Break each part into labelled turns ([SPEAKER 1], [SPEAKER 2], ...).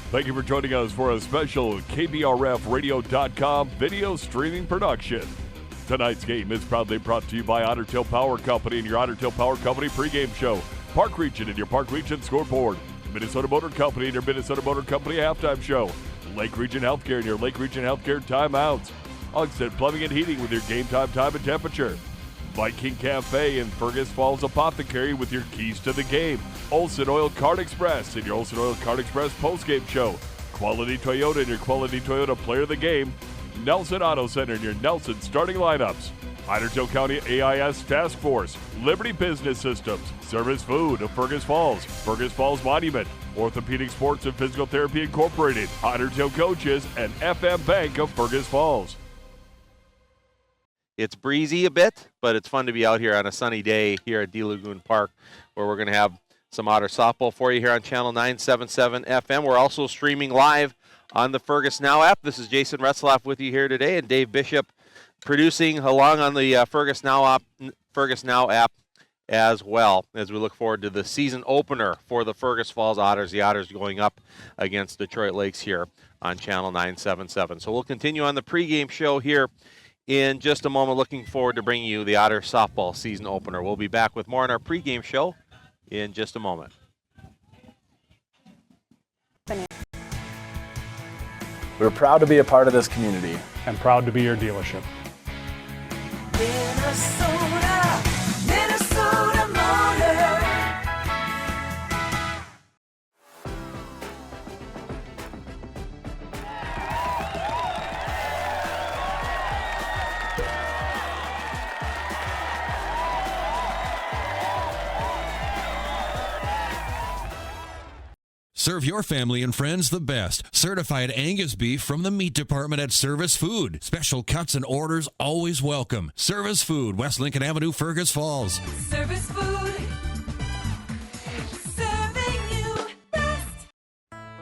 [SPEAKER 1] Thank you for joining us for a special KBRFradio.com video streaming production. Tonight's game is proudly brought to you by Otter Tail Power Company and your Otter Tail Power Company pregame show. Park Region and your Park Region scoreboard. Minnesota Motor Company and your Minnesota Motor Company halftime show. Lake Region Healthcare and your Lake Region Healthcare timeouts. Ugsted Plumbing and Heating with your game time and temperature. Viking Cafe and Fergus Falls Apothecary with your keys to the game. Olson Oil Card Express and your Olson Oil Card Express postgame show. Quality Toyota and your Quality Toyota player of the game. Nelson Auto Center and your Nelson starting lineups. Otter Tail County AIS Task Force. Liberty Business Systems. Service Food of Fergus Falls Monument. Orthopedic Sports and Physical Therapy Incorporated. Otter Tail Coaches and FM Bank of Fergus Falls.
[SPEAKER 2] It's breezy a bit, but it's fun to be out here on a sunny day here at D Lagoon Park, where we're going to have some Otter softball for you here on Channel 977 FM. We're also streaming live on the Fergus Now app. This is Jason Retzlaff with you here today, and Dave Bishop producing along on the Fergus Now app as well, as we look forward to the season opener for the Fergus Falls Otters. The Otters going up against Detroit Lakes here on Channel 977. So we'll continue on the pregame show here in just a moment. Looking forward to bringing you the Otter softball season opener. We'll be back with more on our pregame show in just a moment.
[SPEAKER 3] We're proud to be a part of this community.
[SPEAKER 4] And proud to be your dealership.
[SPEAKER 5] Minnesota Motor.
[SPEAKER 6] Serve your family and friends the best. Certified Angus beef from the meat department at Service Food. Special cuts and orders always welcome. Service Food, West Lincoln Avenue, Fergus Falls.
[SPEAKER 5] Service Food. Serving you best.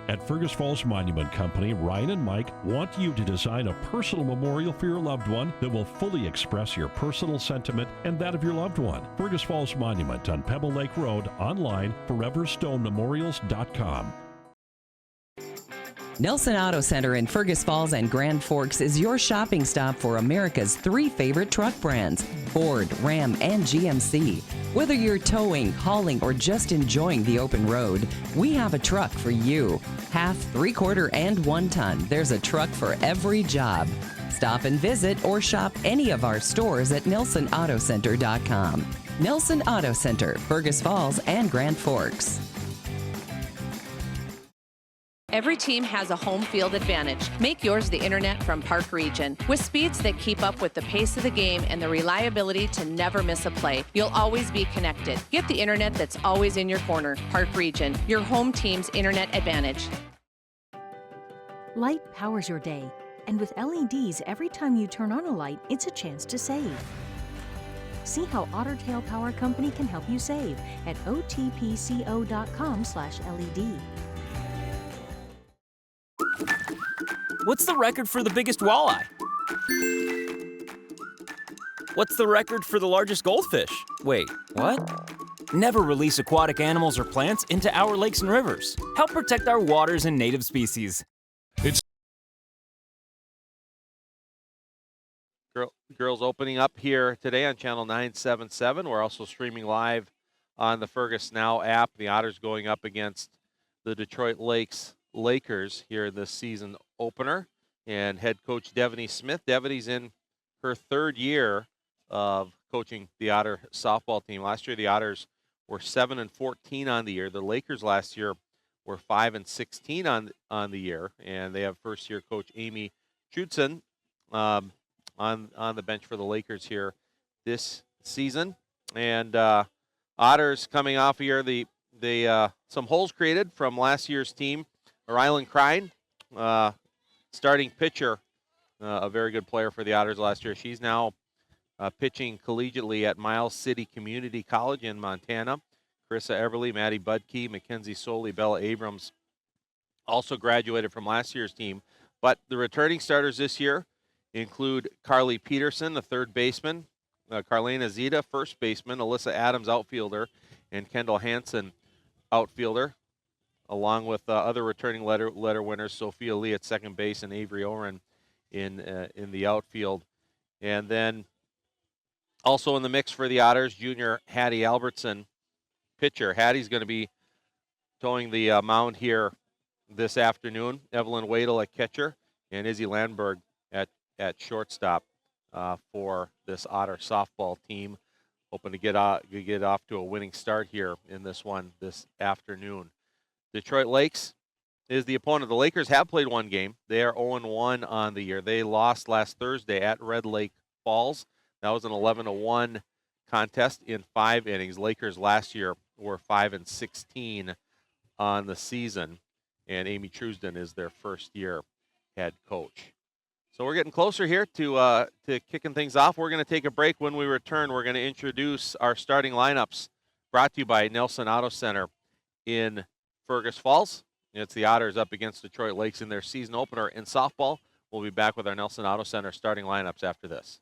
[SPEAKER 7] At Fergus Falls Monument Company, Ryan and Mike want you to design a personal memorial for your loved one that will fully express your personal sentiment and that of your loved one. Fergus Falls Monument on Pebble Lake Road, online, foreverstonememorials.com.
[SPEAKER 8] Nelson Auto Center in Fergus Falls and Grand Forks is your shopping stop for America's 3 favorite truck brands, Ford, Ram, and GMC. Whether you're towing, hauling, or just enjoying the open road, we have a truck for you. Half, 3/4, and 1 ton, there's a truck for every job. Stop and visit or shop any of our stores at NelsonAutoCenter.com. Nelson Auto Center, Fergus Falls and Grand Forks.
[SPEAKER 9] Every team has a home field advantage. Make yours the internet from Park Region. With speeds that keep up with the pace of the game and the reliability to never miss a play, you'll always be connected. Get the internet that's always in your corner. Park Region, your home team's internet advantage.
[SPEAKER 10] Light powers your day, and with LEDs, every time you turn on a light, it's a chance to save. See how Otter Tail Power Company can help you save at otpco.com/LED.
[SPEAKER 11] What's the record for the biggest walleye? What's the record for the largest goldfish? Wait, what? Never release aquatic animals or plants into our lakes and rivers. Help protect our waters and native species.
[SPEAKER 2] Girls opening up here today on Channel 977. We're also streaming live on the Fergus Now app. The Otters going up against the Detroit Lakers here in this season opener, and head coach Devaney Smith. Devaney's in her 3rd year of coaching the Otter softball team. Last year the Otters were 7-14 on the year. The Lakers last year were 5-16 on the year, and they have first-year coach Amy Judson on the bench for the Lakers here this season. And Otters coming off here, some holes created from last year's team. Rylan Crine, starting pitcher, a very good player for the Otters last year. She's now pitching collegiately at Miles City Community College in Montana. Carissa Everly, Maddie Budke, Mackenzie Soley, Bella Abrams also graduated from last year's team. But the returning starters this year include Carly Peterson, the 3rd baseman, Carlena Zita, 1st baseman, Alyssa Adams, outfielder, and Kendall Hansen, outfielder. along with other returning letter winners, Sophia Lee at second base and Avery Oren in the outfield. And then also in the mix for the Otters, junior Hattie Albertson, pitcher. Hattie's going to be towing the mound here this afternoon. Evelyn Wadel at catcher and Izzy Landberg at shortstop for this Otter softball team. Hoping to get off to a winning start here in this one this afternoon. Detroit Lakes is the opponent. The Lakers have played one game. They are 0-1 on the year. They lost last Thursday at Red Lake Falls. That was an 11-1 contest in 5 innings. Lakers last year were 5-16 on the season, and Amy Trusden is their first-year head coach. So we're getting closer here to kicking things off. We're going to take a break. When we return, we're going to introduce our starting lineups, brought to you by Nelson Auto Center in Fergus Falls. It's the Otters up against Detroit Lakes in their season opener in softball. We'll be back with our Nelson Auto Center starting lineups after this.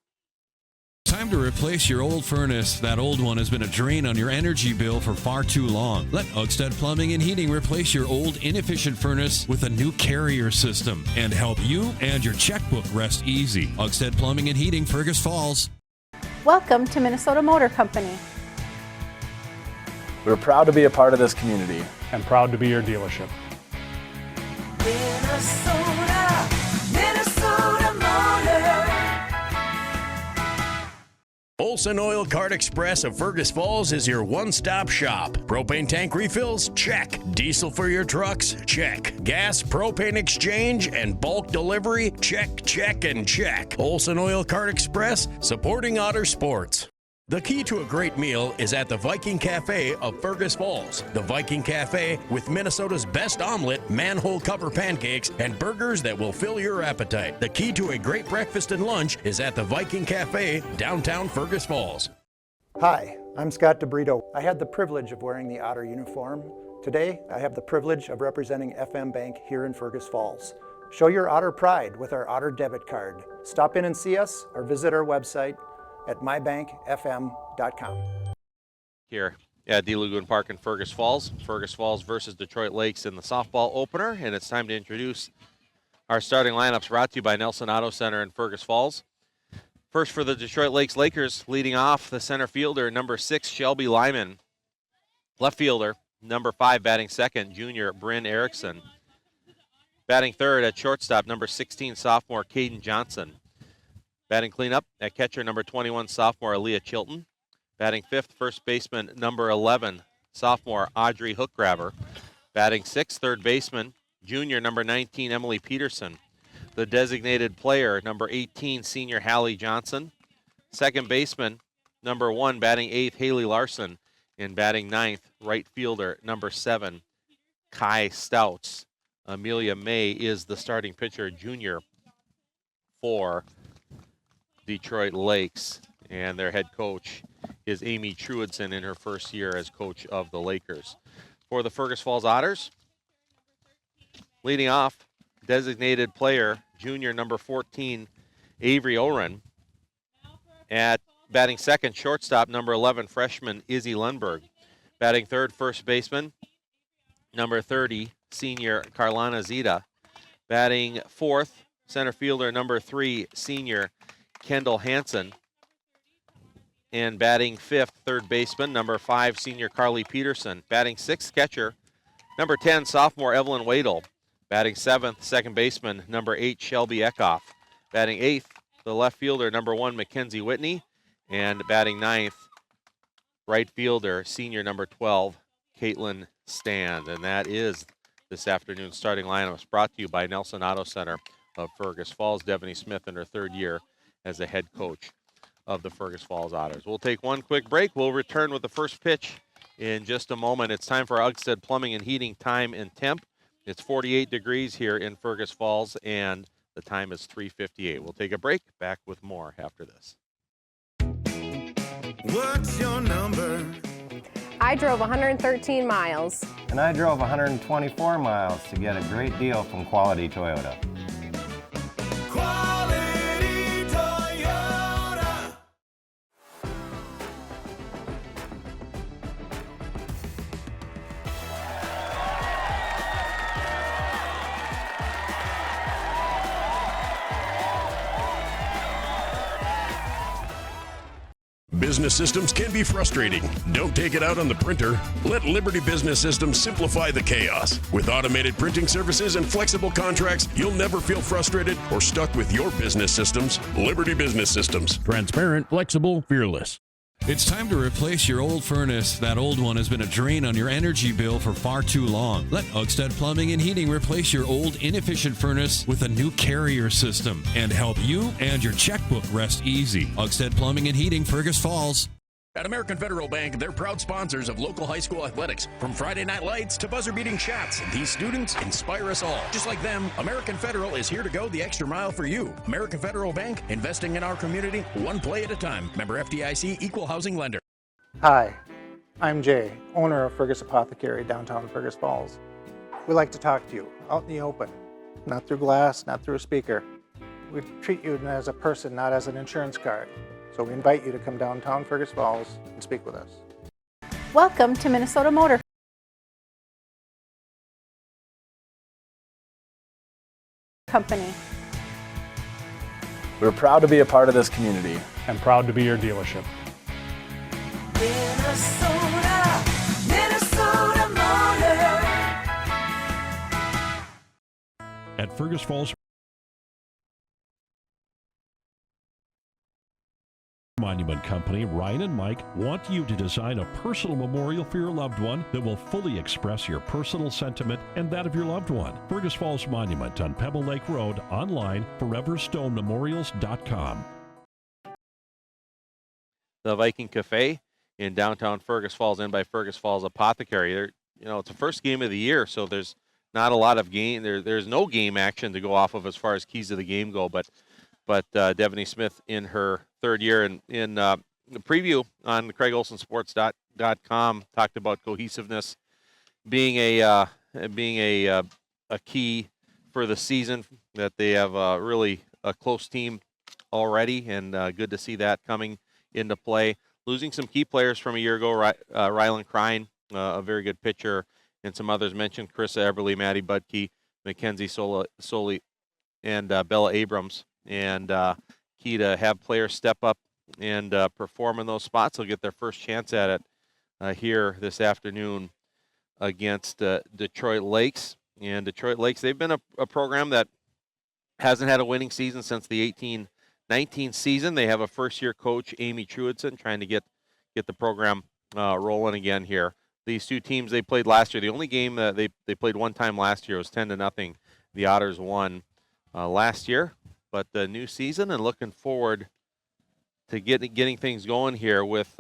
[SPEAKER 6] Time to replace your old furnace. That old one has been a drain on your energy bill for far too long. Let Ugstead Plumbing and Heating replace your old inefficient furnace with a new carrier system and help you and your checkbook rest easy. Ugstead Plumbing and Heating, Fergus Falls.
[SPEAKER 4] Welcome to Minnesota Motor Company.
[SPEAKER 3] We're proud to be a part of this community.
[SPEAKER 12] And proud to be your dealership.
[SPEAKER 5] Minnesota Motor.
[SPEAKER 13] Olson Oil Cart Express of Fergus Falls is your one-stop shop. Propane tank refills? Check. Diesel for your trucks? Check. Gas, propane exchange, and bulk delivery? Check, check, and check. Olson Oil Cart Express, supporting Otter sports. The key to a great meal is at the Viking Cafe of Fergus Falls. The Viking Cafe with Minnesota's best omelet, manhole cover pancakes, and burgers that will fill your appetite. The key to a great breakfast and lunch is at the Viking Cafe, downtown Fergus Falls.
[SPEAKER 14] Hi, I'm Scott DeBrito. I had the privilege of wearing the Otter uniform. Today, I have the privilege of representing FM Bank here in Fergus Falls. Show your Otter pride with our Otter debit card. Stop in and see us or visit our website at mybankfm.com.
[SPEAKER 2] Here at D Lagoon Park in Fergus Falls. Fergus Falls versus Detroit Lakes in the softball opener, and it's time to introduce our starting lineups brought to you by Nelson Auto Center in Fergus Falls. First for the Detroit Lakes Lakers, leading off the center fielder, number 6, Shelby Lyman. Left fielder, number 5, batting second, junior Bryn Erickson. Batting third at shortstop, number 16, sophomore Caden Johnson. Batting cleanup at catcher, number 21, sophomore Aaliyah Chilton. Batting fifth, first baseman, number 11, sophomore Audrey Hookgrabber. Batting sixth, third baseman, junior, number 19, Emily Peterson. The designated player, number 18, senior Hallie Johnson. Second baseman, number 1, batting eighth, Haley Larson. And batting ninth, right fielder, number 7, Kai Stouts. Amelia May is the starting pitcher, junior, for Detroit Lakes, and their head coach is Amy Truidson in her first year as coach of the Lakers. For the Fergus Falls Otters, leading off, designated player, junior number 14, Avery Oren. At batting second, shortstop, number 11, freshman Izzy Lundberg. Batting third, first baseman, number 30, senior Carlana Zita. Batting fourth, center fielder, number 3, senior Kendall Hansen. And batting fifth, third baseman, number 5, senior Carly Peterson. Batting sixth, catcher, number 10, sophomore Evelyn Wadel. Batting seventh, second baseman, number 8, Shelby Eckhoff. Batting eighth, the left fielder, number 1, Mackenzie Whitney. And batting ninth, right fielder, senior number 12, Caitlin Stand. And that is this afternoon's starting lineups, brought to you by Nelson Auto Center of Fergus Falls. Devaney Smith in her third year as the head coach of the Fergus Falls Otters. We'll take one quick break. We'll return with the first pitch in just a moment. It's time for Ugstead Plumbing and Heating time and temp. It's 48 degrees here in Fergus Falls, and the time is 3:58. We'll take a break. Back with more after this.
[SPEAKER 15] What's your number?
[SPEAKER 16] I drove 113 miles.
[SPEAKER 17] And I drove 124 miles to get a great deal from Quality Toyota.
[SPEAKER 15] Quality Toyota.
[SPEAKER 13] Business systems can be frustrating. Don't take it out on the printer. Let Liberty Business Systems simplify the chaos. With automated printing services and flexible contracts, you'll never feel frustrated or stuck with your business systems. Liberty Business Systems.
[SPEAKER 7] Transparent, flexible, fearless.
[SPEAKER 6] It's time to replace your old furnace. That old one has been a drain on your energy bill for far too long. Let Otters Plumbing and Heating replace your old inefficient furnace with a new carrier system and help you and your checkbook rest easy. Otters Plumbing and Heating, Fergus Falls.
[SPEAKER 13] At American Federal Bank, they're proud sponsors of local high school athletics. From Friday night lights to buzzer-beating shots, these students inspire us all. Just like them, American Federal is here to go the extra mile for you. American Federal Bank, investing in our community, one play at a time. Member FDIC, equal housing lender.
[SPEAKER 14] Hi, I'm Jay, owner of Fergus Apothecary, downtown Fergus Falls. We like to talk to you out in the open, not through glass, not through a speaker. We treat you as a person, not as an insurance card. So we invite you to come downtown Fergus Falls and speak with us.
[SPEAKER 4] Welcome to Minnesota Motor Company.
[SPEAKER 3] We're proud to be a part of this community.
[SPEAKER 7] And proud to be your dealership.
[SPEAKER 15] Minnesota Motor.
[SPEAKER 7] At Fergus Falls Monument Company, Ryan and Mike want you to design a personal memorial for your loved one that will fully express your personal sentiment and that of your loved one. Fergus Falls Monument on Pebble Lake Road, online, foreverstonememorials.com.
[SPEAKER 2] The Viking Cafe in downtown Fergus Falls, in by Fergus Falls Apothecary. It's the first game of the year, so there's not a lot of game. There's no game action to go off of as far as keys of the game go, but Devaney Smith in her third year, and in the preview on CraigOlsonSports.com talked about cohesiveness being a key for the season, that they have really a close team already, and good to see that coming into play. Losing some key players from a year ago, Rylan Crine, a very good pitcher, and some others mentioned, Carissa Eberly, Maddie Budke, Mackenzie Soli, and Bella Abrams. And key to have players step up and perform in those spots. They'll get their first chance at it here this afternoon against Detroit Lakes. And Detroit Lakes, they've been a program that hasn't had a winning season since the 18-19 season. They have a first-year coach, Amy Truidson, trying to get the program rolling again here. These two teams they played last year. The only game that they played one time last year was 10-0. The Otters won last year. But the new season, and looking forward to getting things going here with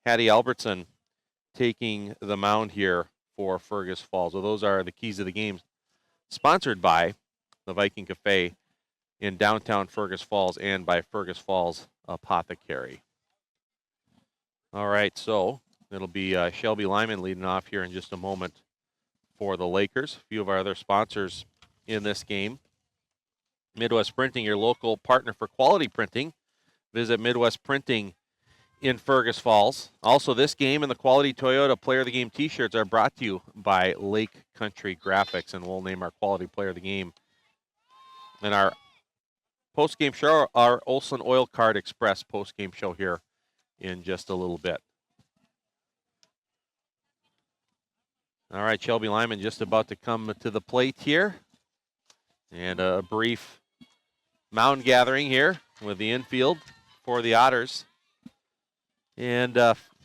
[SPEAKER 2] Hattie Albertson taking the mound here for Fergus Falls. So those are the keys of the game, sponsored by the Viking Cafe in downtown Fergus Falls and by Fergus Falls Apothecary. All right, so it'll be Shelby Lyman leading off here in just a moment for the Lakers. A few of our other sponsors in this game. Midwest Printing, your local partner for quality printing. Visit Midwest Printing in Fergus Falls. Also, this game and the Quality Toyota Player of the Game t-shirts are brought to you by Lake Country Graphics, and we'll name our Quality Player of the Game in our post-game show, our Olson Oil Card Express post-game show here in just a little bit. All right, Shelby Lyman just about to come to the plate here. And a brief mound gathering here with the infield for the Otters, and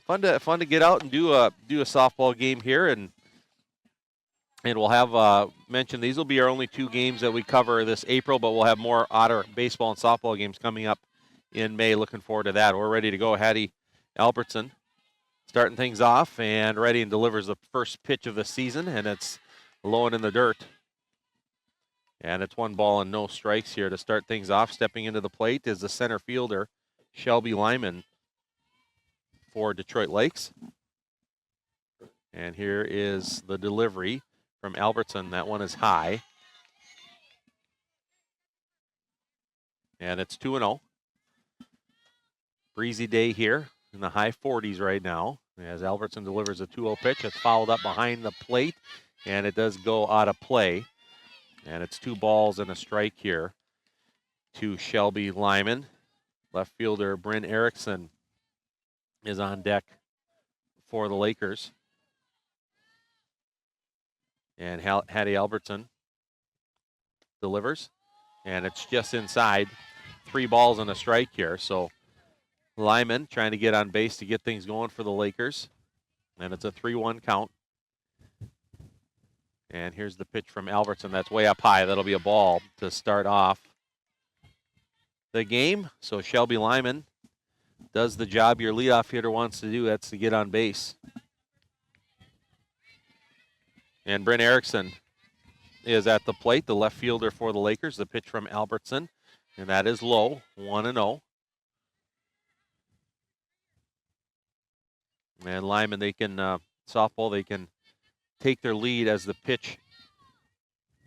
[SPEAKER 2] fun to get out and do a softball game here, and we'll have mentioned these will be our only two games that we cover this April, but we'll have more Otter baseball and softball games coming up in May. Looking forward to that. We're ready to go. Hattie Albertson starting things off and ready, and delivers the first pitch of the season, and it's low and in the dirt. And it's 1 ball and no strikes here to start things off. Stepping into the plate is the center fielder, Shelby Lyman, for Detroit Lakes. And here is the delivery from Albertson. That one is high. And it's 2-0. Breezy day here in the high 40s right now, as Albertson delivers a 2-0 pitch. It's fouled up behind the plate, and it does go out of play. And it's 2 balls and a strike here to Shelby Lyman. Left fielder Bryn Erickson is on deck for the Lakers. And Hattie Albertson delivers. And it's just inside. 3 balls and a strike here. So Lyman trying to get on base to get things going for the Lakers. And it's a 3-1 count. And here's the pitch from Albertson. That's way up high. That'll be a ball to start off the game. So Shelby Lyman does the job your leadoff hitter wants to do. That's to get on base. And Bryn Erickson is at the plate, the left fielder for the Lakers. The pitch from Albertson, and that is low, 1-0. And Lyman, they can, softball, they can take their lead as the pitch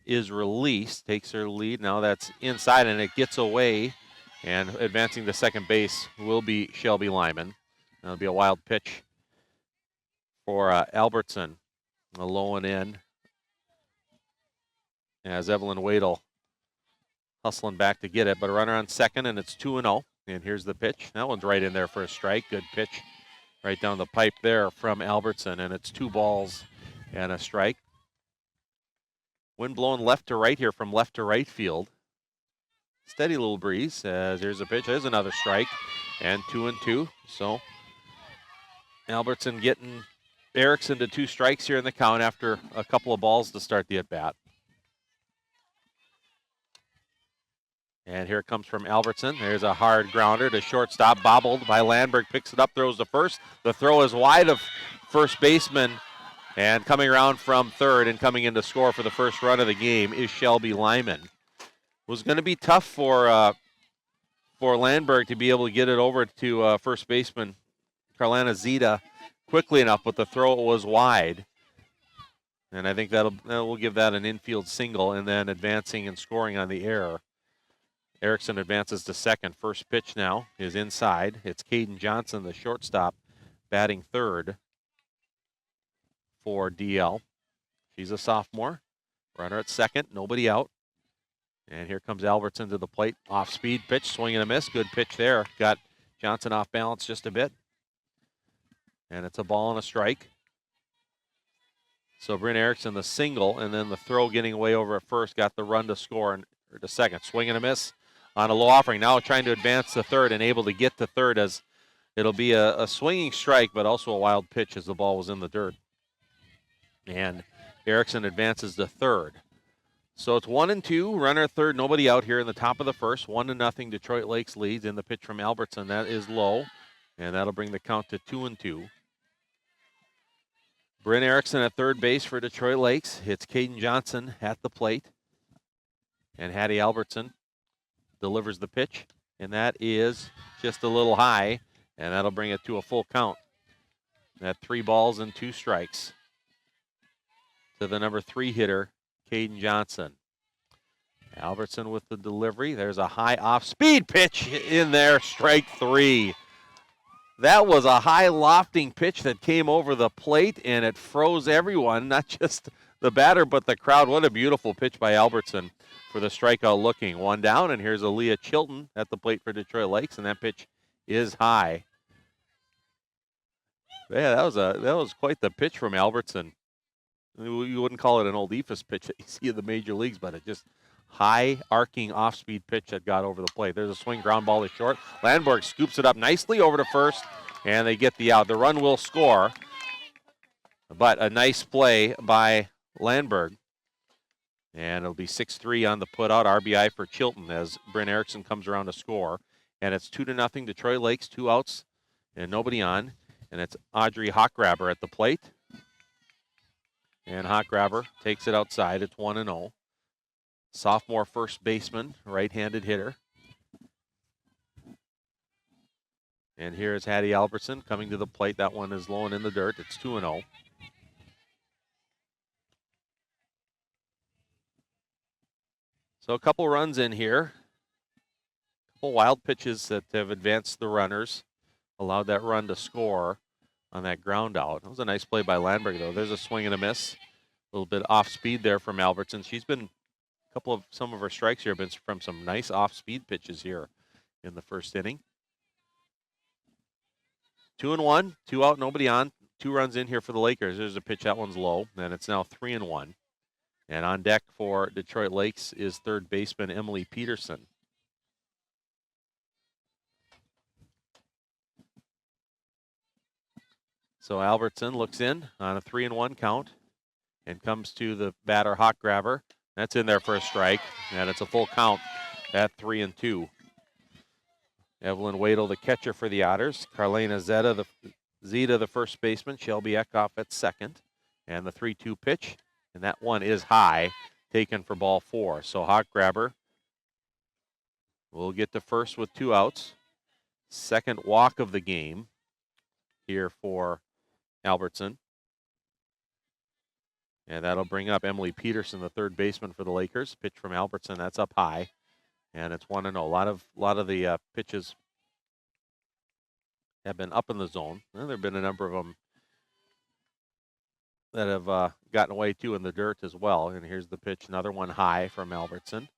[SPEAKER 2] is released. Takes their lead. Now that's inside, and it gets away. And advancing to second base will be Shelby Lyman. That'll be a wild pitch for Albertson. A low and in. As Evelyn Wadel hustling back to get it, but a runner on second, and it's 2-0. And here's the pitch. That one's right in there for a strike. Good pitch right down the pipe there from Albertson, and it's 2 balls and a strike. Wind blowing left to right here from left to right field. Steady little breeze as here's a pitch. There's another strike, and 2-2. So Albertson getting Erickson to 2 strikes here in the count after a couple of balls to start the at-bat. And here it comes from Albertson. There's a hard grounder to shortstop, bobbled by Landberg, picks it up, throws to first. The throw is wide of first baseman, and coming around from third and coming in to score for the first run of the game is Shelby Lyman. Was going to be tough for Landberg to be able to get it over to first baseman Carlana Zita quickly enough, but the throw was wide. And I think we'll give that an infield single, and then advancing and scoring on the error. Erickson advances to second. First pitch now is inside. It's Caden Johnson, the shortstop, batting third for DL. She's a sophomore. Runner at second, nobody out. And here comes Albertson to the plate. Off-speed pitch, swing and a miss. Good pitch there. Got Johnson off balance just a bit. And it's a ball and a strike. So Bryn Erickson, the single, and then the throw getting away over at first, got the run to score or to second. Swing and a miss on a low offering. Now trying to advance to third and able to get to third as it'll be a swinging strike, but also a wild pitch as the ball was in the dirt. And Erickson advances to third. So it's 1-2, runner at third, nobody out here in the top of the first. 1-0, Detroit Lakes leads, in the pitch from Albertson. That is low, and that'll bring the count to 2-2. Bryn Erickson at third base for Detroit Lakes. It's Caden Johnson at the plate. And Hattie Albertson delivers the pitch, and that is just a little high, and that'll bring it to a full count. At 3 balls and 2 strikes to the number 3 hitter, Caden Johnson. Albertson with the delivery. There's a high off-speed pitch in there, strike 3. That was a high lofting pitch that came over the plate, and it froze everyone, not just the batter, but the crowd. What a beautiful pitch by Albertson for the strikeout looking. 1 down, and here's Aaliyah Chilton at the plate for Detroit Lakes, and that pitch is high. Yeah, that was quite the pitch from Albertson. You wouldn't call it an old EFIS pitch that you see in the major leagues, but it just high arcing off-speed pitch that got over the plate. There's a swing, ground ball to short. Landberg scoops it up nicely over to first, and they get the out. The run will score, but a nice play by Landberg. And it'll be 6-3 on the put-out. RBI for Chilton as Bryn Erickson comes around to score. And it's 2-0 Detroit Lakes, 2 outs and nobody on. And it's Audrey Hockgraber at the plate. And Hockgraber takes it outside. It's 1-0. Sophomore first baseman, right-handed hitter. And here is Hattie Albertson coming to the plate. That one is low and in the dirt. It's 2-0. So a couple runs in here. A couple wild pitches that have advanced the runners. Allowed that run to score on that ground out. That was a nice play by Landberg, though. There's a swing and a miss. A little bit off speed there from Albertson. She's been some of her strikes here have been from some nice off speed pitches here in the first inning. 2-1, 2 out, nobody on. 2 runs in here for the Lakers. There's a pitch. That one's low. And it's now 3-1. And on deck for Detroit Lakes is third baseman Emily Peterson. So Albertson looks in on a 3-1 count and comes to the batter, Hawk Grabber. That's in there for a strike, and it's a full count at 3-2. Evelyn Wadle, the catcher for the Otters. Carlena Zeta, the first baseman. Shelby Eckhoff at second. And the 3-2 pitch, and that one is high, taken for ball 4. So Hawk Grabber will get to first with 2 outs. Second walk of the game here for Albertson. And that'll bring up Emily Peterson, the third baseman for the Lakers. Pitch from Albertson, that's up high. And it's 1-0. A lot of the pitches have been up in the zone. And there have been a number of them that have gotten away, too, in the dirt as well. And here's the pitch, another one high from Albertson.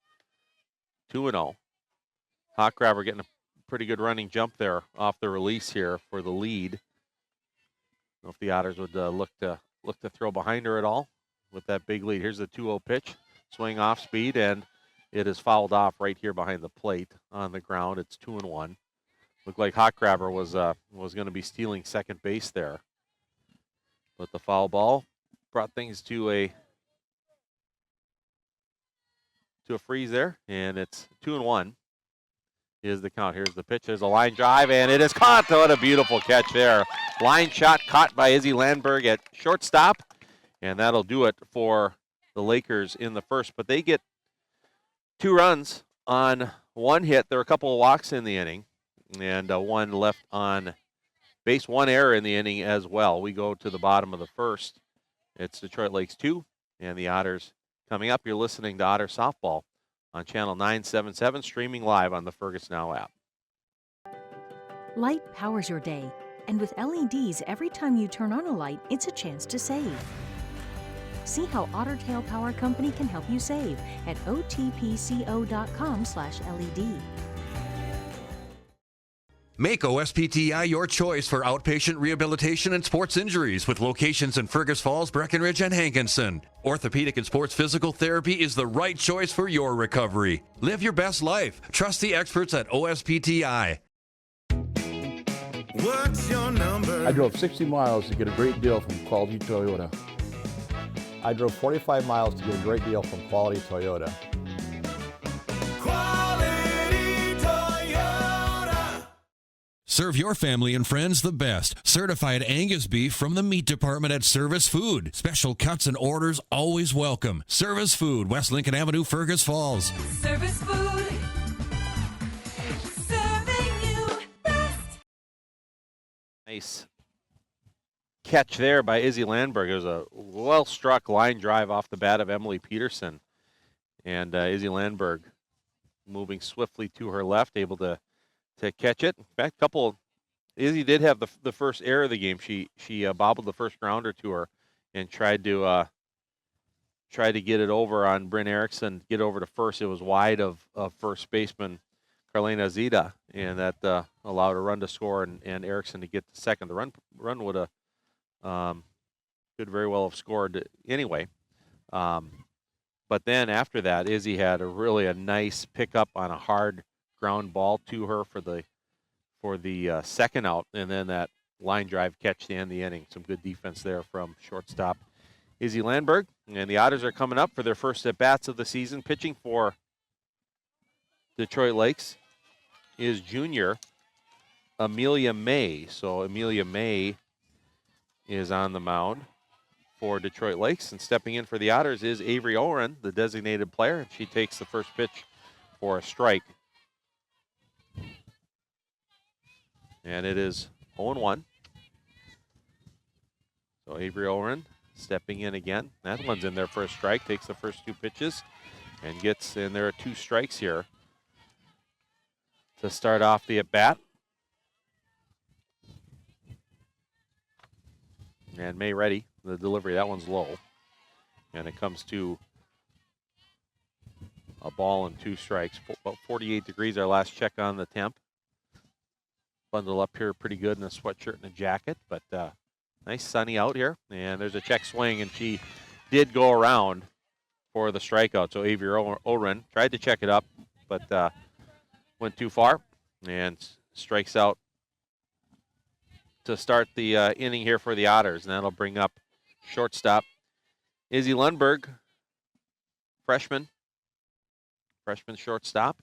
[SPEAKER 2] 2-0. Hawk Grabber getting a pretty good running jump there off the release here for the lead. I don't know if the Otters would look to throw behind her at all with that big lead. Here's the 2-0 pitch. Swing off speed, and it is fouled off right here behind the plate on the ground. It's 2-1. Looked like Hawk Grabber was going to be stealing second base there. But the foul ball brought things to a freeze there, and it's 2-1 is the count. Here's the pitch. There's a line drive, and it is caught. What a beautiful catch there. Line shot caught by Izzy Landberg at shortstop, and that'll do it for the Lakers in the first. But they get 2 runs on 1 hit. There are a couple of walks in the inning, and 1 left on base, 1 error in the inning as well. We go to the bottom of the first. It's Detroit Lakes 2 and the Otters coming up. You're listening to Otter Softball on Channel 977, streaming live on the Fergus Now app.
[SPEAKER 10] Light powers your day, and with LEDs, every time you turn on a light, it's a chance to save. See how Otter Tail Power Company can help you save at otpco.com/LED.
[SPEAKER 6] Make OSPTI your choice for outpatient rehabilitation and sports injuries with locations in Fergus Falls, Breckenridge, and Hankinson. Orthopedic and sports physical therapy is the right choice for your recovery. Live your best life. Trust the experts at OSPTI.
[SPEAKER 12] What's your number?
[SPEAKER 18] I drove 60 miles to get a great deal from Quality Toyota. I drove 45 miles to get a great deal from Quality Toyota.
[SPEAKER 6] Serve your family and friends the best. Certified Angus beef from the meat department at Service Food. Special cuts and orders always welcome. Service Food, West Lincoln Avenue, Fergus Falls.
[SPEAKER 5] Service Food. Serving you best.
[SPEAKER 2] Nice catch there by Izzy Landberg. It was a well-struck line drive off the bat of Emily Peterson. And Izzy Landberg moving swiftly to her left, able to catch it. In fact, Izzy did have the first error of the game. She bobbled the first grounder to her and tried to get it over on Bryn Erickson, get over to first. It was wide of first baseman Carlena Zeta, and that allowed a run to score and Erickson to get to second. The run would have could very well have scored anyway. But then after that, Izzy had a nice pickup on a hard ground ball to her for the second out, and then that line drive catch to end the inning. Some good defense there from shortstop Izzy Landberg. And the Otters are coming up for their first at-bats of the season. Pitching for Detroit Lakes is junior Amelia May. So Amelia May is on the mound for Detroit Lakes, and stepping in for the Otters is Avery Oren, the designated player, and she takes the first pitch for a strike. And it is 0-1. So Avery Oren stepping in again. That one's in there for a strike, takes the first 2 pitches, and gets in. There are 2 strikes here to start off the at-bat. And May ready, the delivery, that one's low. And it comes to a ball and 2 strikes. About 48 degrees, our last check on the temp. bundle up here pretty good in a sweatshirt and a jacket, but nice sunny out here. And there's a check swing, and she did go around for the strikeout. So Avier Oren tried to check it up, but went too far and strikes out to start the inning here for the Otters. And that'll bring up shortstop Izzy Lundberg, freshman shortstop.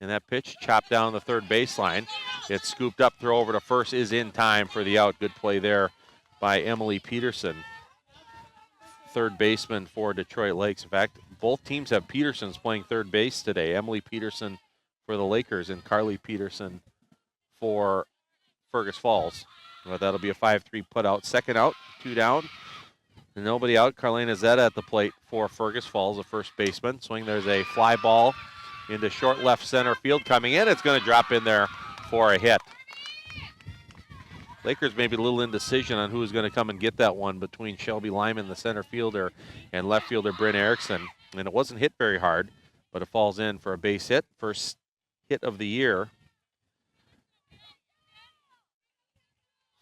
[SPEAKER 2] And that pitch chopped down the third baseline. It's scooped up, throw over to first is in time for the out. Good play there by Emily Peterson, third baseman for Detroit Lakes. In fact, both teams have Petersons playing third base today. Emily Peterson for the Lakers and Carly Peterson for Fergus Falls. Well, that'll be a 5-3 put out. Second out, 2 down. And nobody out. Carlena Zeta at the plate for Fergus Falls, the first baseman. Swing, there's a fly ball into short left center field coming in. It's going to drop in there for a hit. Lakers maybe a little indecision on who's going to come and get that one between Shelby Lyman, the center fielder, and left fielder Bryn Erickson. And it wasn't hit very hard, but it falls in for a base hit. First hit of the year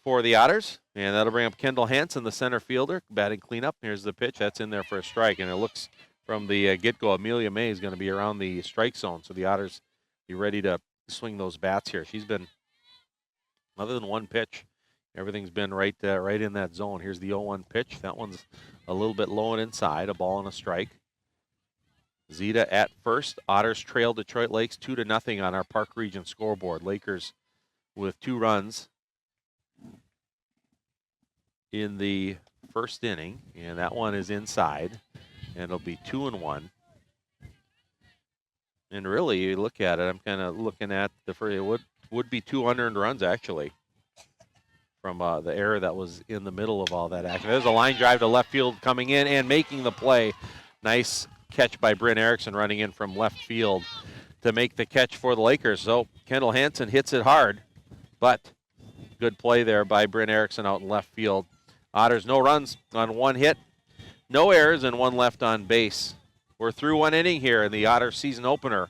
[SPEAKER 2] for the Otters. And that'll bring up Kendall Hansen, the center fielder, batting cleanup. Here's the pitch. That's in there for a strike. And it looks from the get-go, Amelia May is going to be around the strike zone. So the Otters be ready to swing those bats here. She's been, other than one pitch, everything's been right in that zone. Here's the 0-1 pitch. That one's a little bit low and inside, a ball and a strike. Zeta at first. Otters trail Detroit Lakes 2-0 on our Park Region scoreboard. Lakers with 2 runs in the first inning, and that one is inside, and it'll be 2-1. And really, you look at it, I'm kind of looking at the first, it would be 2 unearned runs, actually, from the error that was in the middle of all that action. There's a line drive to left field coming in and making the play. Nice catch by Bryn Erickson running in from left field to make the catch for the Lakers. So Kendall Hansen hits it hard, but good play there by Bryn Erickson out in left field. Otters no runs on 1 hit, no errors, and 1 left on base. We're through 1 inning here in the Otters season opener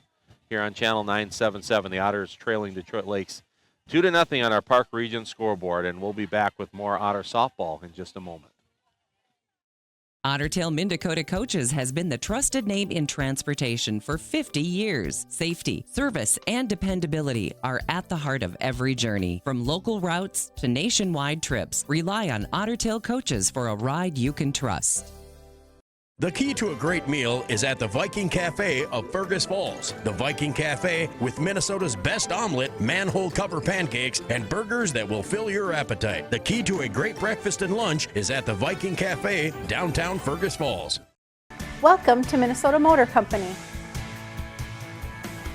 [SPEAKER 2] here on Channel 977. The Otters trailing Detroit Lakes 2-0 on our Park Region scoreboard, and we'll be back with more Otter softball in just a moment.
[SPEAKER 8] Ottertail Minn-Dakota Coaches has been the trusted name in transportation for 50 years. Safety, service, and dependability are at the heart of every journey. From local routes to nationwide trips, rely on Ottertail Coaches for a ride you can trust.
[SPEAKER 13] The key to a great meal is at the Viking Cafe of Fergus Falls. The Viking Cafe with Minnesota's best omelet, manhole cover pancakes, and burgers that will fill your appetite. The key to a great breakfast and lunch is at the Viking Cafe, downtown Fergus Falls.
[SPEAKER 4] Welcome to Minnesota Motor Company.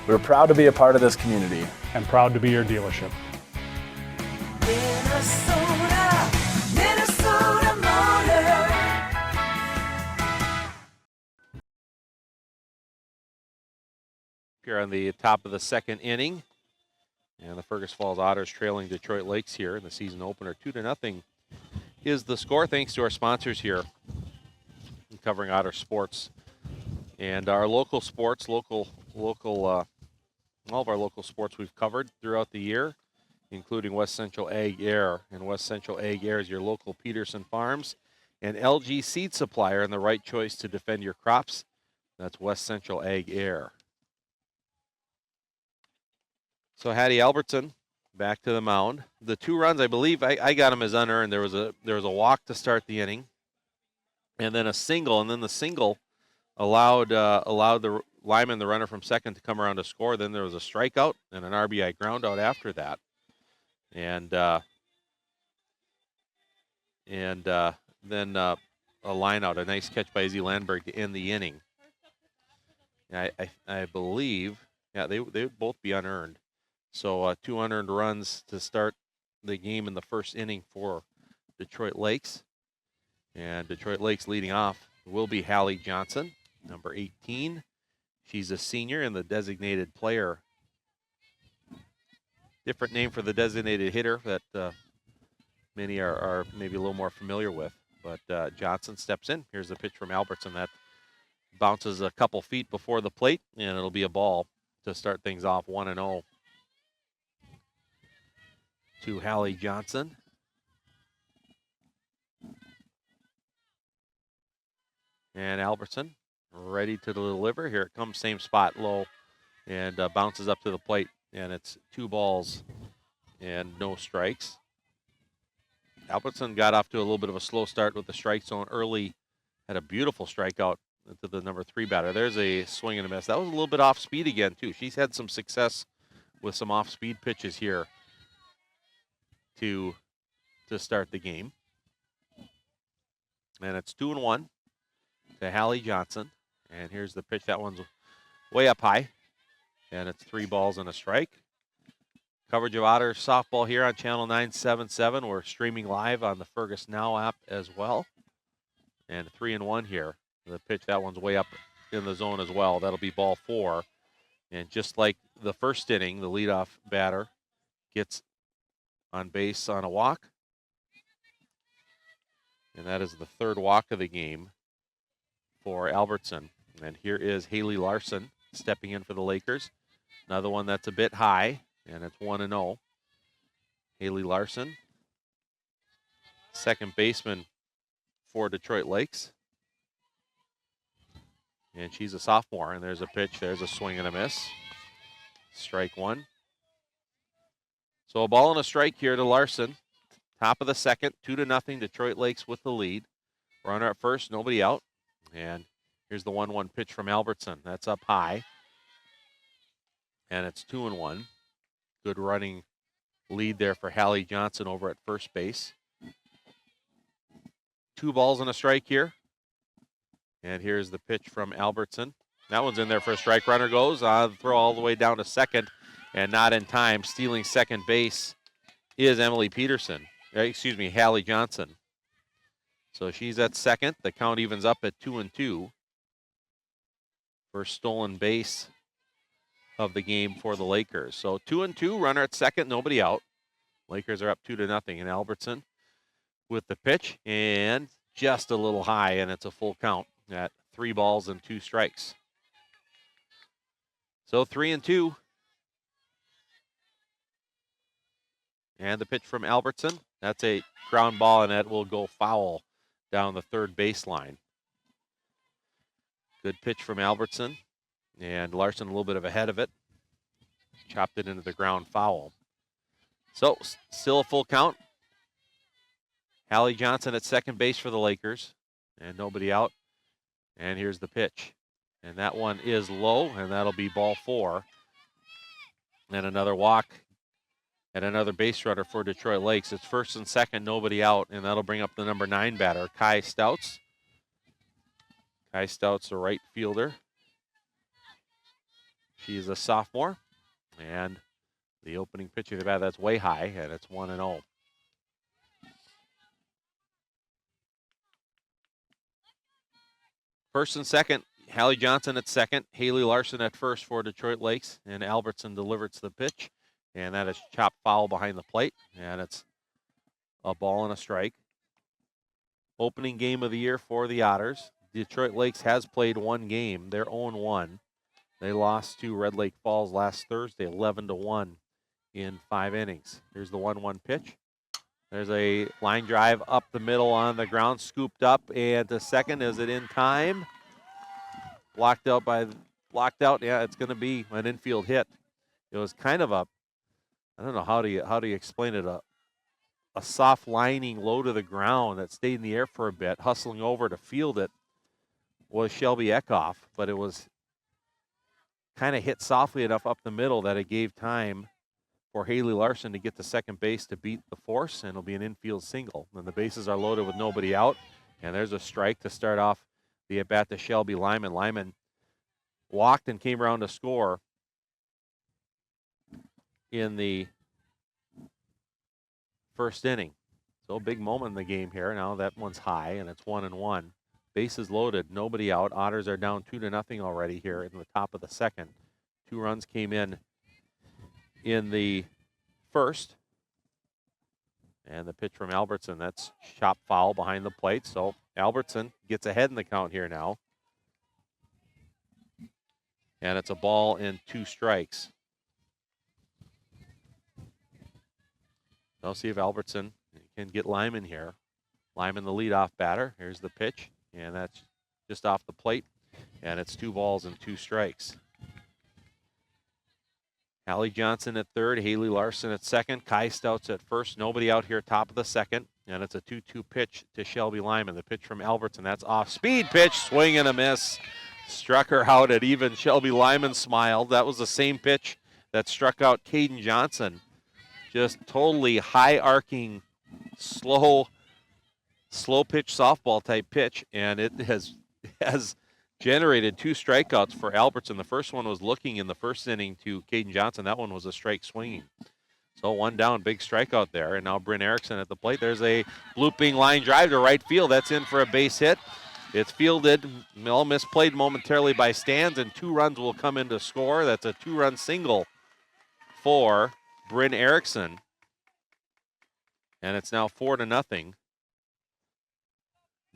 [SPEAKER 3] We're proud to be a part of this community.
[SPEAKER 12] And proud to be your dealership.
[SPEAKER 5] Minnesota Motor.
[SPEAKER 2] Here on the top of the second inning. And the Fergus Falls Otters trailing Detroit Lakes here in the season opener. 2-0 is the score, thanks to our sponsors here covering Otter sports. And our local sports, all of our local sports we've covered throughout the year, including West Central Ag Air. And West Central Ag Air is your local Peterson Farms and LG seed supplier and the right choice to defend your crops. That's West Central Ag Air. So Hattie Albertson back to the mound. The 2 runs, I believe, I got them as unearned. There was a walk to start the inning, and then a single, and then the single allowed the Lyman, the runner from second, to come around to score. Then there was a strikeout and an RBI ground out after that, and then a line out, a nice catch by Izzy Landberg to end the inning. I believe, yeah, they would both be unearned. So 2 unearned runs to start the game in the first inning for Detroit Lakes. And Detroit Lakes leading off will be Hallie Johnson, number 18. She's a senior and the designated player. Different name for the designated hitter that many are maybe a little more familiar with. But Johnson steps in. Here's the pitch from Albertson that bounces a couple feet before the plate, and it'll be a ball to start things off 1-0. to Hallie Johnson. And Albertson ready to deliver. Here it comes, same spot, low, and bounces up to the plate. And it's 2 balls and no strikes. Albertson got off to a little bit of a slow start with the strike zone early. Had a beautiful strikeout to the number 3 batter. There's a swing and a miss. That was a little bit off speed again, too. She's had some success with some off-speed pitches here to start the game. And it's 2-1 to Hallie Johnson. And here's the pitch. That one's way up high. And it's 3 balls and a strike. Coverage of Otters softball here on Channel 977. We're streaming live on the Fergus Now app as well. And 3-1 here. The pitch, that one's way up in the zone as well. That'll be ball 4. And just like the first inning, the leadoff batter gets on base on a walk. And that is the 3rd walk of the game for Albertson. And here is Haley Larson stepping in for the Lakers. Another one that's a bit high, and it's 1-0. Haley Larson, second baseman for Detroit Lakes. And she's a sophomore, and there's a pitch. There's a swing and a miss. Strike 1. So a ball and a strike here to Larson. Top of the second, 2-0. Detroit Lakes with the lead. Runner at first, nobody out. And here's the 1-1 pitch from Albertson. That's up high. And it's 2-1. Good running lead there for Hallie Johnson over at first base. 2 balls and a strike here. And here's the pitch from Albertson. That one's in there for a strike. Runner goes on the throw all the way down to second and not in time. Stealing second base is Emily Peterson. Hallie Johnson. So she's at second. The count evens up at 2-2. First stolen base of the game for the Lakers. So 2-2, runner at second, nobody out. Lakers are up 2-0. And Albertson with the pitch and just a little high, and it's a full count at 3 balls and 2 strikes. So 3-2. And the pitch from Albertson. That's a ground ball, and that will go foul down the third baseline. Good pitch from Albertson. And Larson a little bit of ahead of it. Chopped it into the ground foul. So still a full count. Hallie Johnson at second base for the Lakers. And nobody out. And here's the pitch. And that one is low, and that'll be ball 4. And another walk and another base runner for Detroit Lakes. It's first and second, nobody out, and that'll bring up the number 9 batter, Kai Stouts. Kai Stouts, a right fielder. She's a sophomore. And the opening pitch of the bat, that's way high, and it's 1-0. First and second, Hallie Johnson at second, Haley Larson at first for Detroit Lakes, and Albertson delivers the pitch, and that is chopped foul behind the plate, and it's a ball and a strike. Opening game of the year for the Otters. Detroit Lakes has played 1 game. They're 0-1. They lost to Red Lake Falls last Thursday, 11-1 in 5 innings. Here's the 1-1 pitch. There's a line drive up the middle on the ground, scooped up, and to second. Is it in time? Blocked out. Yeah, it's going to be an infield hit. It was kind of a, I don't know how do you explain it, a soft lining low to the ground that stayed in the air for a bit. Hustling over to field it was Shelby Eckhoff, but it was kind of hit softly enough up the middle that it gave time for Haley Larson to get to second base to beat the force, and it'll be an infield single. And the bases are loaded with nobody out, and there's a strike to start off the at-bat to Shelby Lyman. Lyman walked and came around to score in the first inning. So a big moment in the game here. Now that one's high, and it's 1-1. Bases loaded, nobody out. Otters are down 2-0 already here in the top of the second. 2 runs came in the first. And the pitch from Albertson, that's chopped foul behind the plate. So Albertson gets ahead in the count here now. And it's a ball and 2 strikes. I'll see if Albertson can get Lyman here. Lyman, the leadoff batter. Here's the pitch, and that's just off the plate, and it's 2 balls and 2 strikes. Hallie Johnson at third, Haley Larson at second, Kai Stouts at first. Nobody out here top of the second, and it's a 2-2 pitch to Shelby Lyman. The pitch from Albertson, that's off speed pitch, swing and a miss. Struck her out at even. Shelby Lyman smiled. That was the same pitch that struck out Caden Johnson. Just totally high arcing, slow pitch softball type pitch, and it has generated 2 strikeouts for Albertson. The first one was looking in the first inning to Caden Johnson. That one was a strike swinging. So 1 down, big strikeout there. And now Bryn Erickson at the plate. There's a looping line drive to right field. That's in for a base hit. It's fielded, misplayed momentarily by Stans, and 2 runs will come in to score. That's a 2-run single for Bryn Erickson. And it's now 4-0.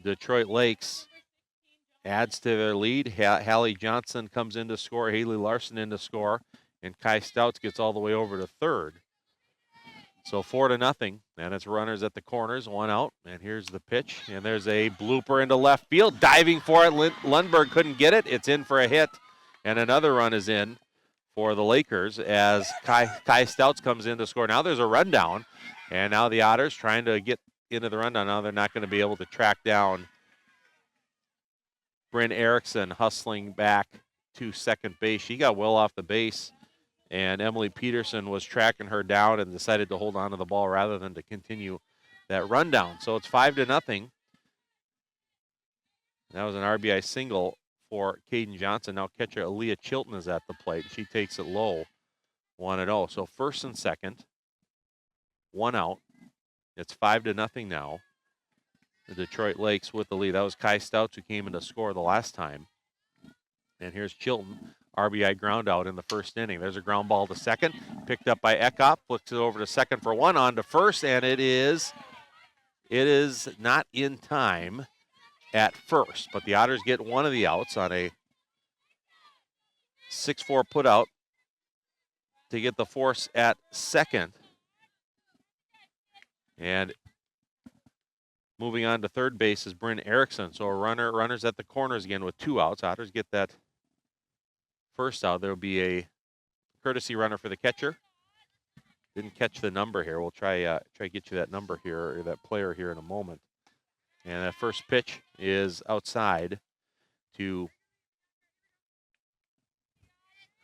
[SPEAKER 2] Detroit Lakes adds to their lead. Hallie Johnson comes in to score, Haley Larson in to score, and Kai Stouts gets all the way over to third. So 4-0, and it's runners at the corners, 1 out, and here's the pitch, and there's a blooper into left field, diving for it. Lundberg couldn't get it. It's in for a hit, and another run is in for the Lakers as Kai Stouts comes in to score. Now there's a rundown, and now the Otters trying to get into the rundown. Now they're not going to be able to track down Bryn Erickson, hustling back to second base. She got well off the base, and Emily Peterson was tracking her down and decided to hold on to the ball rather than to continue that rundown. So it's 5-0. That was an RBI single for Caden Johnson. Now catcher Aaliyah Chilton is at the plate. She takes it low, 1-0. So first and second, 1 out. It's 5-0 now. The Detroit Lakes with the lead. That was Kai Stouts who came in to score the last time. And here's Chilton. RBI ground out in the first inning. There's a ground ball to second. Picked up by Eckhoff. Flicks it over to second for 1. On to first, and it is not in time at first. But the Otters get one of the outs on a 6-4 put out to get the force at second. And moving on to third base is Bryn Erickson. So a runners at the corners again with 2 outs. Otters get that first out. There will be a courtesy runner for the catcher. Didn't catch the number here. We'll try get you that number here, or that player here in a moment. And that first pitch is outside to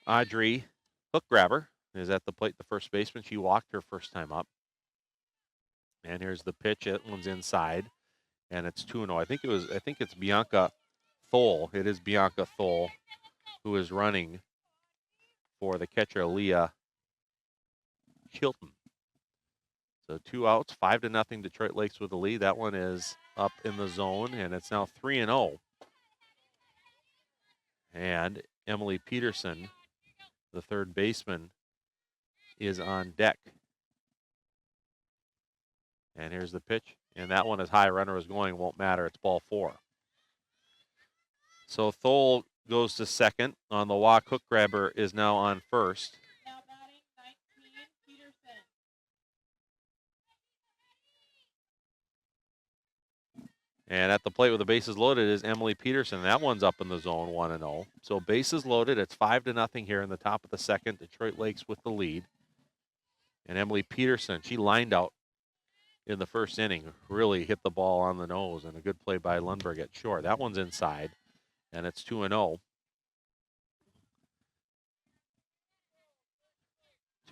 [SPEAKER 2] Audrey Hookgrabber. Is at the plate, the first baseman. She walked her first time up. And here's the pitch. That one's inside, and it's 2-0. I think it's Bianca Thole. It is Bianca Thole who is running for the catcher, Aaliyah Chilton. So 2 outs, 5-0 Detroit Lakes with the lead. That one is up in the zone, and it's now 3-0. And Emily Peterson, the third baseman, is on deck. And here's the pitch. And that one is high. Runner is going. Won't matter. It's ball 4. So Thole goes to second. On the walk, Hookgrabber is now on first.
[SPEAKER 12] Now batting 19, Peterson.
[SPEAKER 2] And at the plate with the bases loaded is Emily Peterson. That one's up in the zone, 1-0. So bases loaded. It's 5-0 here in the top of the second. Detroit Lakes with the lead. And Emily Peterson, she lined out in the first inning, really hit the ball on the nose, and a good play by Lundberg at short. That one's inside, and it's 2-0.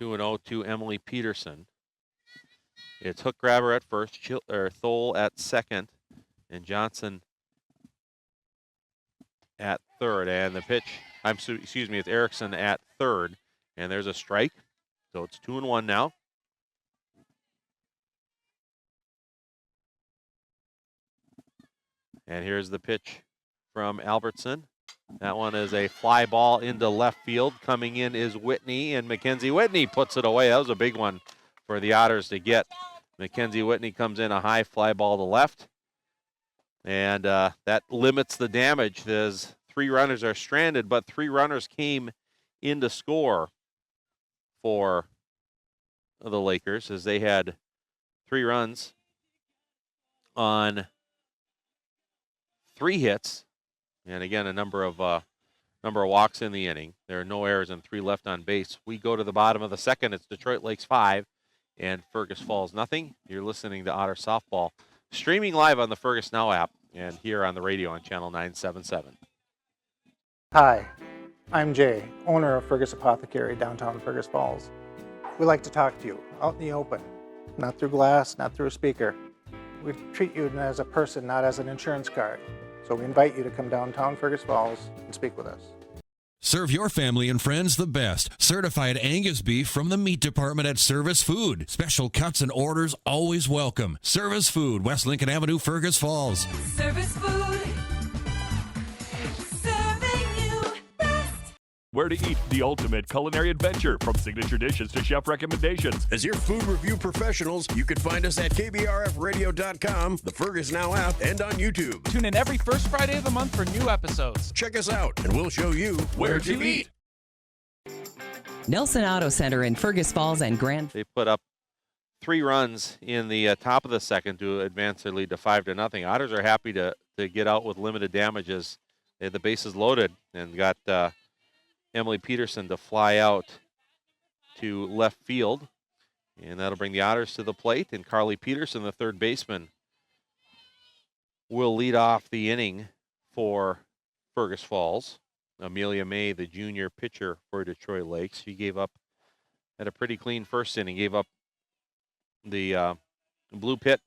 [SPEAKER 2] 2-0 to Emily Peterson. It's Hookgrabber at first, Thole at second, and Johnson at third. And the pitch, it's Erickson at third, and there's a strike. So it's 2-1 now. And here's the pitch from Albertson. That one is a fly ball into left field. Coming in is Whitney, and Mackenzie Whitney puts it away. That was a big one for the Otters to get. Mackenzie Whitney comes in a high fly ball to left. And that limits the damage. There's 3 runners are stranded, but 3 runners came in to score for the Lakers as they had 3 runs on 3 hits, and again, a number of walks in the inning. There are no errors and 3 left on base. We go to the bottom of the second. It's Detroit Lakes 5 and Fergus Falls nothing. You're listening to Otter Softball, streaming live on the Fergus Now app and here on the radio on Channel 977.
[SPEAKER 19] Hi, I'm Jay, owner of Fergus Apothecary, downtown Fergus Falls. We like to talk to you out in the open, not through glass, not through a speaker. We treat you as a person, not as an insurance card. So we invite you to come downtown Fergus Falls and speak with us.
[SPEAKER 6] Serve your family and friends the best. Certified Angus beef from the meat department at Service Food. Special cuts and orders always welcome. Service Food, West Lincoln Avenue, Fergus Falls.
[SPEAKER 15] Service Food. Serving you best.
[SPEAKER 1] Where to eat, the ultimate culinary adventure, from signature dishes to chef recommendations.
[SPEAKER 13] As your food review professionals, you can find us at KBRFradio.com, the Fergus Now app, and on YouTube.
[SPEAKER 20] Tune in every first Friday of the month for new episodes.
[SPEAKER 13] Check us out, and we'll show you where to eat.
[SPEAKER 8] Nelson Auto Center in Fergus Falls and Grand.
[SPEAKER 2] They put up 3 runs in the top of the second to advance their lead to 5-0. Otters are happy to get out with limited damages. They had the bases loaded and got Emily Peterson to fly out to left field, and that'll bring the Otters to the plate. And Carly Peterson, the third baseman, will lead off the inning for Fergus Falls. Amelia May, the junior pitcher for Detroit Lakes, she had a pretty clean first inning, gave up the blue pit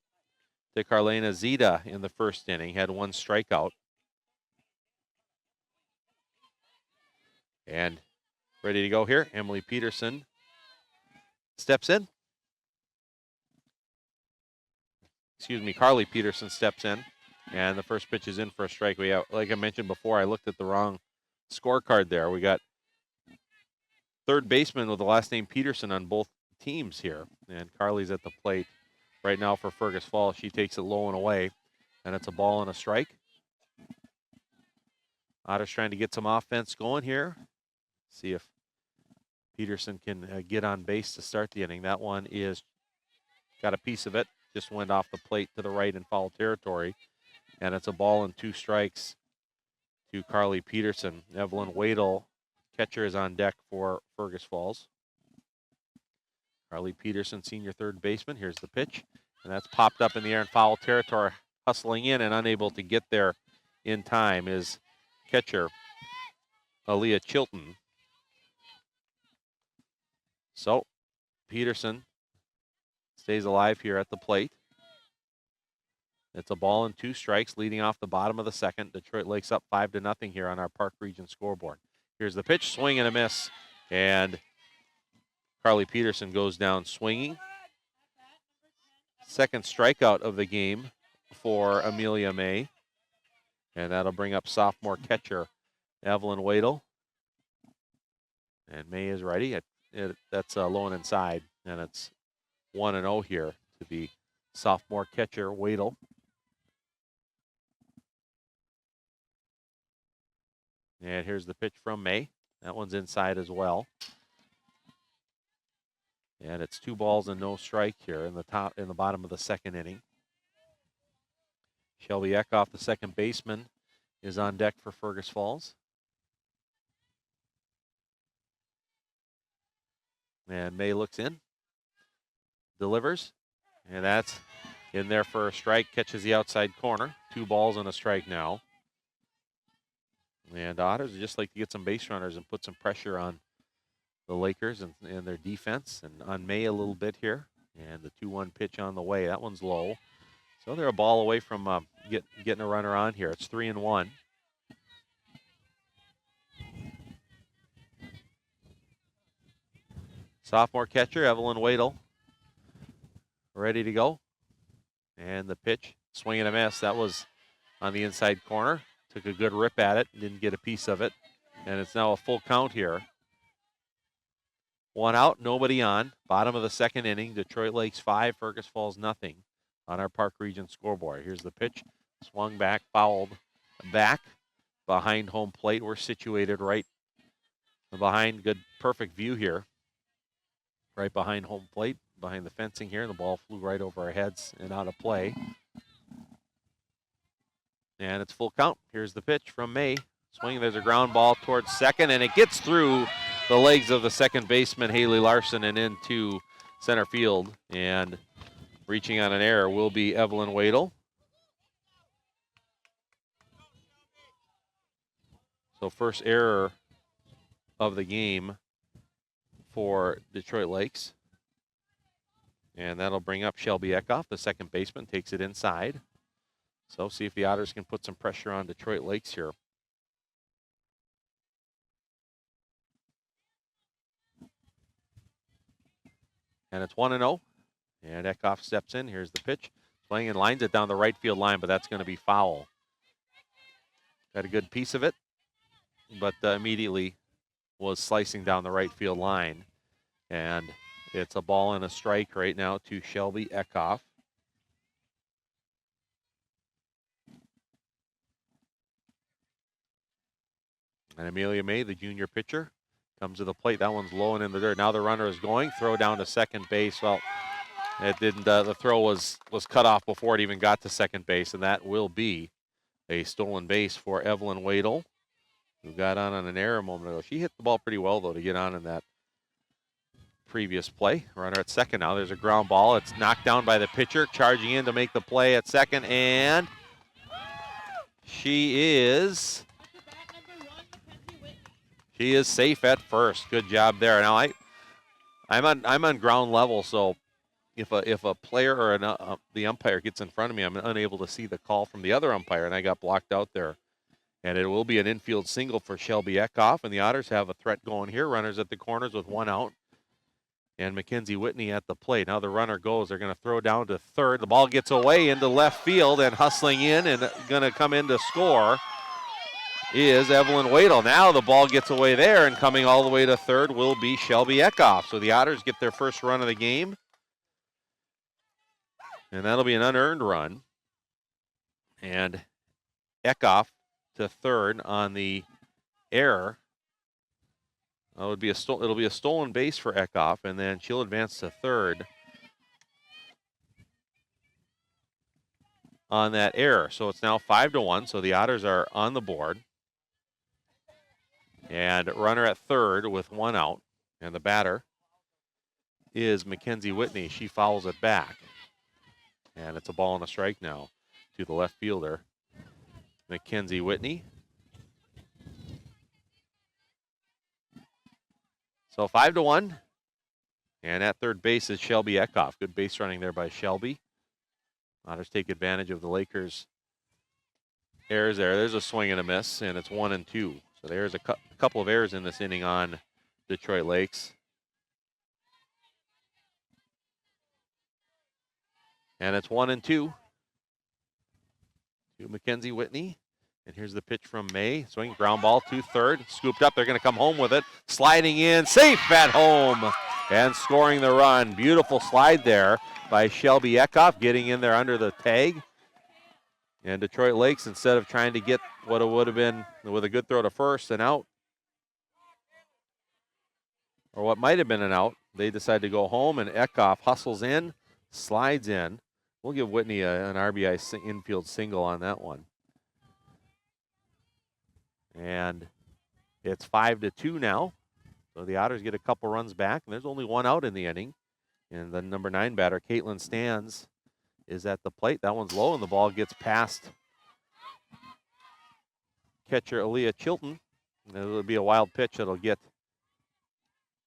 [SPEAKER 2] to Carlena Zita in the first inning, had 1 strikeout. And ready to go here. Emily Peterson steps in. Carly Peterson steps in. And the first pitch is in for a strike. We have, like I mentioned before, I looked at the wrong scorecard there. We got third baseman with the last name Peterson on both teams here. And Carly's at the plate right now for Fergus Falls. She takes it low and away. And it's a ball and a strike. Otters trying to get some offense going here. See if Peterson can get on base to start the inning. That one is got a piece of it. Just went off the plate to the right in foul territory. And it's a ball and 2 strikes to Carly Peterson. Evelyn Wadle, catcher, is on deck for Fergus Falls. Carly Peterson, senior third baseman. Here's the pitch. And that's popped up in the air in foul territory. Hustling in and unable to get there in time is catcher Aaliyah Chilton. So Peterson stays alive here at the plate. It's a ball and 2 strikes leading off the bottom of the second. Detroit Lakes up 5-0 here on our Park Region scoreboard. Here's the pitch, swing and a miss. And Carly Peterson goes down swinging. Second strikeout of the game for Amelia May. And that'll bring up sophomore catcher Evelyn Wadle. And May is ready. That's low and inside. And it's 1-0 here to the sophomore catcher Wadle. And here's the pitch from May. That one's inside as well. And it's 2 balls and no strike here in the bottom of the second inning. Shelby Eckhoff, the second baseman, is on deck for Fergus Falls. And May looks in, delivers, and that's in there for a strike, catches the outside corner. 2 balls and a strike now. And Otters would just like to get some base runners and put some pressure on the Lakers and their defense, and on May a little bit here. And the 2-1 pitch on the way. That one's low. So they're a ball away from getting a runner on here. It's 3-1. Sophomore catcher Evelyn Wadle ready to go. And the pitch, swing and a miss. That was on the inside corner. Took a good rip at it, didn't get a piece of it. And it's now a full count here. 1 out, nobody on. Bottom of the second inning, Detroit Lakes 5, Fergus Falls nothing on our Park Region scoreboard. Here's the pitch, swung back, fouled back behind home plate. We're situated right behind, good, perfect view here. Right behind home plate. behind the fencing here. The ball flew right over our heads and out of play. And it's full count. Here's the pitch from May. Swing, there's a ground ball towards second, and it gets through the legs of the second baseman, Haley Larson, and into center field. And reaching on an error will be Evelyn Wadle. So first error of the game for Detroit Lakes. And that'll bring up Shelby Eckhoff, the second baseman, takes it inside. So see if the Otters can put some pressure on Detroit Lakes here. And it's 1-0. And Eckhoff steps in. Here's the pitch. Swing and lines it down the right field line, but that's going to be foul. Got a good piece of it, but immediately was slicing down the right field line. And it's a ball and a strike right now to Shelby Eckhoff. And Amelia May, the junior pitcher, comes to the plate. That one's low and in the dirt. Now the runner is going. Throw down to second base. Well, it didn't. The throw was cut off before it even got to second base, and that will be a stolen base for Evelyn Wadle, who got on an error a moment ago. She hit the ball pretty well, though, to get on in that previous play. Runner at second now. There's a ground ball. It's knocked down by the pitcher, charging in to make the play at second, and she is safe at first. Good job there. Now I'm on ground level, so if a player or the umpire gets in front of me, I'm unable to see the call from the other umpire, and I got blocked out there. And it will be an infield single for Shelby Eckhoff, and the Otters have a threat going here. Runners at the corners with one out, and Mackenzie Whitney at the plate. Now the runner goes. They're going to throw down to third. The ball gets away into left field, and hustling in and going to come in to score is Evelyn Wadle. Now the ball gets away there, and coming all the way to third will be Shelby Eckhoff. So the Otters get their first run of the game, and that'll be an unearned run. And Eckhoff to third on the error. It'll be a stolen base for Eckhoff, and then she'll advance to third on that error. So it's now 5-1. So the Otters are on the board. And runner at third with one out. And the batter is Mackenzie Whitney. She fouls it back. And it's a ball and a strike now to the left fielder, Mackenzie Whitney. So 5-1. And at third base is Shelby Eckhoff. Good base running there by Shelby. Otters take advantage of the Lakers' errors there. There's a swing and a miss, and it's 1-2. So there's a couple of errors in this inning on Detroit Lakes. And it's 1-2 to Mackenzie Whitney. And here's the pitch from May. Swing, ground ball to third. Scooped up. They're going to come home with it. Sliding in. Safe at home. And scoring the run. Beautiful slide there by Shelby Eckhoff, getting in there under the tag. And Detroit Lakes, instead of trying to get what it would have been with a good throw to first and out, or what might have been an out, they decide to go home, and Eckhoff hustles in, slides in. We'll give Whitney an RBI infield single on that one. And it's 5-2 now. So the Otters get a couple runs back, and there's only one out in the inning. And the number 9 batter, Caitlin Stans, is at the plate. That one's low, and the ball gets past catcher Aaliyah Chilton. And it'll be a wild pitch that'll get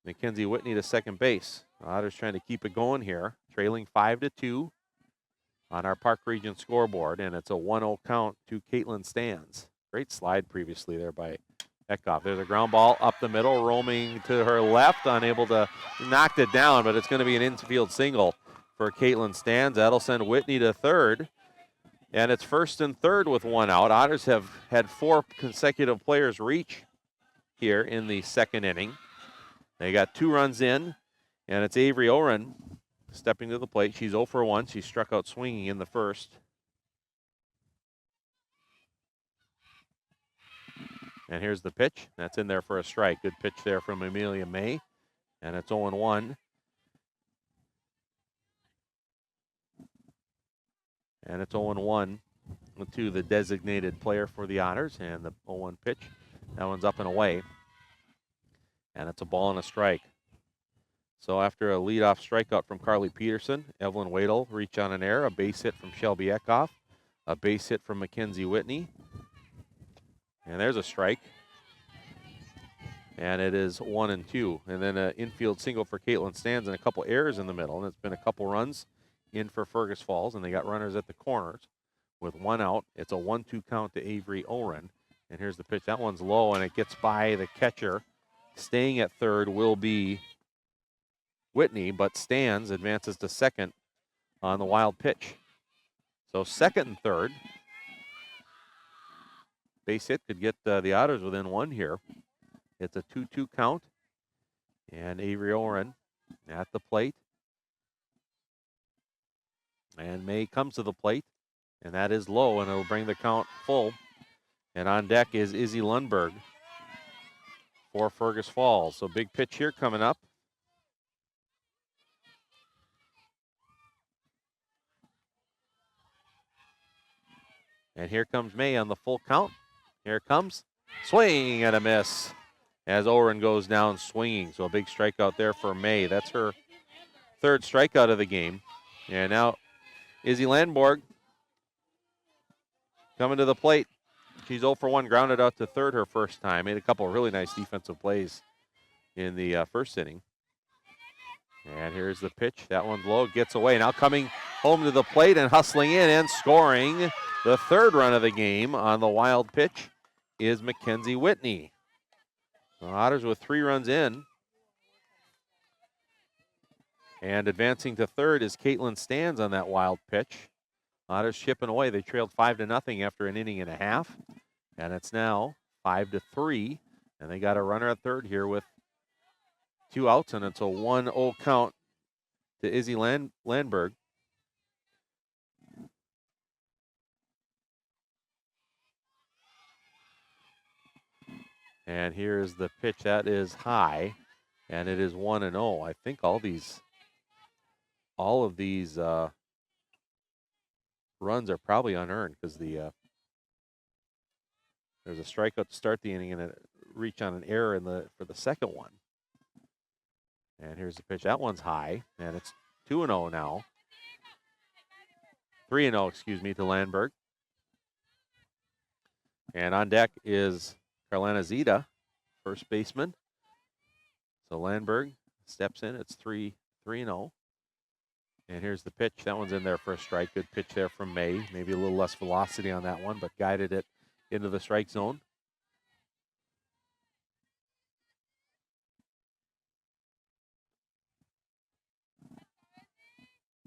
[SPEAKER 2] Mackenzie Whitney to second base. The Otters trying to keep it going here, trailing 5-2 on our Park Region scoreboard, and it's a 1-0 count to Caitlin Stans. Great slide previously there by Eckhoff. There's a ground ball up the middle, roaming to her left, unable to knock it down, but it's going to be an infield single for Caitlin Stans. That'll send Whitney to third, and it's first and third with one out. Otters have had 4 consecutive players reach here in the second inning. They got 2 runs in, and it's Avery Oren stepping to the plate. She's 0 for 1. She struck out swinging in the first. And here's the pitch. That's in there for a strike. Good pitch there from Amelia May. And it's 0-1 And it's 0-1 to the designated player for the Otters. And the 0-1 pitch, that one's up and away. And it's a ball and a strike. So after a leadoff strikeout from Carly Peterson, Evelyn Wadel reach on an error, a base hit from Shelby Eckhoff, a base hit from Mackenzie Whitney. And there's a strike. And it is 1-2. And then an infield single for Caitlin Stands and a couple errors in the middle. And it's been a couple runs in for Fergus Falls. And they got runners at the corners with one out. It's a 1-2 count to Avery Oren. And here's the pitch. That one's low, and it gets by the catcher. Staying at third will be Whitney, but Stands advances to second on the wild pitch. So second and third. Base hit could get the Otters within one here. It's a 2-2 count. And Avery Oren at the plate. And May comes to the plate. And that is low, and it'll bring the count full. And on deck is Izzy Lundberg for Fergus Falls. So big pitch here coming up. And here comes May on the full count. Here it comes. Swing and a miss as Oren goes down swinging. So a big strikeout there for May. That's her third strikeout of the game. And now Izzy Landborg coming to the plate. She's 0 for 1, grounded out to third her first time. Made a couple of really nice defensive plays in the first inning. And here's the pitch. That one's low, gets away. Now coming home to the plate and hustling in and scoring the third run of the game on the wild pitch is Mackenzie Whitney. The Otters with 3 runs in. And advancing to third is Caitlin Stands on that wild pitch. Otters chipping away. They trailed 5-0 after an inning and a half. And it's now 5-3. And they got a runner at third here with 2 outs. And it's a 1-0 count to Izzy Landberg. And here is the pitch. That is high. And it is 1-0. I think all of these runs are probably unearned because there's a strikeout to start the inning and a reach on an error for the second one. And here's the pitch. That one's high, and it's 2-0 now. 3-0, excuse me, to Landberg. And on deck is Carlana Zita, first baseman. So Landberg steps in. It's 3-0. And here's the pitch. That one's in there for a strike. Good pitch there from May. Maybe a little less velocity on that one, but guided it into the strike zone.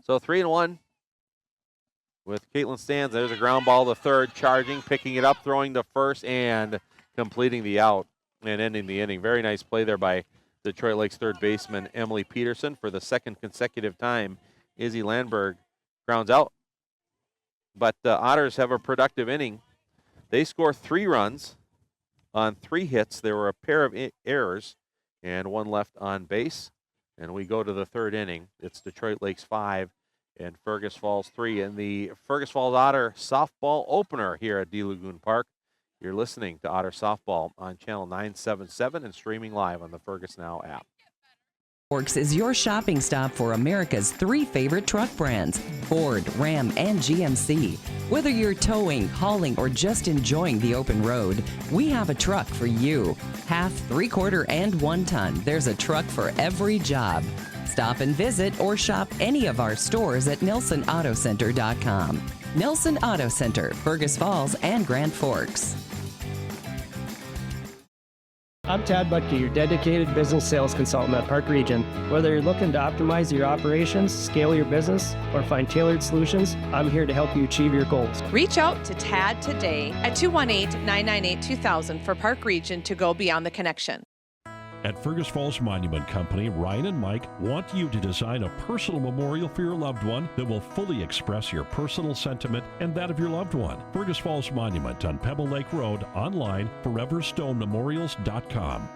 [SPEAKER 2] So 3-1 with Caitlin Stands. There's a ground ball to third, charging, picking it up, throwing to first, and completing the out and ending the inning. Very nice play there by Detroit Lakes third baseman Emily Peterson for the second consecutive time. Izzy Landberg grounds out. But the Otters have a productive inning. They score 3 runs on 3 hits. There were a pair of errors and 1 left on base. And we go to the third inning. It's Detroit Lakes 5 and Fergus Falls 3. And the Fergus Falls Otter softball opener here at D Lagoon Park. You're listening to Otter Softball on Channel 977 and streaming live on the Fergus Now app.
[SPEAKER 8] Forks is your shopping stop for America's 3 favorite truck brands, Ford, Ram, and GMC. Whether you're towing, hauling, or just enjoying the open road, we have a truck for you. Half, 3/4, and 1 ton. There's a truck for every job. Stop and visit or shop any of our stores at NelsonAutoCenter.com. Nelson Auto Center, Fergus Falls, and Grand Forks.
[SPEAKER 21] I'm Tad Butke, your dedicated business sales consultant at Park Region. Whether you're looking to optimize your operations, scale your business, or find tailored solutions, I'm here to help you achieve your goals.
[SPEAKER 9] Reach out to Tad today at 218-998-2000 for Park Region to go beyond the connection.
[SPEAKER 7] At Fergus Falls Monument Company, Ryan and Mike want you to design a personal memorial for your loved one that will fully express your personal sentiment and that of your loved one. Fergus Falls Monument on Pebble Lake Road, online, foreverstonememorials.com.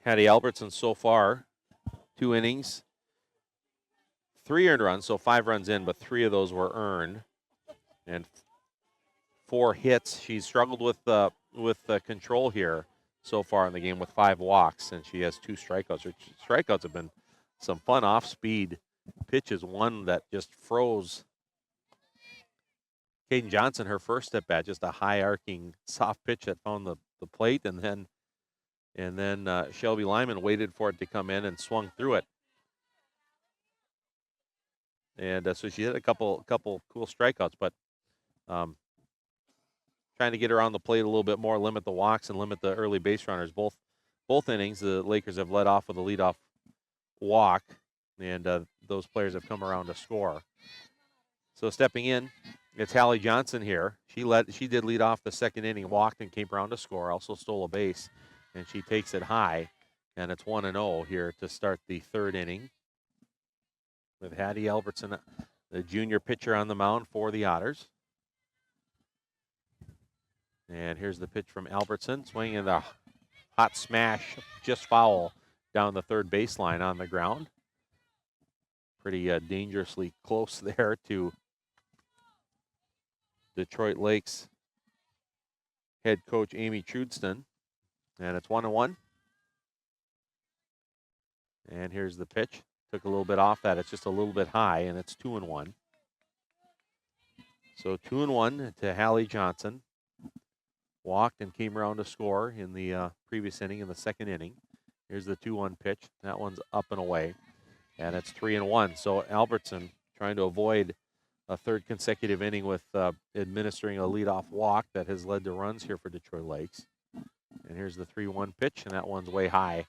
[SPEAKER 2] Hattie Albertson so far, 2 innings, 3 earned runs, so 5 runs in, but 3 of those were earned. And 4 hits. She's struggled with control here so far in the game with 5 walks, and she has 2 strikeouts. Her strikeouts have been some fun off-speed pitches. One that just froze Caden Johnson, her first at bat, just a high-arcing soft pitch that found the plate, and then Shelby Lyman waited for it to come in and swung through it. And so she had a couple cool strikeouts, but trying to get her on the plate a little bit more, limit the walks and limit the early base runners. Both innings, the Lakers have led off with a leadoff walk, and those players have come around to score. So stepping in, it's Hallie Johnson here. She did lead off the second inning, walked and came around to score, also stole a base, and she takes it high, and it's 1-0 here to start the third inning with Hattie Albertson, the junior pitcher, on the mound for the Otters. And here's the pitch from Albertson, swinging the hot smash, just foul down the third baseline on the ground. Pretty dangerously close there to Detroit Lakes head coach Amy Trudston. And it's 1-1. And here's the pitch. Took a little bit off that. It's just a little bit high, and it's 2-1. So 2-1 to Hallie Johnson. Walked and came around to score in the previous inning, in the second inning. Here's the 2-1 pitch. That one's up and away. And it's 3-1. So Albertson trying to avoid a third consecutive inning with administering a leadoff walk that has led to runs here for Detroit Lakes. And here's the 3-1 pitch, and that one's way high.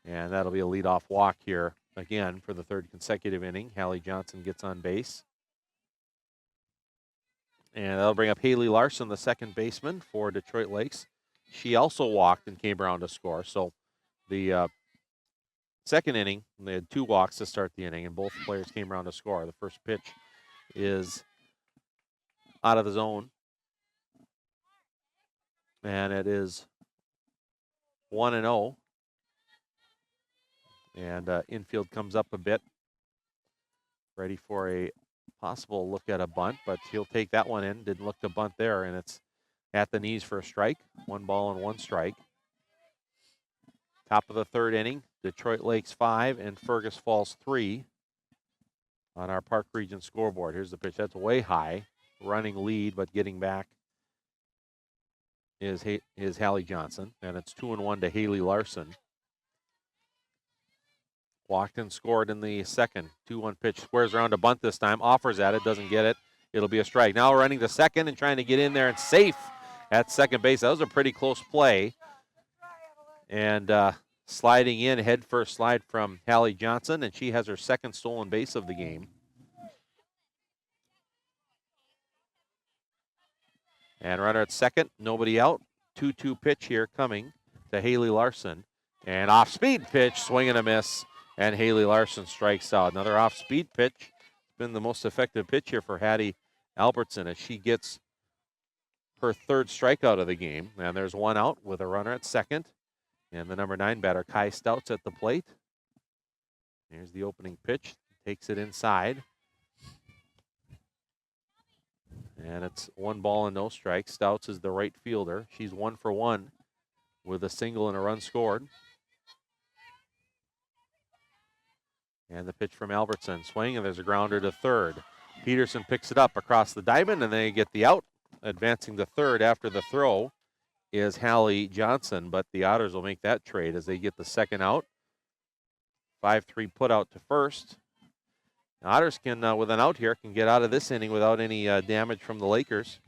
[SPEAKER 2] And that'll be a leadoff walk here again for the third consecutive inning. Hallie Johnson gets on base. And that'll bring up Haley Larson, the second baseman for Detroit Lakes. She also walked and came around to score. So the second inning, they had 2 walks to start the inning, and both players came around to score. The first pitch is out of the zone, and it is 1-0. And infield comes up a bit, ready for a possible look at a bunt, but he'll take that one in. Didn't look to bunt there, and it's at the knees for a strike. 1 ball and 1 strike. Top of the third inning, Detroit Lakes 5 and Fergus Falls 3 on our Park Region scoreboard. Here's the pitch. That's way high. Running lead, but getting back is Hallie Johnson, and it's 2-1 to Haley Larson. Walked and scored in the second. 2-1 pitch, squares around to bunt this time. Offers at it, doesn't get it. It'll be a strike. Now running to second and trying to get in there and safe at second base. That was a pretty close play. And sliding in, head first slide from Hallie Johnson, and she has her second stolen base of the game. And runner at second, nobody out. 2-2 pitch here coming to Haley Larson. And off-speed pitch, swing and a miss. And Haley Larson strikes out. Another off-speed pitch. It's been the most effective pitch here for Hattie Albertson as she gets her third strikeout of the game. And there's 1 out with a runner at second. And the number 9 batter, Kai Stouts, at the plate. Here's the opening pitch. Takes it inside. And it's 1 ball and no strike. Stouts is the right fielder. She's 1 for 1 with a single and a run scored. And the pitch from Albertson, swing, and there's a grounder to third. Peterson picks it up across the diamond, and they get the out. Advancing to third after the throw is Hallie Johnson, but the Otters will make that trade as they get the second out. 5-3 put out to first. The Otters can, with an out here, can get out of this inning without any damage from the Lakers.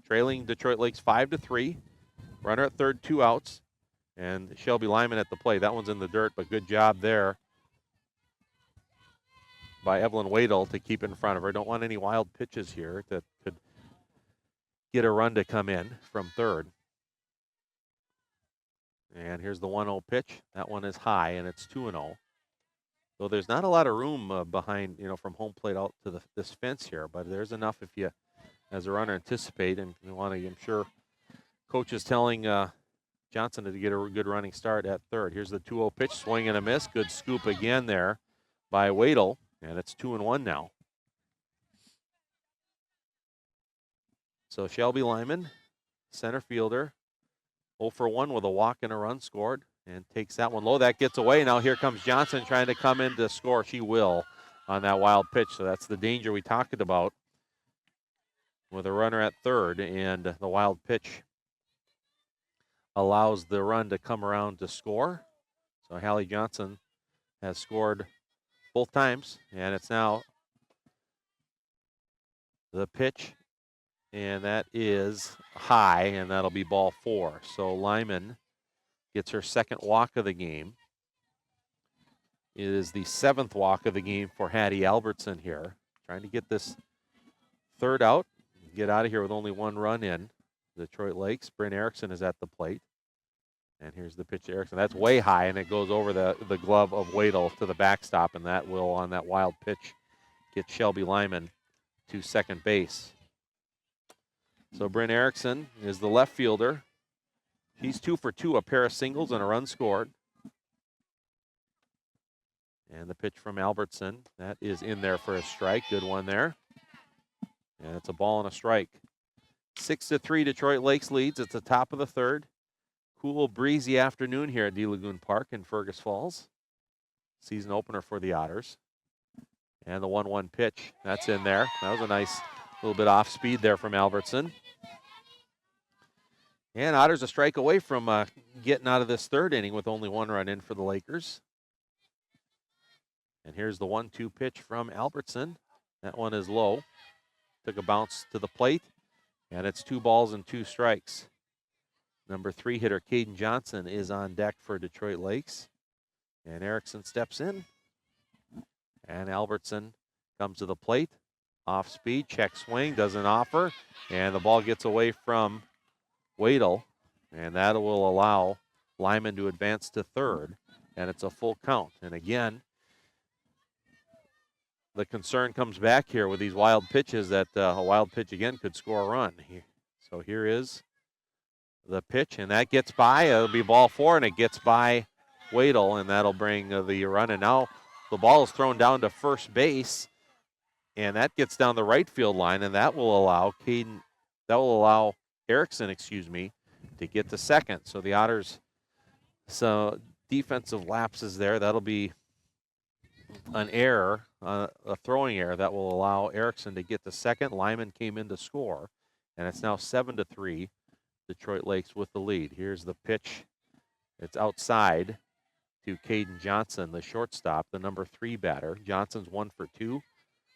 [SPEAKER 2] Trailing Detroit Lakes 5-3. Runner at third, 2 outs. And Shelby Lyman at the plate. That one's in the dirt, but good job there by Evelyn Wadle to keep in front of her. Don't want any wild pitches here that could get a run to come in from third. And here's the 1-0 pitch. That one is high, and it's 2-0. So there's not a lot of room behind, from home plate out to this fence here, but there's enough if you, as a runner, anticipate, and you want to, I'm sure, coach is telling Johnson to get a good running start at third. Here's the 2-0 pitch, swing and a miss. Good scoop again there by Wadle, and it's 2-1 now. So Shelby Lyman, center fielder, 0 for 1 with a walk and a run scored, and takes that one low. That gets away. Now here comes Johnson trying to come in to score. She will on that wild pitch. So that's the danger we talked about with a runner at third, and the wild pitch allows the run to come around to score. So Hallie Johnson has scored both times, and it's now the pitch, and that is high, and that'll be ball 4. So Lyman gets her second walk of the game. It is the 7th walk of the game for Hattie Albertson here. Trying to get this third out, get out of here with only 1 run in. Detroit Lakes. Bryn Erickson is at the plate. And here's the pitch to Erickson. That's way high, and it goes over the glove of Wadle to the backstop, and that will, on that wild pitch, get Shelby Lyman to second base. So Bryn Erickson is the left fielder. She's 2 for 2, a pair of singles and a run scored. And the pitch from Albertson, that is in there for a strike. Good one there. And it's a ball and a strike. 6-3, Detroit Lakes leads. It's the top of the third. Cool, breezy afternoon here at D Lagoon Park in Fergus Falls. Season opener for the Otters. And the 1-1 pitch, that's in there. That was a nice little bit off speed there from Albertson. And Otters a strike away from getting out of this third inning with only 1 run in for the Lakers. And here's the 1-2 pitch from Albertson. That one is low. Took a bounce to the plate, and it's 2 balls and 2 strikes. Number 3 hitter Caden Johnson is on deck for Detroit Lakes. And Erickson steps in. And Albertson comes to the plate. Off speed, check swing, doesn't offer. And the ball gets away from Wadle. And that will allow Lyman to advance to third. And it's a full count. And again, the concern comes back here with these wild pitches that a wild pitch again could score a run. So here is the pitch, and that gets by. It'll be ball 4, and it gets by Wadle, and that'll bring the run. And now the ball is thrown down to first base, and that gets down the right field line, and that will allow Erickson, to get to second. So the Otters, some defensive lapses there. That'll be an error, a throwing error that will allow Erickson to get to second. Lyman came in to score, and it's now 7-3. Detroit Lakes with the lead. Here's the pitch. It's outside to Caden Johnson, the shortstop, the number 3 batter. Johnson's 1 for 2.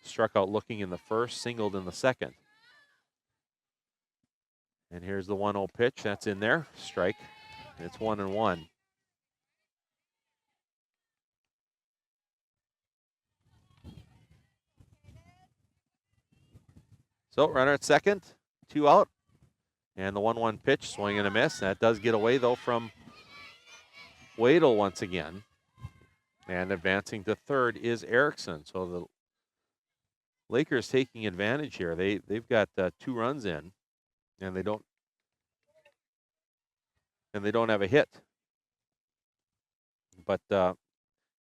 [SPEAKER 2] Struck out looking in the first, singled in the second. And here's the 1-0 pitch. That's in there. Strike. It's 1-1. So runner at second, 2 out. And the 1-1 pitch, swing and a miss. That does get away, though, from Wadle once again. And advancing to third is Erickson. So the Lakers taking advantage here. They've got 2 runs in, and they don't have a hit. But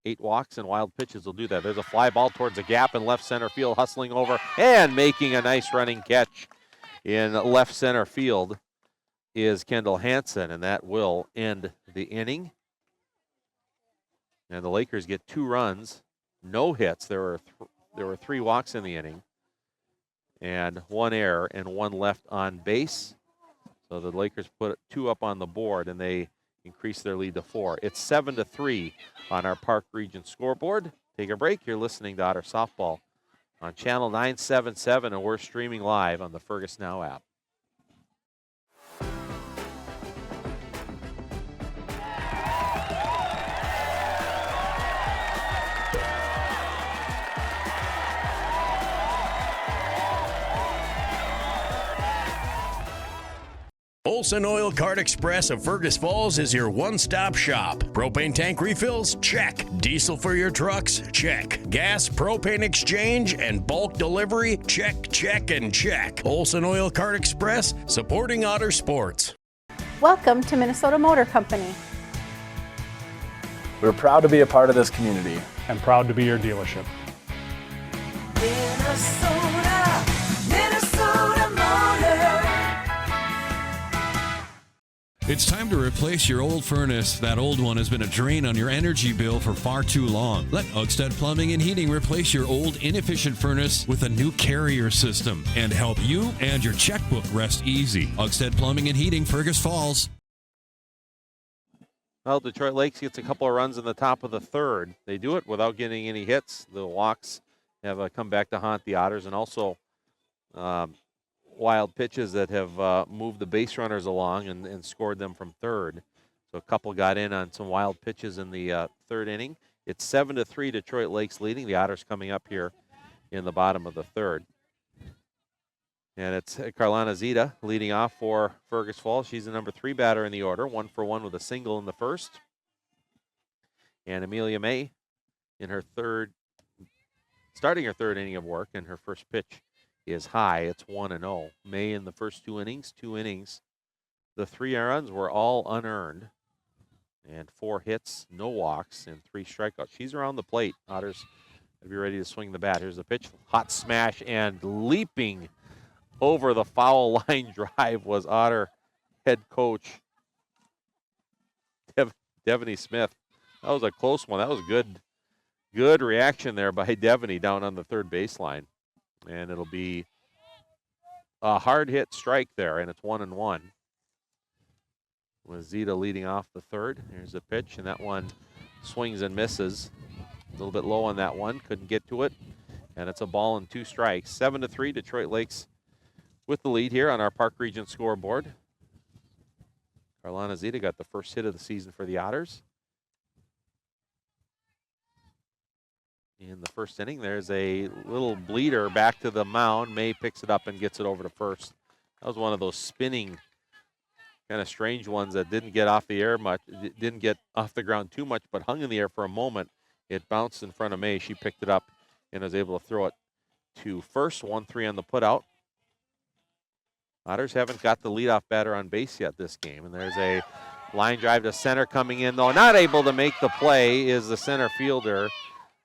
[SPEAKER 2] 8 walks and wild pitches will do that. There's a fly ball towards the gap in left center field, hustling over and making a nice running catch in left center field is Kendall Hansen, and that will end the inning. And the Lakers get 2 runs, no hits. There were 3 walks in the inning, and 1 error and 1 left on base. So the Lakers put 2 up on the board, and they increase their lead to 4. It's 7-3 on our Park Region scoreboard. Take a break. You're listening to Otter Softball on Channel 977, and we're streaming live on the Fergus Now app.
[SPEAKER 13] Olson Oil Cart Express of Fergus Falls is your one-stop shop. Propane tank refills? Check. Diesel for your trucks? Check. Gas, propane exchange, and bulk delivery? Check, check, and check. Olson Oil Cart Express, supporting Otter sports.
[SPEAKER 4] Welcome to Minnesota Motor Company.
[SPEAKER 3] We're proud to be a part of this community.
[SPEAKER 11] And proud to be your dealership.
[SPEAKER 5] Minnesota Motor.
[SPEAKER 6] It's time to replace your old furnace. That old one has been a drain on your energy bill for far too long. Let Otters Plumbing and Heating replace your old inefficient furnace with a new carrier system and help you and your checkbook rest easy. Otters Plumbing and Heating, Fergus Falls.
[SPEAKER 2] Well, Detroit Lakes gets a couple of runs in the top of the third. They do it without getting any hits. The walks have come back to haunt the Otters, and also wild pitches that have moved the base runners along and scored them from third. So a couple got in on some wild pitches in the third inning. It's 7-3 Detroit Lakes leading. The Otters coming up here in the bottom of the third. And it's Carlana Zita leading off for Fergus Falls. She's the number 3 batter in the order, 1 for 1 with a single in the first. And Amelia May in her starting her third inning of work, and her first pitch is high. It's 1-0. May in the first 2 innings. The 3 runs were all unearned. And 4 hits, no walks, and 3 strikeouts. She's around the plate. Otters will be ready to swing the bat. Here's the pitch. Hot smash, and leaping over the foul line drive was Otter head coach Devaney Smith. That was a close one. That was good reaction there by Devaney down on the third baseline. And it'll be a hard hit strike there, and it's 1-1. With Zita leading off the third. Here's the pitch, and that one swings and misses. A little bit low on that one. Couldn't get to it. And it's a ball and 2 strikes. 7-3 Detroit Lakes with the lead here on our Park Region scoreboard. Carlana Zita got the first hit of the season for the Otters. In the first inning, there's a little bleeder back to the mound. May picks it up and gets it over to first. That was one of those spinning, kind of strange ones that didn't get off the air much, didn't get off the ground too much, but hung in the air for a moment. It bounced in front of May. She picked it up and was able to throw it to first. 1-3 on the putout. Otters haven't got the leadoff batter on base yet this game. And there's a line drive to center coming in, though. Not able to make the play is the center fielder,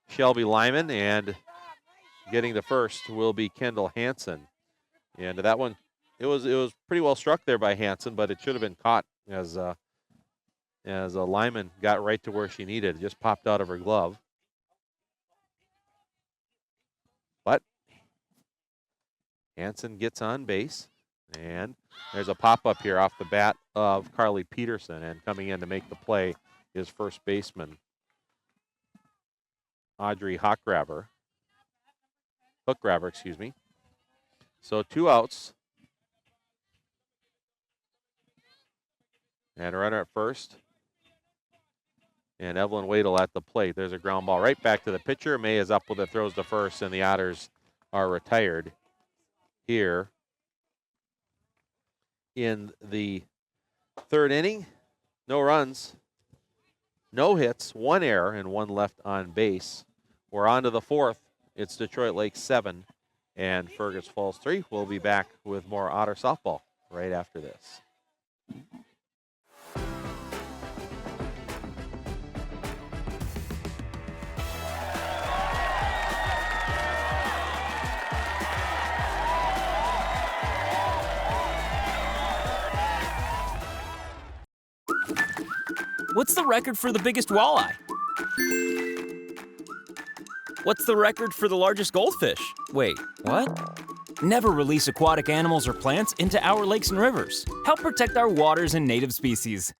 [SPEAKER 2] Shelby Lyman. And getting the first will be Kendall Hansen. And that one, it was pretty well struck there by Hansen, but it should have been caught as Lyman got right to where she needed. It just popped out of her glove. But Hansen gets on base. And there's a pop-up here off the bat of Carly Peterson. And coming in to make the play is first baseman Audrey Hookgraber, excuse me. So 2 outs. And a runner at first. And Evelyn Wadle at the plate. There's a ground ball right back to the pitcher. May is up with it, throws to first, and the Otters are retired here in the third inning. No runs, no hits, 1 error, and 1 left on base. We're on to the fourth. It's Detroit Lakes 7 and Fergus Falls 3. We'll be back with more Otter softball right after this.
[SPEAKER 22] What's the record for the biggest walleye? What's the record for the largest goldfish? Wait, what? Never release aquatic animals or plants into our lakes and rivers. Help protect our waters and native species.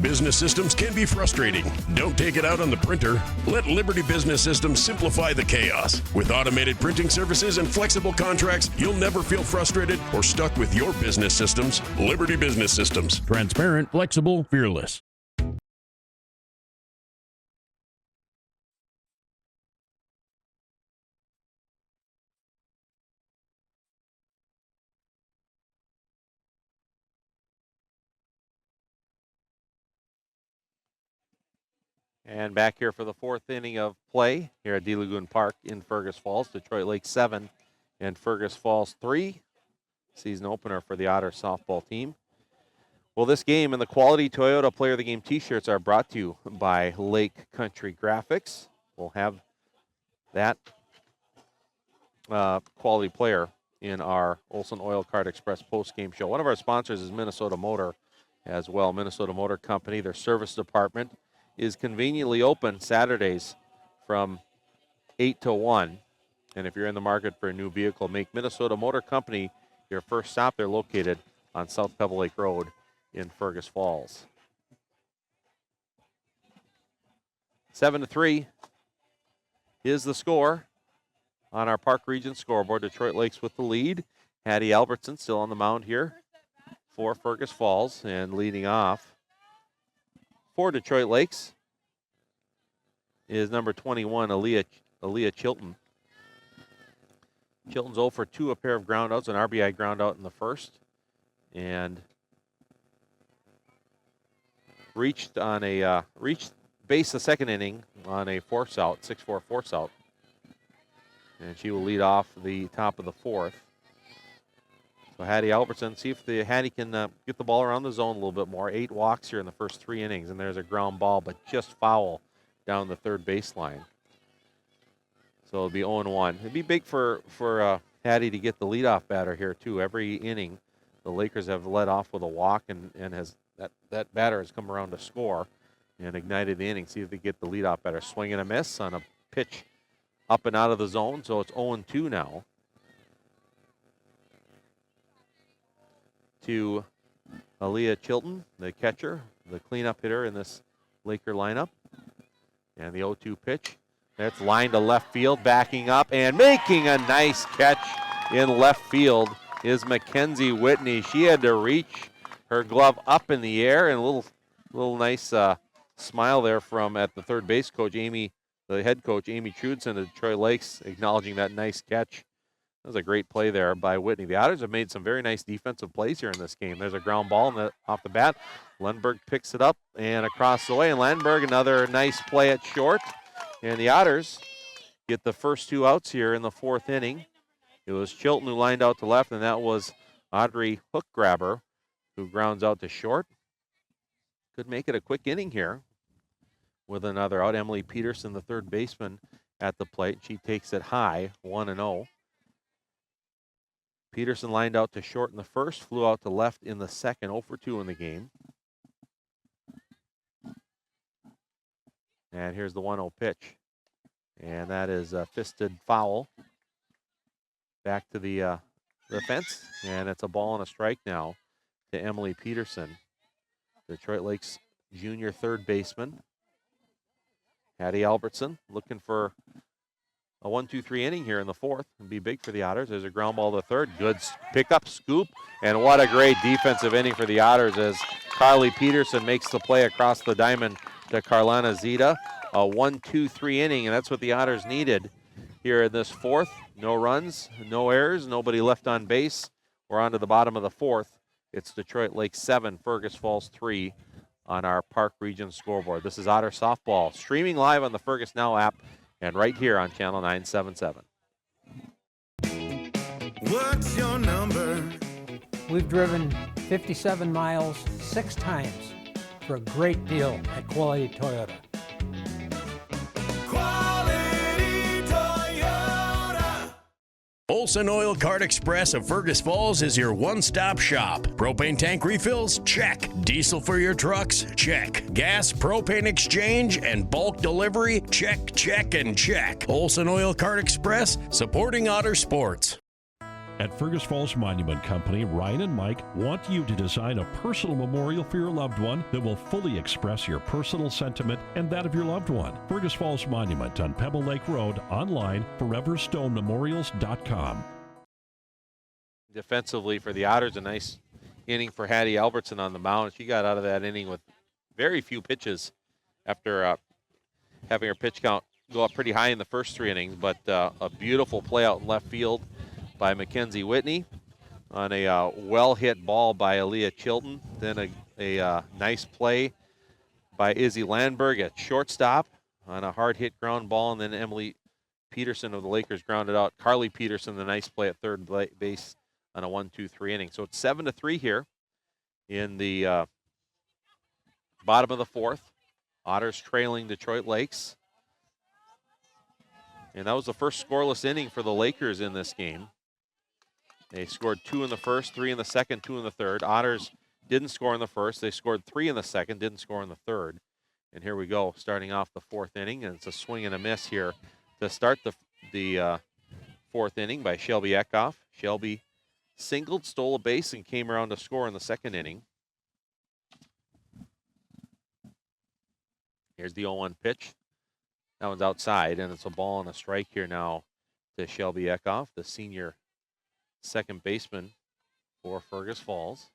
[SPEAKER 13] Business systems can be frustrating. Don't take it out on the printer. Let Liberty Business Systems simplify the chaos. With automated printing services and flexible contracts, you'll never feel frustrated or stuck with your business systems. Liberty Business Systems.
[SPEAKER 18] Transparent, flexible, fearless.
[SPEAKER 2] And back here for the fourth inning of play here at D Lagoon Park in Fergus Falls. Detroit Lakes 7 and Fergus Falls 3. Season opener for the Otter softball team. Well, this game and the Quality Toyota Player of the Game t-shirts are brought to you by Lake Country Graphics. We'll have that quality player in our Olson Oil Card Express post-game show. One of our sponsors is Minnesota Motor as well. Minnesota Motor Company, their service department is conveniently open Saturdays from 8 to 1. And if you're in the market for a new vehicle, make Minnesota Motor Company your first stop. They're located on South Pebble Lake Road in Fergus Falls. 7-3 is the score on our Park Region scoreboard. Detroit Lakes with the lead. Hattie Albertson still on the mound here for Fergus Falls, and leading off for Detroit Lakes is number 21, Aaliyah Chilton. Chilton's 0 for 2, a pair of groundouts, an RBI groundout in the first, and reached base the second inning on a force out, 6-4 force out. And she will lead off the top of the fourth. So Hattie Albertson, see if the Hattie can get the ball around the zone a little bit more. 8 walks here in the first 3 innings, and there's a ground ball, but just foul down the third baseline. So it'll be 0-1. It'd be big for Hattie to get the leadoff batter here too. Every inning, the Lakers have led off with a walk, and that batter has come around to score and ignited the inning. See if they get the leadoff batter. Swing and a miss on a pitch up and out of the zone. So it's 0-2 now to Aaliyah Chilton, the catcher, the cleanup hitter in this Laker lineup. And the 0-2 pitch. That's lined to left field, backing up and making a nice catch in left field is Mackenzie Whitney. She had to reach her glove up in the air, and a little nice smile there from at the third base coach, the head coach, Amy Trudson of Detroit Lakes, acknowledging that nice catch. That was a great play there by Whitney. The Otters have made some very nice defensive plays here in this game. There's a ground ball off the bat. Lundberg picks it up and across the way, and Landberg another nice play at short. And the Otters get the first 2 outs here in the 4th inning. It was Chilton who lined out to left, and that was Audrey Hookgrabber who grounds out to short. Could make it a quick inning here with another out. Emily Peterson, the third baseman, at the plate. She takes it high, 1-0. Peterson lined out to short in the first, flew out to left in the second, 0 for 2 in the game. And here's the 1-0 pitch. And that is a fisted foul. Back to the fence. And it's a ball and a strike now to Emily Peterson, Detroit Lakes junior third baseman. Hattie Albertson looking for a 1-2-3 inning here in the 4th. It'd be big for the Otters. There's a ground ball to third. Good pickup, scoop. And what a great defensive inning for the Otters as Carly Peterson makes the play across the diamond to Carlana Zita. A 1-2-3 inning, and that's what the Otters needed here in this 4th. No runs, no errors, nobody left on base. We're on to the bottom of the 4th. It's Detroit Lakes 7, Fergus Falls 3 on our Park Region scoreboard. This is Otter Softball, streaming live on the Fergus Now app and right here on Channel 977.
[SPEAKER 11] What's your number?
[SPEAKER 16] We've driven 57 miles 6 times for a great deal at Quality Toyota.
[SPEAKER 13] Olson Oil Card Express of Fergus Falls is your one-stop shop. Propane tank refills? Check. Diesel for your trucks? Check. Gas, propane exchange, and bulk delivery? Check, check, and check. Olson Oil Card Express, supporting Otter sports.
[SPEAKER 7] At Fergus Falls Monument Company, Ryan and Mike want you to design a personal memorial for your loved one that will fully express your personal sentiment and that of your loved one. Fergus Falls Monument on Pebble Lake Road, online, foreverstonememorials.com.
[SPEAKER 2] Defensively for the Otters, a nice inning for Hattie Albertson on the mound. She got out of that inning with very few pitches after having her pitch count go up pretty high in the first 3 innings, but a beautiful play out in left field by Mackenzie Whitney on a well-hit ball by Aaliyah Chilton. Then a nice play by Izzy Landberg at shortstop on a hard-hit ground ball, and then Emily Peterson of the Lakers grounded out. Carly Peterson, the nice play at third base on a 1-2-3 inning. So it's 7-3 here in the bottom of the fourth. Otters trailing Detroit Lakes. And that was the first scoreless inning for the Lakers in this game. They scored 2 in the first, 3 in the second, 2 in the third. Otters didn't score in the first. They scored 3 in the second, didn't score in the third. And here we go, starting off the fourth inning. And it's a swing and a miss here to start the fourth inning by Shelby Eckhoff. Shelby singled, stole a base, and came around to score in the second inning. Here's the 0-1 pitch. That one's outside, and it's a ball and a strike here now to Shelby Eckhoff, the senior second baseman for Fergus Falls.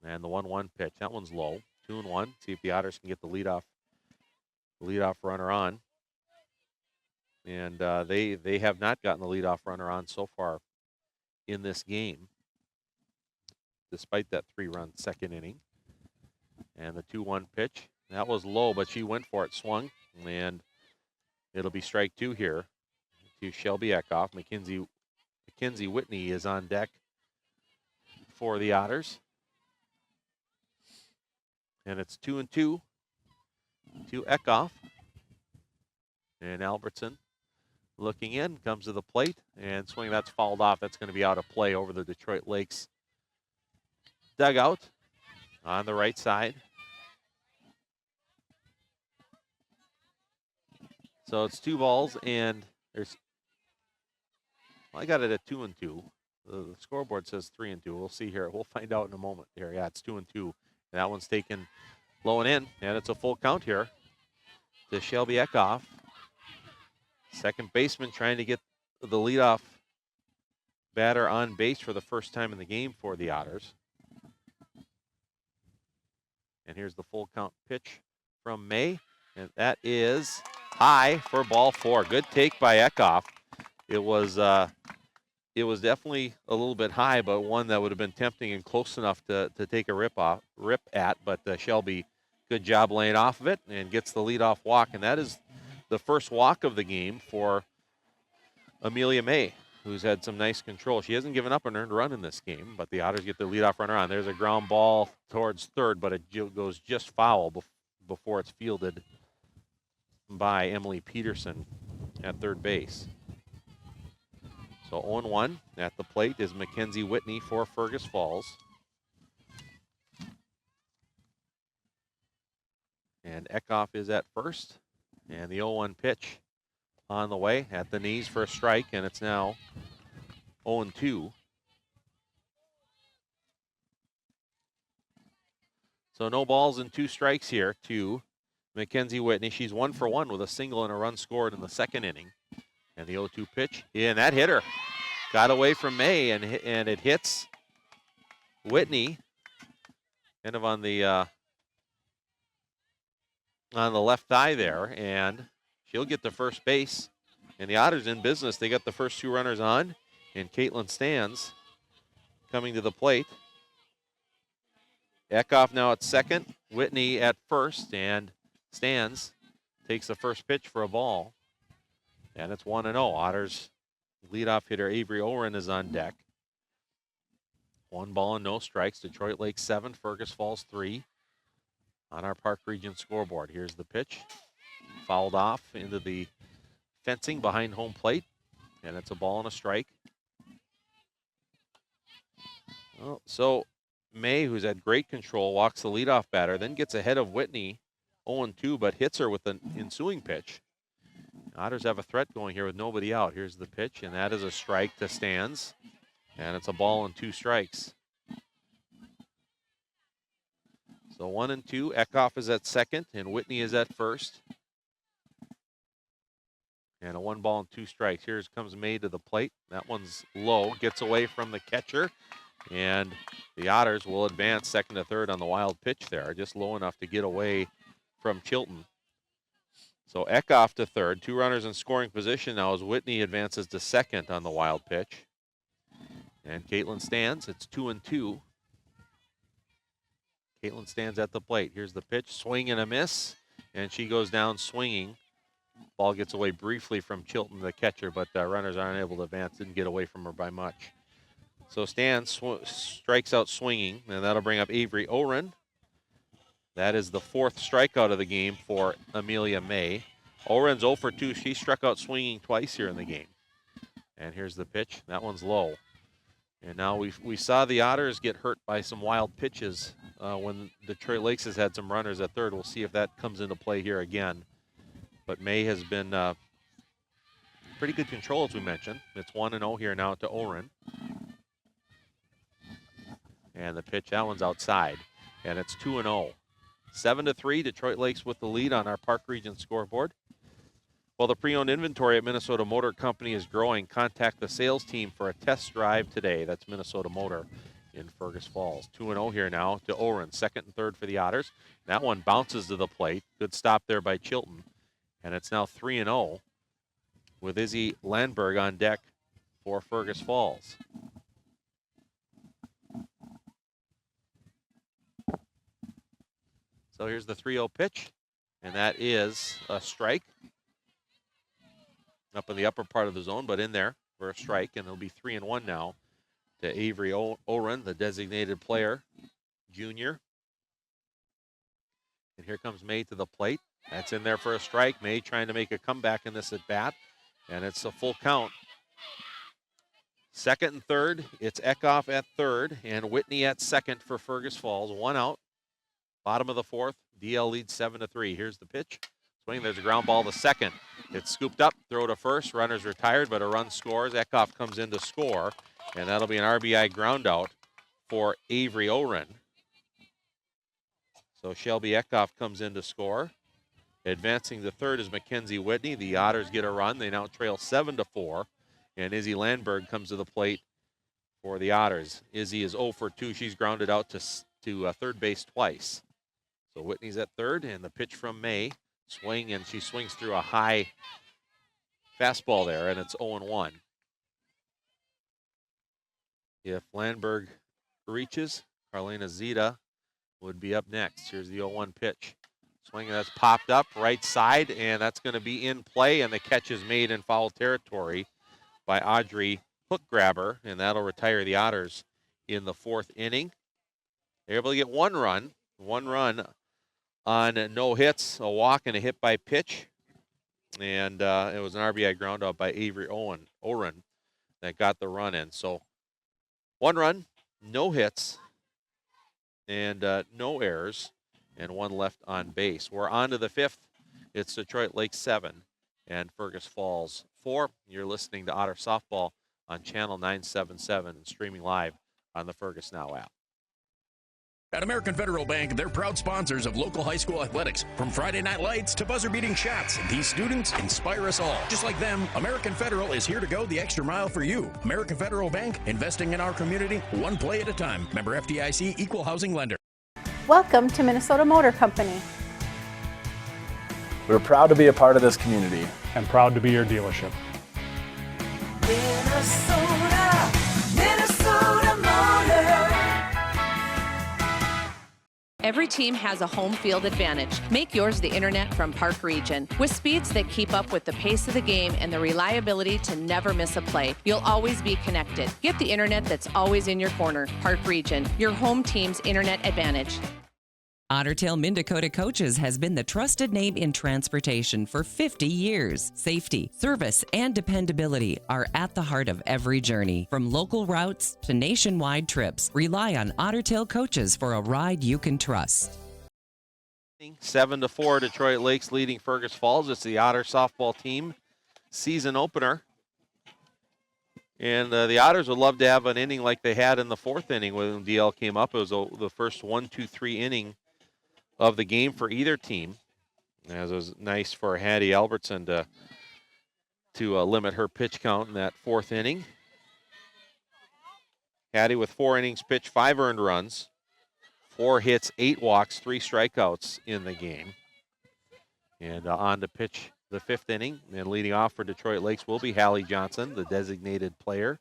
[SPEAKER 2] And the 1-1 pitch. That one's low. 2-1. See if the Otters can get the leadoff runner on. And they have not gotten the leadoff runner on so far in this game, despite that 3-run second inning. And the 2-1 pitch. That was low, but she went for it, swung, and it'll be strike 2 here to Shelby Eckhoff. Mackenzie Whitney is on deck for the Otters. And it's 2-2 to Eckhoff. And Albertson looking in, comes to the plate, and swing. That's fouled off. That's going to be out of play over the Detroit Lakes dugout on the right side. So it's 2 balls, and I got it at 2-2. The scoreboard says 3-2. We'll see here. We'll find out in a moment here. Yeah, it's 2-2. And that one's taken low and in, and it's a full count here to Shelby Eckhoff. Second baseman trying to get the leadoff batter on base for the first time in the game for the Otters. And here's the full count pitch from May, and that is high for ball 4. Good take by Eckhoff. It was definitely a little bit high, but one that would have been tempting and close enough to take a rip at. But Shelby, good job laying off of it and gets the leadoff walk, and that is the first walk of the game for Amelia May, who's had some nice control. She hasn't given up an earned run in this game, but the Otters get the leadoff runner on. There's a ground ball towards third, but it goes just foul before it's fielded by Emily Peterson at third base. So 0-1 at the plate is Mackenzie Whitney for Fergus Falls. And Eckhoff is at first. And the 0-1 pitch on the way at the knees for a strike, and it's now 0-2. So no balls and 2 strikes here to Mackenzie Whitney. She's 1 for 1 with a single and a run scored in the second inning. And the 0-2 pitch, and that hit her. Got away from May, and it hits Whitney kind of on the left thigh there, and she'll get to first base. And the Otters in business. They got the first 2 runners on, and Caitlin Stans coming to the plate. Eckhoff now at second, Whitney at first, and Stans takes the first pitch for a ball. And it's 1-0. Otters leadoff hitter Avery Oren is on deck. 1 ball and no strikes. Detroit Lakes 7, Fergus Falls 3 on our Park Region scoreboard. Here's the pitch. Fouled off into the fencing behind home plate. And it's a ball and a strike. Well, so May, who's had great control, walks the leadoff batter, then gets ahead of Whitney 0-2, but hits her with an ensuing pitch. Otters have a threat going here with nobody out. Here's the pitch, and that is a strike to Stans. And it's a ball and 2 strikes. So 1-2. Eckhoff is at second, and Whitney is at first. And a 1 ball and 2 strikes. Here comes May to the plate. That one's low. Gets away from the catcher. And the Otters will advance second to third on the wild pitch there. Just low enough to get away from Chilton. So Eckhoff to third. 2 runners in scoring position now as Whitney advances to second on the wild pitch. And Caitlin Stans. It's 2-2. Caitlin Stans at the plate. Here's the pitch. Swing and a miss. And she goes down swinging. Ball gets away briefly from Chilton, the catcher, but runners aren't able to advance. Didn't get away from her by much. So Stan strikes out swinging, and that'll bring up Avery Oren. That is the 4th strikeout of the game for Amelia May. Oren's 0 for 2. She struck out swinging twice here in the game. And here's the pitch. That one's low. And now we saw the Otters get hurt by some wild pitches when Detroit Lakes has had some runners at third. We'll see if that comes into play here again. But May has been pretty good control, as we mentioned. It's 1-0 here now to Oren. And the pitch, that one's outside. And it's 2-0. 7-3, Detroit Lakes with the lead on our Park Region scoreboard. While the pre-owned inventory at Minnesota Motor Company is growing, contact the sales team for a test drive today. That's Minnesota Motor in Fergus Falls. 2-0 here now to Oren, 2nd and 3rd for the Otters. That one bounces to the plate. Good stop there by Chilton. And it's now 3-0 with Izzy Landberg on deck for Fergus Falls. So here's the 3-0 pitch, and that is a strike. Up in the upper part of the zone, but in there for a strike, and it'll be 3-1 now to Avery Oren, the designated player, junior. And here comes May to the plate. That's in there for a strike. May trying to make a comeback in this at bat, and it's a full count. 2nd and 3rd, it's Eckhoff at 3rd, and Whitney at 2nd for Fergus Falls. 1 out. Bottom of the 4th, DL leads 7-3. Here's the pitch. Swing, there's a ground ball to 2nd. It's scooped up, throw to 1st. Runner's retired, but a run scores. Eckhoff comes in to score, and that'll be an RBI ground out for Avery Oren. So Shelby Eckhoff comes in to score. Advancing to 3rd is Mackenzie Whitney. The Otters get a run. They now trail 7-4, and Izzy Landberg comes to the plate for the Otters. Izzy is 0 for 2. She's grounded out to 3rd base twice. So Whitney's at 3rd, and the pitch from May. Swing, and she swings through a high fastball there, and it's 0-1. If Landberg reaches, Carlina Zita would be up next. Here's the 0-1 pitch. Swing, and that's popped up right side, and that's going to be in play, and the catch is made in foul territory by Audrey Hookgrabber, and that'll retire the Otters in the 4th inning. They're able to get 1 run on no hits, a walk, and a hit by pitch. And it was an RBI ground out by Avery Oren that got the run in. So 1 run, no hits, and no errors, and 1 left on base. We're on to the 5th. It's Detroit Lakes 7 and Fergus Falls 4. You're listening to Otter Softball on Channel 977 and streaming live on the Fergus Now app.
[SPEAKER 13] At American Federal Bank, they're proud sponsors of local high school athletics. From Friday night lights to buzzer-beating shots, these students inspire us all. Just like them, American Federal is here to go the extra mile for you. American Federal Bank, investing in our community, one play at a time. Member FDIC, equal housing lender.
[SPEAKER 4] Welcome to Minnesota Motor Company.
[SPEAKER 3] We're proud to be a part of this community.
[SPEAKER 7] And proud to be your dealership.
[SPEAKER 15] Minnesota Motor.
[SPEAKER 9] Every team has a home field advantage. Make yours the internet from Park Region. With speeds that keep up with the pace of the game and the reliability to never miss a play, you'll always be connected. Get the internet that's always in your corner. Park Region, your home team's internet advantage.
[SPEAKER 8] Otter Tail Minn-Dakota Coaches has been the trusted name in transportation for 50 years. Safety, service, and dependability are at the heart of every journey. From local routes to nationwide trips, rely on Otter Tail Coaches for a ride you can trust.
[SPEAKER 2] 7-4, Detroit Lakes leading Fergus Falls. It's the Otter softball team season opener. And the Otters would love to have an inning like they had in the 4th inning when DL came up. It was the first 1-2-3 inning of the game for either team. As it was nice for Hattie Albertson to limit her pitch count in that 4th inning. Hattie with 4 innings pitched, 5 earned runs, 4 hits, 8 walks, 3 strikeouts in the game. And on to pitch the 5th inning. And leading off for Detroit Lakes will be Hallie Johnson, the designated player.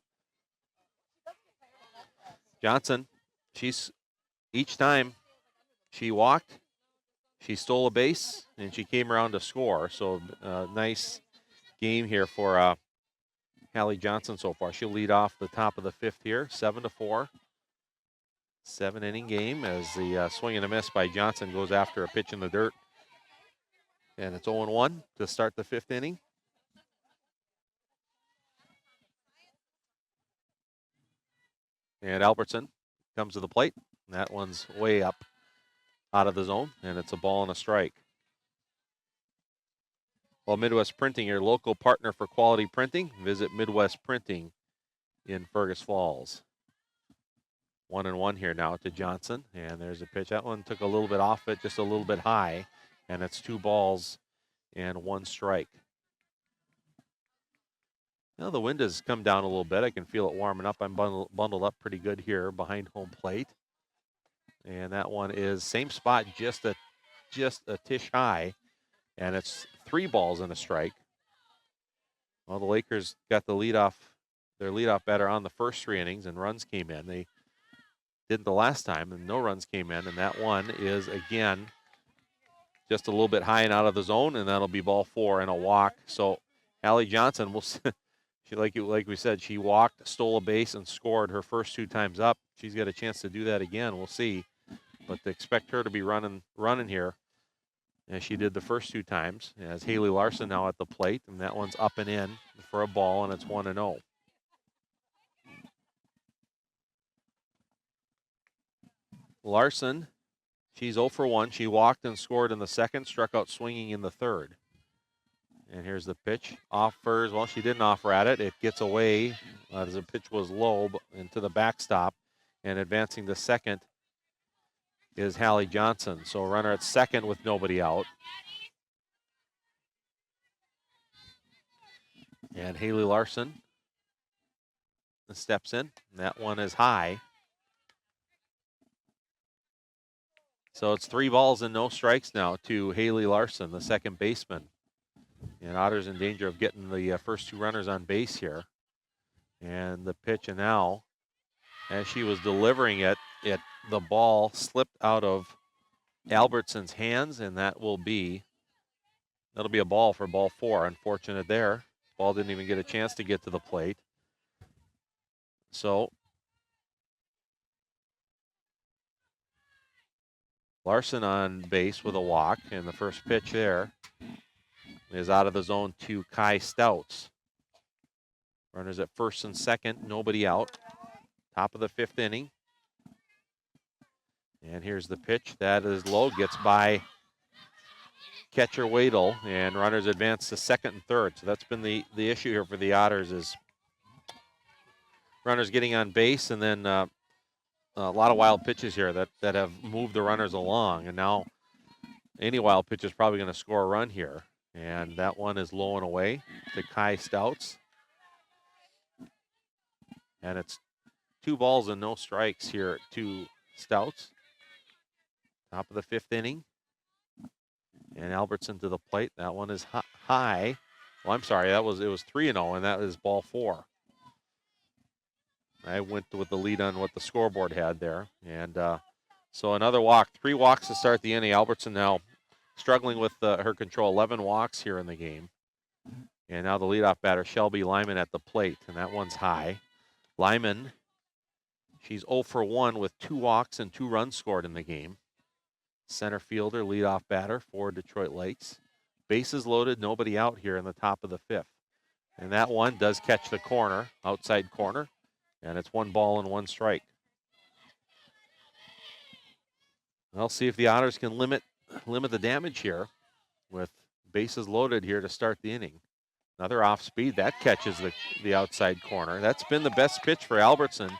[SPEAKER 2] Johnson, each time she walked, she stole a base, and she came around to score. So nice game here for Hallie Johnson so far. She'll lead off the top of the 5th here, 7-4. 7-inning game as the swing and a miss by Johnson goes after a pitch in the dirt. And it's 0-1 to start the 5th inning. And Albertson comes to the plate. That one's way up out of the zone, and it's a ball and a strike. Well, Midwest Printing, your local partner for quality printing. Visit Midwest Printing in Fergus Falls. 1-1 here now to Johnson, and there's a pitch. That one took a little bit off it, just a little bit high, and it's 2 balls and 1 strike. Now the wind has come down a little bit. I can feel it warming up. I'm bundled up pretty good here behind home plate. And that one is same spot, just a tish high. And it's 3 balls and a strike. Well, the Lakers got their leadoff batter on the first 3 innings, and runs came in. They didn't the last time, and no runs came in. And that one is, again, just a little bit high and out of the zone, and that'll be ball 4 and a walk. So Hallie Johnson will... Like we said, she walked, stole a base, and scored her first 2 times up. She's got a chance to do that again. We'll see. But to expect her to be running here, as she did the first 2 times. As Haley Larson now at the plate, and that one's up and in for a ball, and it's 1-0. Larson, she's 0 for 1. She walked and scored in the 2nd, struck out swinging in the 3rd. And here's the pitch. Offers, well, she didn't offer at it. It gets away as the pitch was low into the backstop. And advancing to 2nd is Hallie Johnson. So runner at 2nd with nobody out. And Haley Larson steps in. That one is high. So it's 3 balls and no strikes now to Haley Larson, the second baseman. And Otters in danger of getting the first 2 runners on base here. And the pitch, and now, as she was delivering it, the ball slipped out of Albertson's hands, and that'll be a ball for ball 4. Unfortunate there. Ball didn't even get a chance to get to the plate. So Larson on base with a walk, and the first pitch there is out of the zone to Kai Stouts. Runners at 1st and 2nd, nobody out. Top of the 5th inning. And here's the pitch. That is low, gets by catcher Wadle, and runners advance to 2nd and 3rd. So that's been the issue here for the Otters, is runners getting on base, and then a lot of wild pitches here that have moved the runners along. And now any wild pitch is probably going to score a run here. And that one is low and away to Kai Stouts. And it's 2 balls and no strikes here to Stouts. Top of the 5th inning. And Albertson to the plate. That one is high. Well, I'm sorry, it was 3-0, and that is ball 4. I went with the lead on what the scoreboard had there. And so another walk. 3 walks to start the inning. Albertson now struggling with her control. 11 walks here in the game. And now the leadoff batter, Shelby Lyman, at the plate, and that one's high. Lyman, she's 0 for 1 with 2 walks and 2 runs scored in the game. Center fielder, leadoff batter for Detroit Lakes. Bases loaded, nobody out here in the top of the 5th. And that one does catch the corner, outside corner, and it's 1 ball and 1 strike. I'll see if the Otters can limit the damage here with bases loaded here to start the inning. Another off speed, that catches the outside corner. That's been the best pitch for Albertson.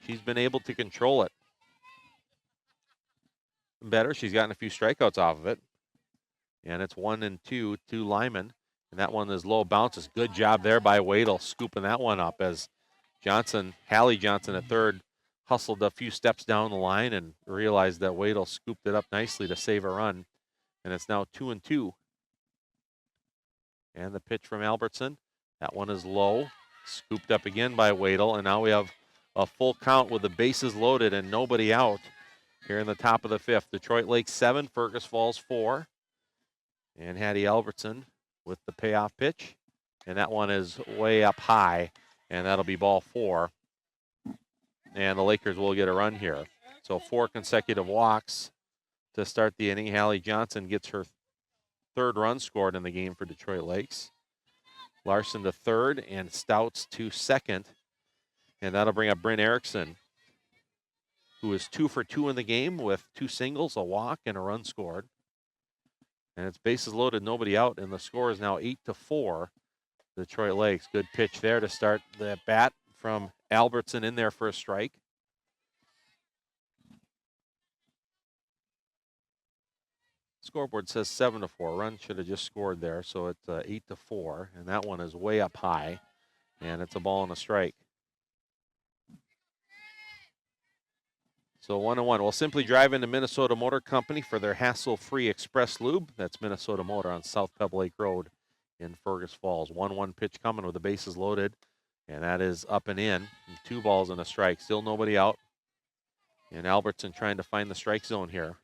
[SPEAKER 2] She's been able to control it better. She's gotten a few strikeouts off of it. And it's 1-2 to Lyman. And that one is low, bounces. Good job there by Wadle, scooping that one up as Hallie Johnson at 3rd, hustled a few steps down the line and realized that Wadle scooped it up nicely to save a run. And it's now 2-2. And the pitch from Albertson. That one is low. Scooped up again by Wadle. And now we have a full count with the bases loaded and nobody out here in the top of the 5th. Detroit Lakes 7, Fergus Falls 4. And Hattie Albertson with the payoff pitch. and that one is way up high, and that'll be ball 4. And the Lakers will get a run here. So 4 consecutive walks to start the inning. Hallie Johnson gets her 3rd run scored in the game for Detroit Lakes. Larson to 3rd and Stouts to 2nd. And that'll bring up Bryn Erickson, who is 2 for 2 in the game with 2 singles, a walk, and a run scored. And it's bases loaded, nobody out, and the score is now 8-4. Detroit Lakes. Good pitch there to start the bat from Albertson in there for a strike. Scoreboard says 7-4. Run should have just scored there, so it's 8-4, and that one is way up high, and it's a ball and a strike. So 1-1. We'll simply drive into Minnesota Motor Company for their hassle-free express lube. That's Minnesota Motor on South Pebble Lake Road in Fergus Falls. 1-1 pitch coming with the bases loaded, and that is up and in. And 2 balls and a strike. Still nobody out. And Albertson trying to find the strike zone here.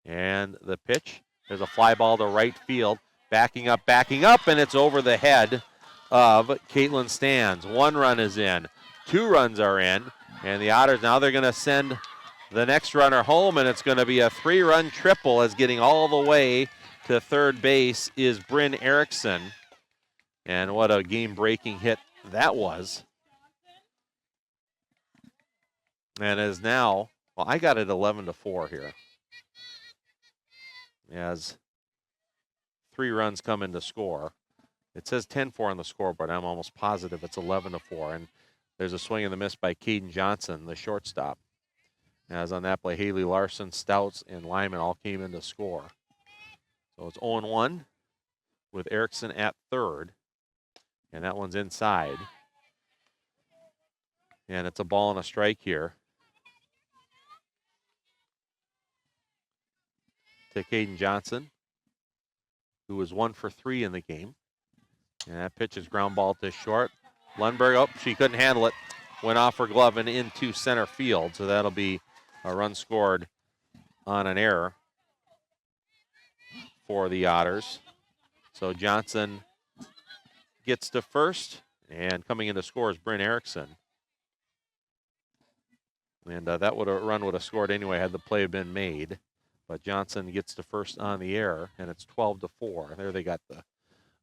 [SPEAKER 2] And the pitch. There's a fly ball to right field. Backing up, and it's over the head of Caitlin Stans. 1 run is in. 2 runs are in. And the Otters, now they're going to send the next runner home, and it's going to be a 3-run triple, as getting all the way to third base is Bryn Erickson. And what a game-breaking hit that was. And is now, well, I got it 11-4 here, as 3 runs come in to score. It says 10-4 on the scoreboard. I'm almost positive it's 11-4. And there's a swing and a miss by Caden Johnson, the shortstop. As on that play, Haley Larson, Stouts, and Lyman all came in to score. So it's 0-1 with Erickson at 3rd. And that one's inside. And it's a ball and a strike here to Caden Johnson, who was 1 for 3 in the game. And that pitch is ground ball to short. Lundberg, oh, she couldn't handle it. Went off her glove and into center field. So that'll be a run scored on an error for the Otters. So Johnson gets to first, and coming in to score is Bryn Erickson. And that run would have scored anyway had the play been made. But Johnson gets to first on the error, and it's 12-4. There they got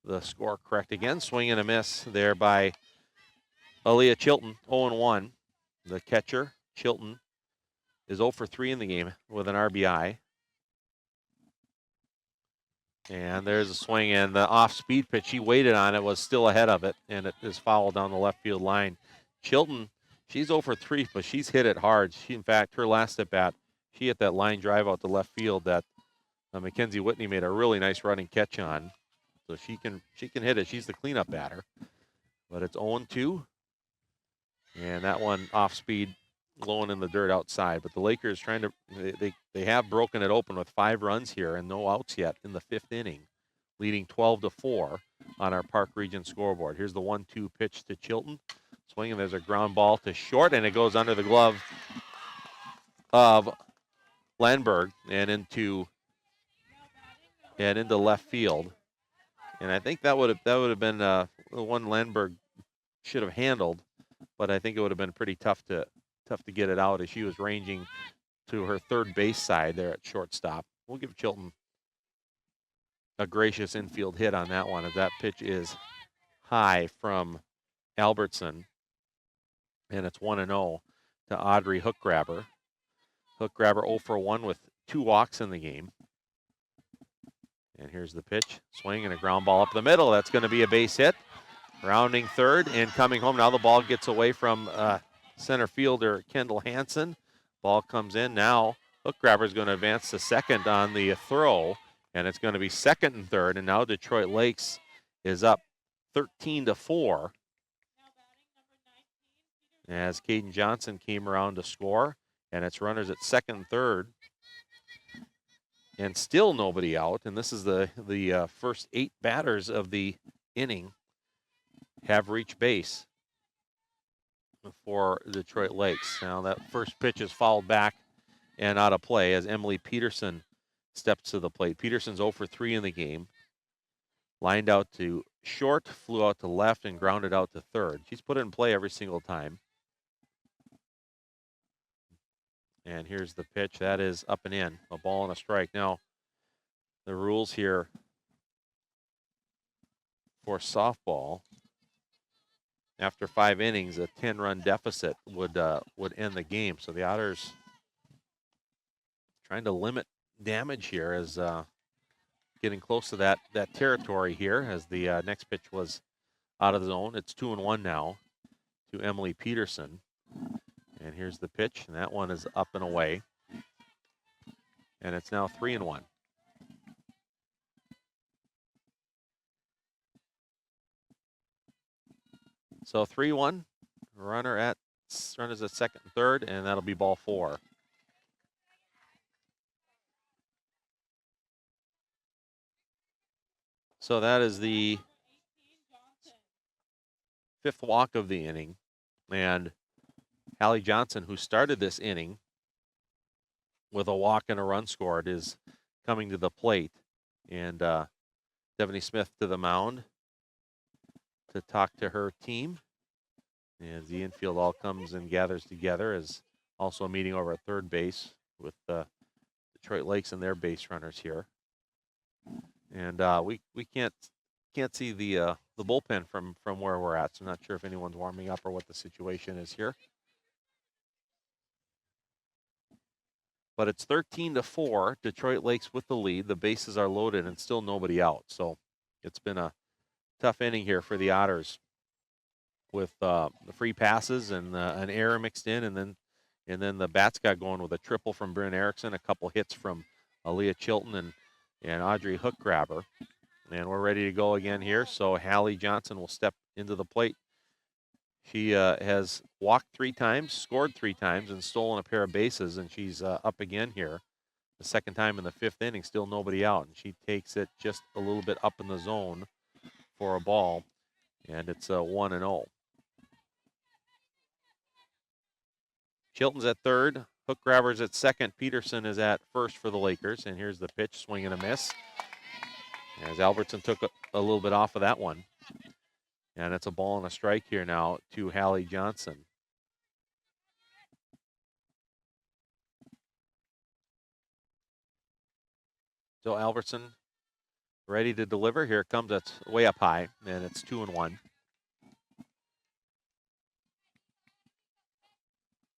[SPEAKER 2] the score correct again. Swing and a miss there by Aaliyah Chilton, 0-1. The catcher, Chilton, is 0 for 3 in the game with an RBI. And there's a swing, and the off-speed pitch, she waited on it, was still ahead of it, and it is fouled down the left field line. Chilton, she's 0 for 3, but she's hit it hard. She, in fact, her last at-bat, she hit that line drive out to left field that Mackenzie Whitney made a really nice running catch on. So she can hit it. She's the cleanup batter. But it's 0-2. And that one off speed, low and in the dirt outside. But the Lakers trying to, they have broken it open with 5 runs here and no outs yet in the 5th inning, leading 12-4 on our Park Region scoreboard. Here's the 1-2 pitch to Chilton. Swinging, there's a ground ball to short, and it goes under the glove of Landberg and into left field. And I think that would have been the one Landberg should have handled, but I think it would have been pretty tough to get it out as she was ranging to her third base side there at shortstop. We'll give Chilton a gracious infield hit on that one, as that pitch is high from Albertson, and it's 1-0 to Audrey Hookgrabber. Hookgrabber 0 for 1 with 2 walks in the game. And here's the pitch. Swing and a ground ball up the middle. That's going to be a base hit. Rounding third and coming home. Now the ball gets away from center fielder Kendall Hansen. Ball comes in now. Hookgrabber is going to advance to second on the throw. And it's going to be second and third. And now Detroit Lakes is up 13-4. As Caden Johnson came around to score. And it's runners at second and third. And still nobody out. And this is the first 8 batters of the inning have reached base for Detroit Lakes. Now that first pitch is fouled back and out of play as Emily Peterson steps to the plate. Peterson's 0 for 3 in the game. Lined out to short, flew out to left, and grounded out to third. She's put it in play every single time. And here's the pitch. That is up and in. A ball and a strike. Now, the rules here for softball, after 5 innings, a 10-run deficit would end the game. So the Otters trying to limit damage here as getting close to that territory here as the next pitch was out of the zone. It's 2-1 now to Emily Peterson. And here's the pitch, and that one is up and away. And it's now 3-1. So 3-1, runners at second and third, and that'll be ball 4. So that is the 5th walk of the inning. And Hallie Johnson, who started this inning with a walk and a run scored, is coming to the plate. And Devaney Smith to the mound to talk to her team. As the infield all comes and gathers together, as also a meeting over at third base with Detroit Lakes and their base runners here. And we can't see the bullpen from where we're at, so I'm not sure if anyone's warming up or what the situation is here. But it's 13-4, Detroit Lakes with the lead. The bases are loaded and still nobody out. So it's been a tough inning here for the Otters with the free passes and an error mixed in, and then the bats got going with a triple from Bryn Erickson, a couple hits from Aaliyah Chilton and Audrey Hookgrabber. And we're ready to go again here. So Hallie Johnson will step into the plate. She has walked 3 times, scored 3 times, and stolen a pair of bases, and she's up again here. The second time in the 5th inning, still nobody out. And she takes it just a little bit up in the zone for a ball, and it's 1-0. Chilton's at third. Hookgrabber's at second. Peterson is at first for the Lakers. And here's the pitch, swing and a miss. As Albertson took a little bit off of that one. And it's a ball and a strike here now to Hallie Johnson. So Albertson ready to deliver. Here it comes. That's way up high, and it's 2-1.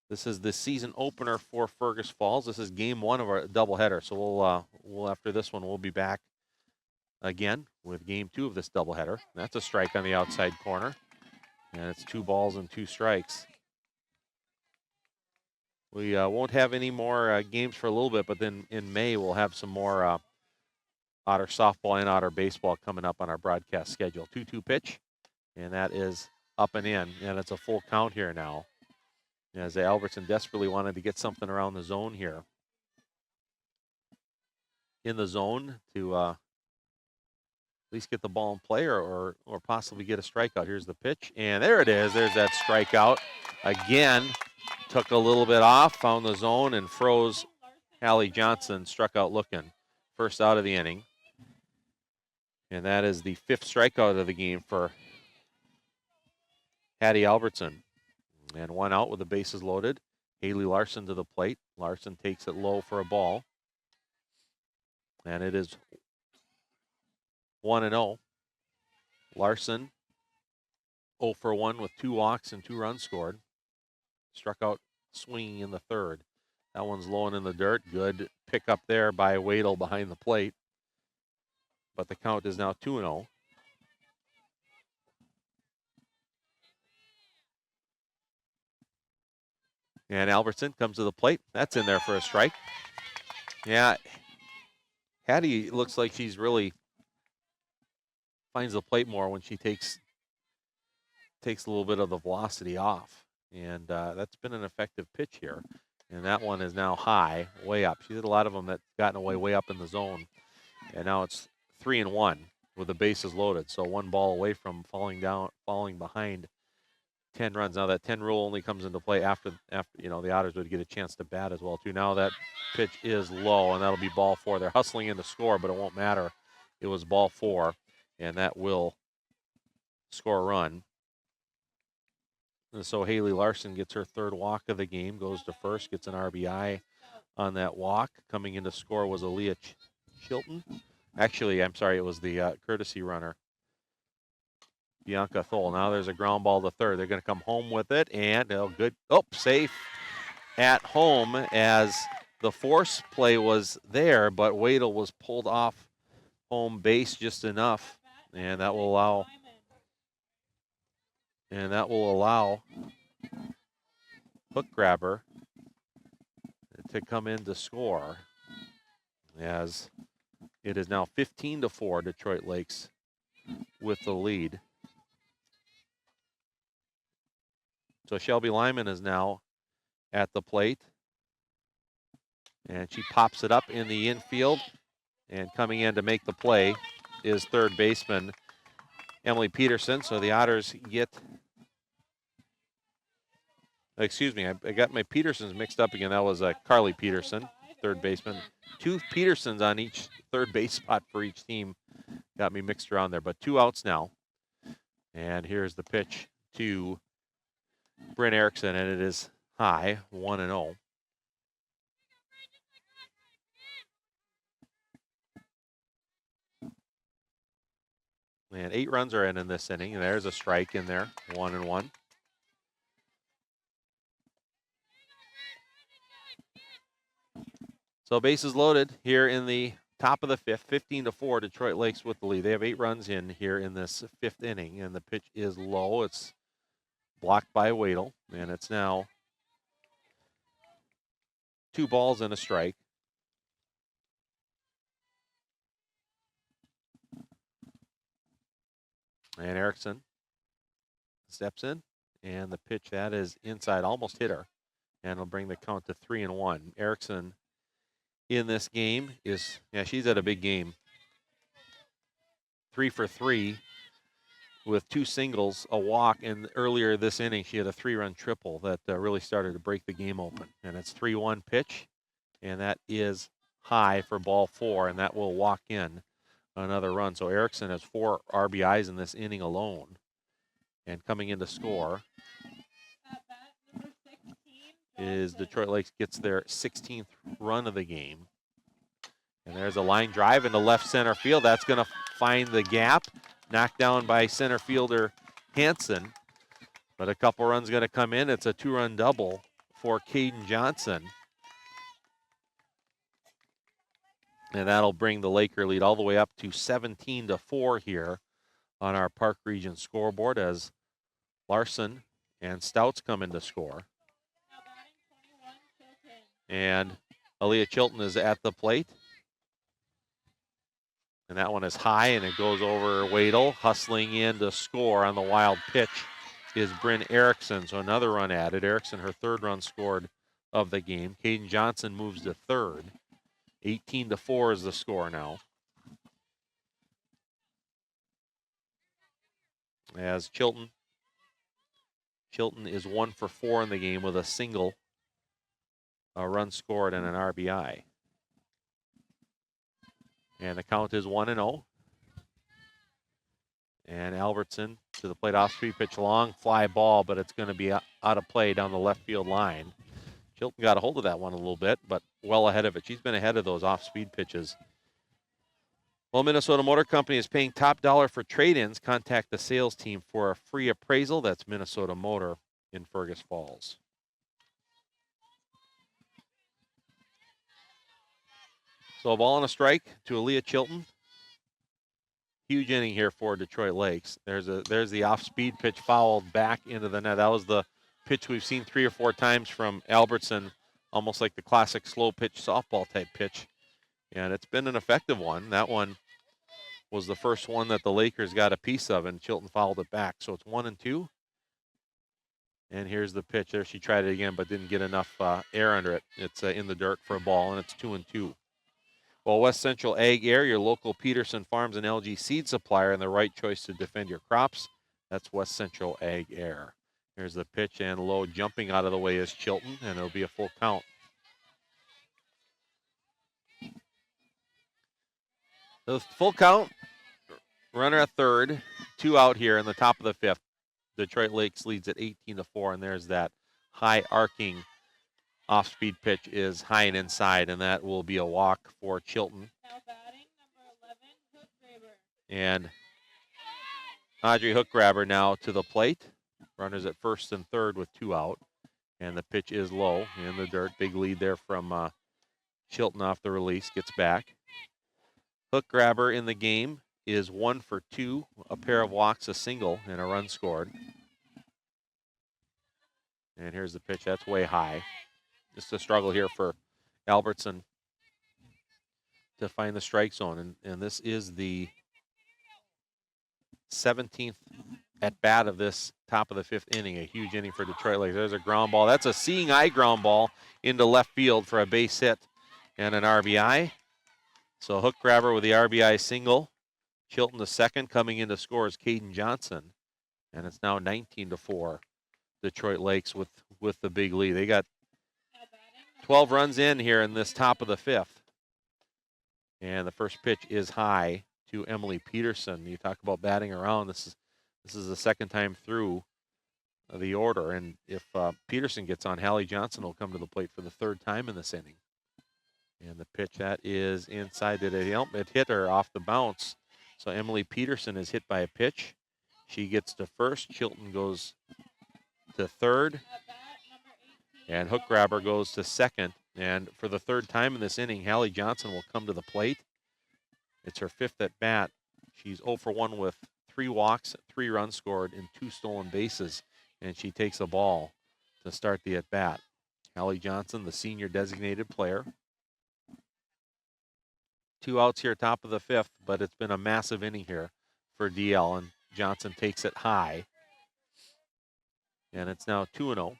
[SPEAKER 2] This is the season opener for Fergus Falls. This is game 1 of our doubleheader. So we'll after this one, we'll be back again with game 2 of this doubleheader. That's a strike on the outside corner, and it's 2 balls and 2 strikes. We won't have any more games for a little bit, but then in May we'll have some more Otter softball and Otter baseball coming up on our broadcast schedule. 2-2 pitch, and that is up and in, and it's a full count here now, as Albertson desperately wanted to get something around the zone here. In the zone to at least get the ball in play or possibly get a strikeout. Here's the pitch, and there it is. There's that strikeout. Again, took a little bit off, found the zone, and froze Hallie Johnson, struck out looking. First out of the inning. And that is the 5th strikeout of the game for Hattie Albertson. And 1 out with the bases loaded. Haley Larson to the plate. Larson takes it low for a ball. And it is 1-0. Larson 0 for 1 with 2 walks and 2 runs scored. Struck out swinging in the 3rd. That one's low and in the dirt. Good pickup there by Wadle behind the plate. But the count is now 2-0. And Albertson comes to the plate. That's in there for a strike. Yeah, Hattie looks like she's really finds the plate more when she takes a little bit of the velocity off. And that's been an effective pitch here. And that one is now high, way up. She did a lot of them that gotten away way up in the zone. And now it's 3-1 with the bases loaded. So 1 ball away from falling behind 10 runs. Now that 10 rule only comes into play after the Otters would get a chance to bat as well too. Now that pitch is low, and that'll be ball 4. They're hustling in to score, but it won't matter. It was ball 4, and that will score a run. And so Haley Larson gets her 3rd walk of the game, goes to first, gets an RBI on that walk. Coming in to score was Aaliyah Chilton. Actually, I'm sorry, it was the courtesy runner, Bianca Thole. Now there's a ground ball to third. They're going to come home with it, and good. Oh, safe at home as the force play was there, but Wadle was pulled off home base just enough, and that will allow hook grabber to come in to score, as it is now 15-4 Detroit Lakes with the lead. So Shelby Lyman is now at the plate, and she pops it up in the infield, and coming in to make the play is third baseman Emily Peterson. So the Otters get, excuse me, I got my Petersons mixed up again. That was Carly Peterson, third baseman. 2 Petersons on each third base spot for each team. Got me mixed around there, but 2 outs now. And here's the pitch to Bryn Erickson, and it is high, 1-0. And 8 runs are in this inning, and there's a strike in there, 1-1. So bases loaded here in the top of the 5th, 15-4, Detroit Lakes with the lead. They have 8 runs in here in this 5th inning, and the pitch is low. It's blocked by Wadle, and it's now 2 balls and a strike. And Erickson steps in, and the pitch that is inside, almost hit her, and will bring the count to 3-1. Erickson in this game is, she's at a big game. 3 for 3 with 2 singles, a walk, and earlier this inning she had a 3-run triple that really started to break the game open. And it's 3-1 pitch, and that is high for ball 4, and that will walk in another run. So Erickson has 4 RBIs in this inning alone. And coming in to score is Detroit Lakes gets their 16th run of the game. And there's a line drive into left center field. That's going to find the gap. Knocked down by center fielder Hansen. But a couple runs going to come in. It's a 2-run double for Caden Johnson. And that'll bring the Laker lead all the way up to 17-4 here on our Park Region scoreboard as Larson and Stouts come in to score. And Aaliyah Chilton is at the plate. And that one is high, and it goes over Wadle. Hustling in to score on the wild pitch is Bryn Erickson. So another run added. Erickson, her 3rd run scored of the game. Caden Johnson moves to 3rd. 18-4 is the score now. As Chilton is 1 for 4 in the game with a single, a run scored, and an RBI. And the count is 1-0. And Albertson to the plate, off-speed pitch, long fly ball, but it's going to be out of play down the left field line. Chilton got a hold of that one a little bit, but well ahead of it. She's been ahead of those off-speed pitches. Well, Minnesota Motor Company is paying top dollar for trade-ins. Contact the sales team for a free appraisal. That's Minnesota Motor in Fergus Falls. So a ball and a strike to Aaliyah Chilton. Huge inning here for Detroit Lakes. There's the off-speed pitch fouled back into the net. That was the pitch we've seen 3 or 4 times from Albertson, almost like the classic slow pitch softball type pitch. And it's been an effective one. That one was the first one that the Lakers got a piece of, and Chilton fouled it back. So it's 1-2. And here's the pitch. There she tried it again, but didn't get enough air under it. It's in the dirt for a ball, and it's 2-2. Well, West Central Ag Air, your local Peterson Farms and LG seed supplier, and the right choice to defend your crops. That's West Central Ag Air. Here's the pitch, and low. Jumping out of the way is Chilton, and it'll be a full count. The full count, runner at third, 2 out here in the top of the 5th. Detroit Lakes leads at 18-4, and there's that high arcing off-speed pitch is high and inside, and that will be a walk for Chilton.
[SPEAKER 12] Now batting, number 11, Hook Graber.
[SPEAKER 2] And Audrey Hookgrabber now to the plate. Runners at first and third with 2 out, and the pitch is low in the dirt. Big lead there from Chilton off the release, gets back. Hookgrabber in the game is 1 for 2, a pair of walks, a single, and a run scored. And here's the pitch. That's way high. Just a struggle here for Albertson to find the strike zone. And this is the 17th at bat of this top of the 5th inning. A huge inning for Detroit Lakes. There's a ground ball. That's a seeing eye ground ball into left field for a base hit and an RBI. So Hookgrabber with the RBI single. Chilton the second. Coming in to score is Caden Johnson. And it's now 19-4. Detroit Lakes with the big lead. They got 12 runs in here in this top of the 5th. And the first pitch is high to Emily Peterson. You talk about batting around. This is the second time through the order. And if Peterson gets on, Hallie Johnson will come to the plate for the 3rd time in this inning. And the pitch, that is inside. It hit her off the bounce. So Emily Peterson is hit by a pitch. She gets to first. Chilton goes to third. And Hookgrabber goes to second. And for the 3rd time in this inning, Hallie Johnson will come to the plate. It's her 5th at bat. She's 0 for 1 with 3 walks, 3 runs scored, and 2 stolen bases. And she takes the ball to start the at bat. Hallie Johnson, the senior designated player. 2 outs here, top of the 5th, but it's been a massive inning here for DL, and Johnson takes it high. And it's now 2-0.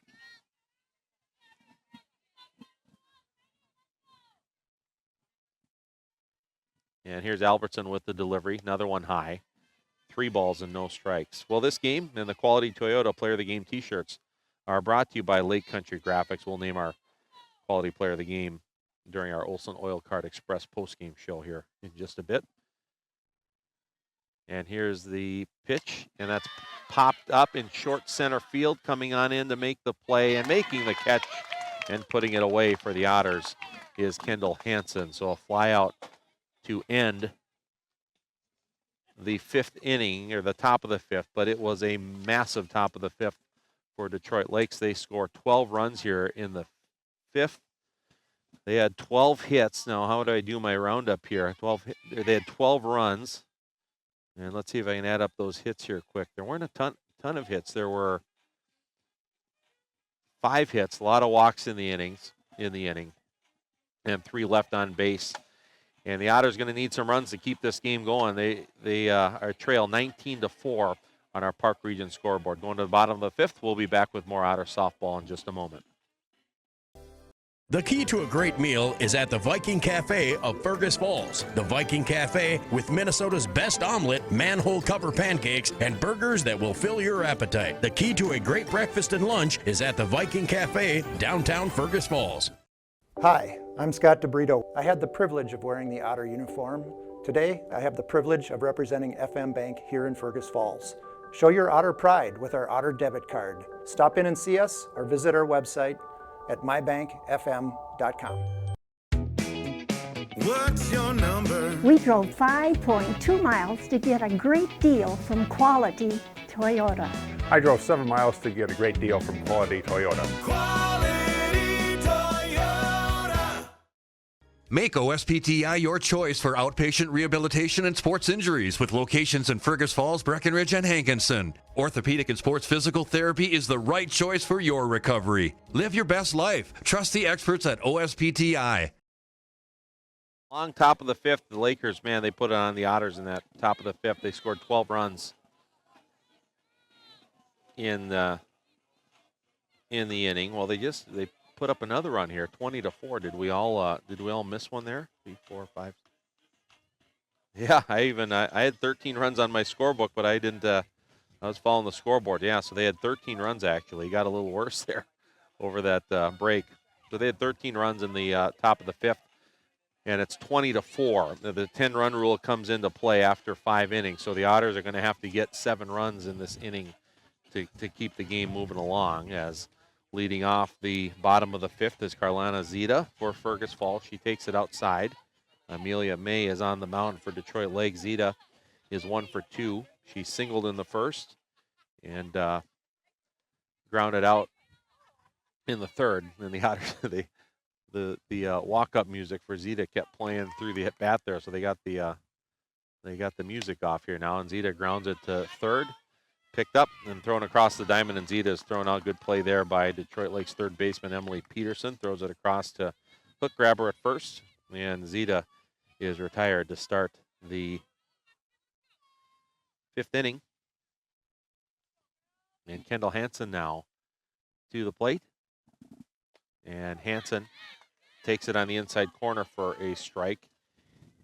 [SPEAKER 2] And here's Albertson with the delivery, another one high. 3 balls and no strikes. Well, this game and the Quality Toyota Player of the Game t-shirts are brought to you by Lake Country Graphics. We'll name our Quality Player of the Game during our Olson Oil Card Express postgame show here in just a bit. And here's the pitch, and that's popped up in short center field, coming on in to make the play and making the catch and putting it away for the Otters is Kendall Hansen. So a fly out to end the 5th inning, or the top of the 5th, but it was a massive top of the 5th for Detroit Lakes. They score 12 runs here in the 5th. They had 12 hits. Now, how do I do my roundup here? They had 12 runs. And let's see if I can add up those hits here quick. There weren't a ton of hits. There were 5 hits, a lot of walks in the inning, and 3 left on base. And the Otters going to need some runs to keep this game going. They are trail 19-4 on our Park Region scoreboard. Going to the bottom of the 5th, we'll be back with more Otter softball in just a moment.
[SPEAKER 13] The key to a great meal is at the Viking Cafe of Fergus Falls. The Viking Cafe with Minnesota's best omelet, manhole cover pancakes, and burgers that will fill your appetite. The key to a great breakfast and lunch is at the Viking Cafe, downtown Fergus Falls.
[SPEAKER 14] Hi, I'm Scott DeBrito. I had the privilege of wearing the Otter uniform. Today, I have the privilege of representing FM Bank here in Fergus Falls. Show your Otter pride with our Otter debit card. Stop in and see us or visit our website at mybankfm.com.
[SPEAKER 11] What's your number?
[SPEAKER 17] We drove 5.2 miles to get a great deal from Quality Toyota.
[SPEAKER 23] I drove 7 miles to get a great deal from Quality Toyota.
[SPEAKER 11] Quality Toyota.
[SPEAKER 6] Make OSPTI your choice for outpatient rehabilitation and sports injuries with locations in Fergus Falls, Breckenridge, and Hankinson. Orthopedic and sports physical therapy is the right choice for your recovery. Live your best life. Trust the experts at OSPTI.
[SPEAKER 2] Long top of the 5th, the Lakers, man, they put it on the Otters in that top of the 5th. They scored 12 runs in the inning. Well, they put up another run here, 20-4. Did we all miss one there? 3, 4, 5. Yeah, I had 13 runs on my scorebook, but I didn't I was following the scoreboard. Yeah, so they had 13 runs, actually. Got a little worse there over that break. So they had 13 runs in the top of the fifth, and it's 20-4. The 10-run rule comes into play after 5 innings, so the Otters are going to have to get 7 runs in this inning to keep the game moving along. As leading off the bottom of the fifth is Carlana Zita for Fergus Falls. She takes it outside. Amelia May is on the mound for Detroit Lake. Zita is 1 for 2. She singled in the first and grounded out in the third. And the Otters, the walk-up music for Zita kept playing through the at bat there, so they got the music off here now. And Zita grounds it to third. Picked up and thrown across the diamond, and Zita is thrown out. Good play there by Detroit Lake's third baseman, Emily Peterson. Throws it across to hook grabber at first, and Zita is retired to start the 5th inning. And Kendall Hansen now to the plate. And Hansen takes it on the inside corner for a strike.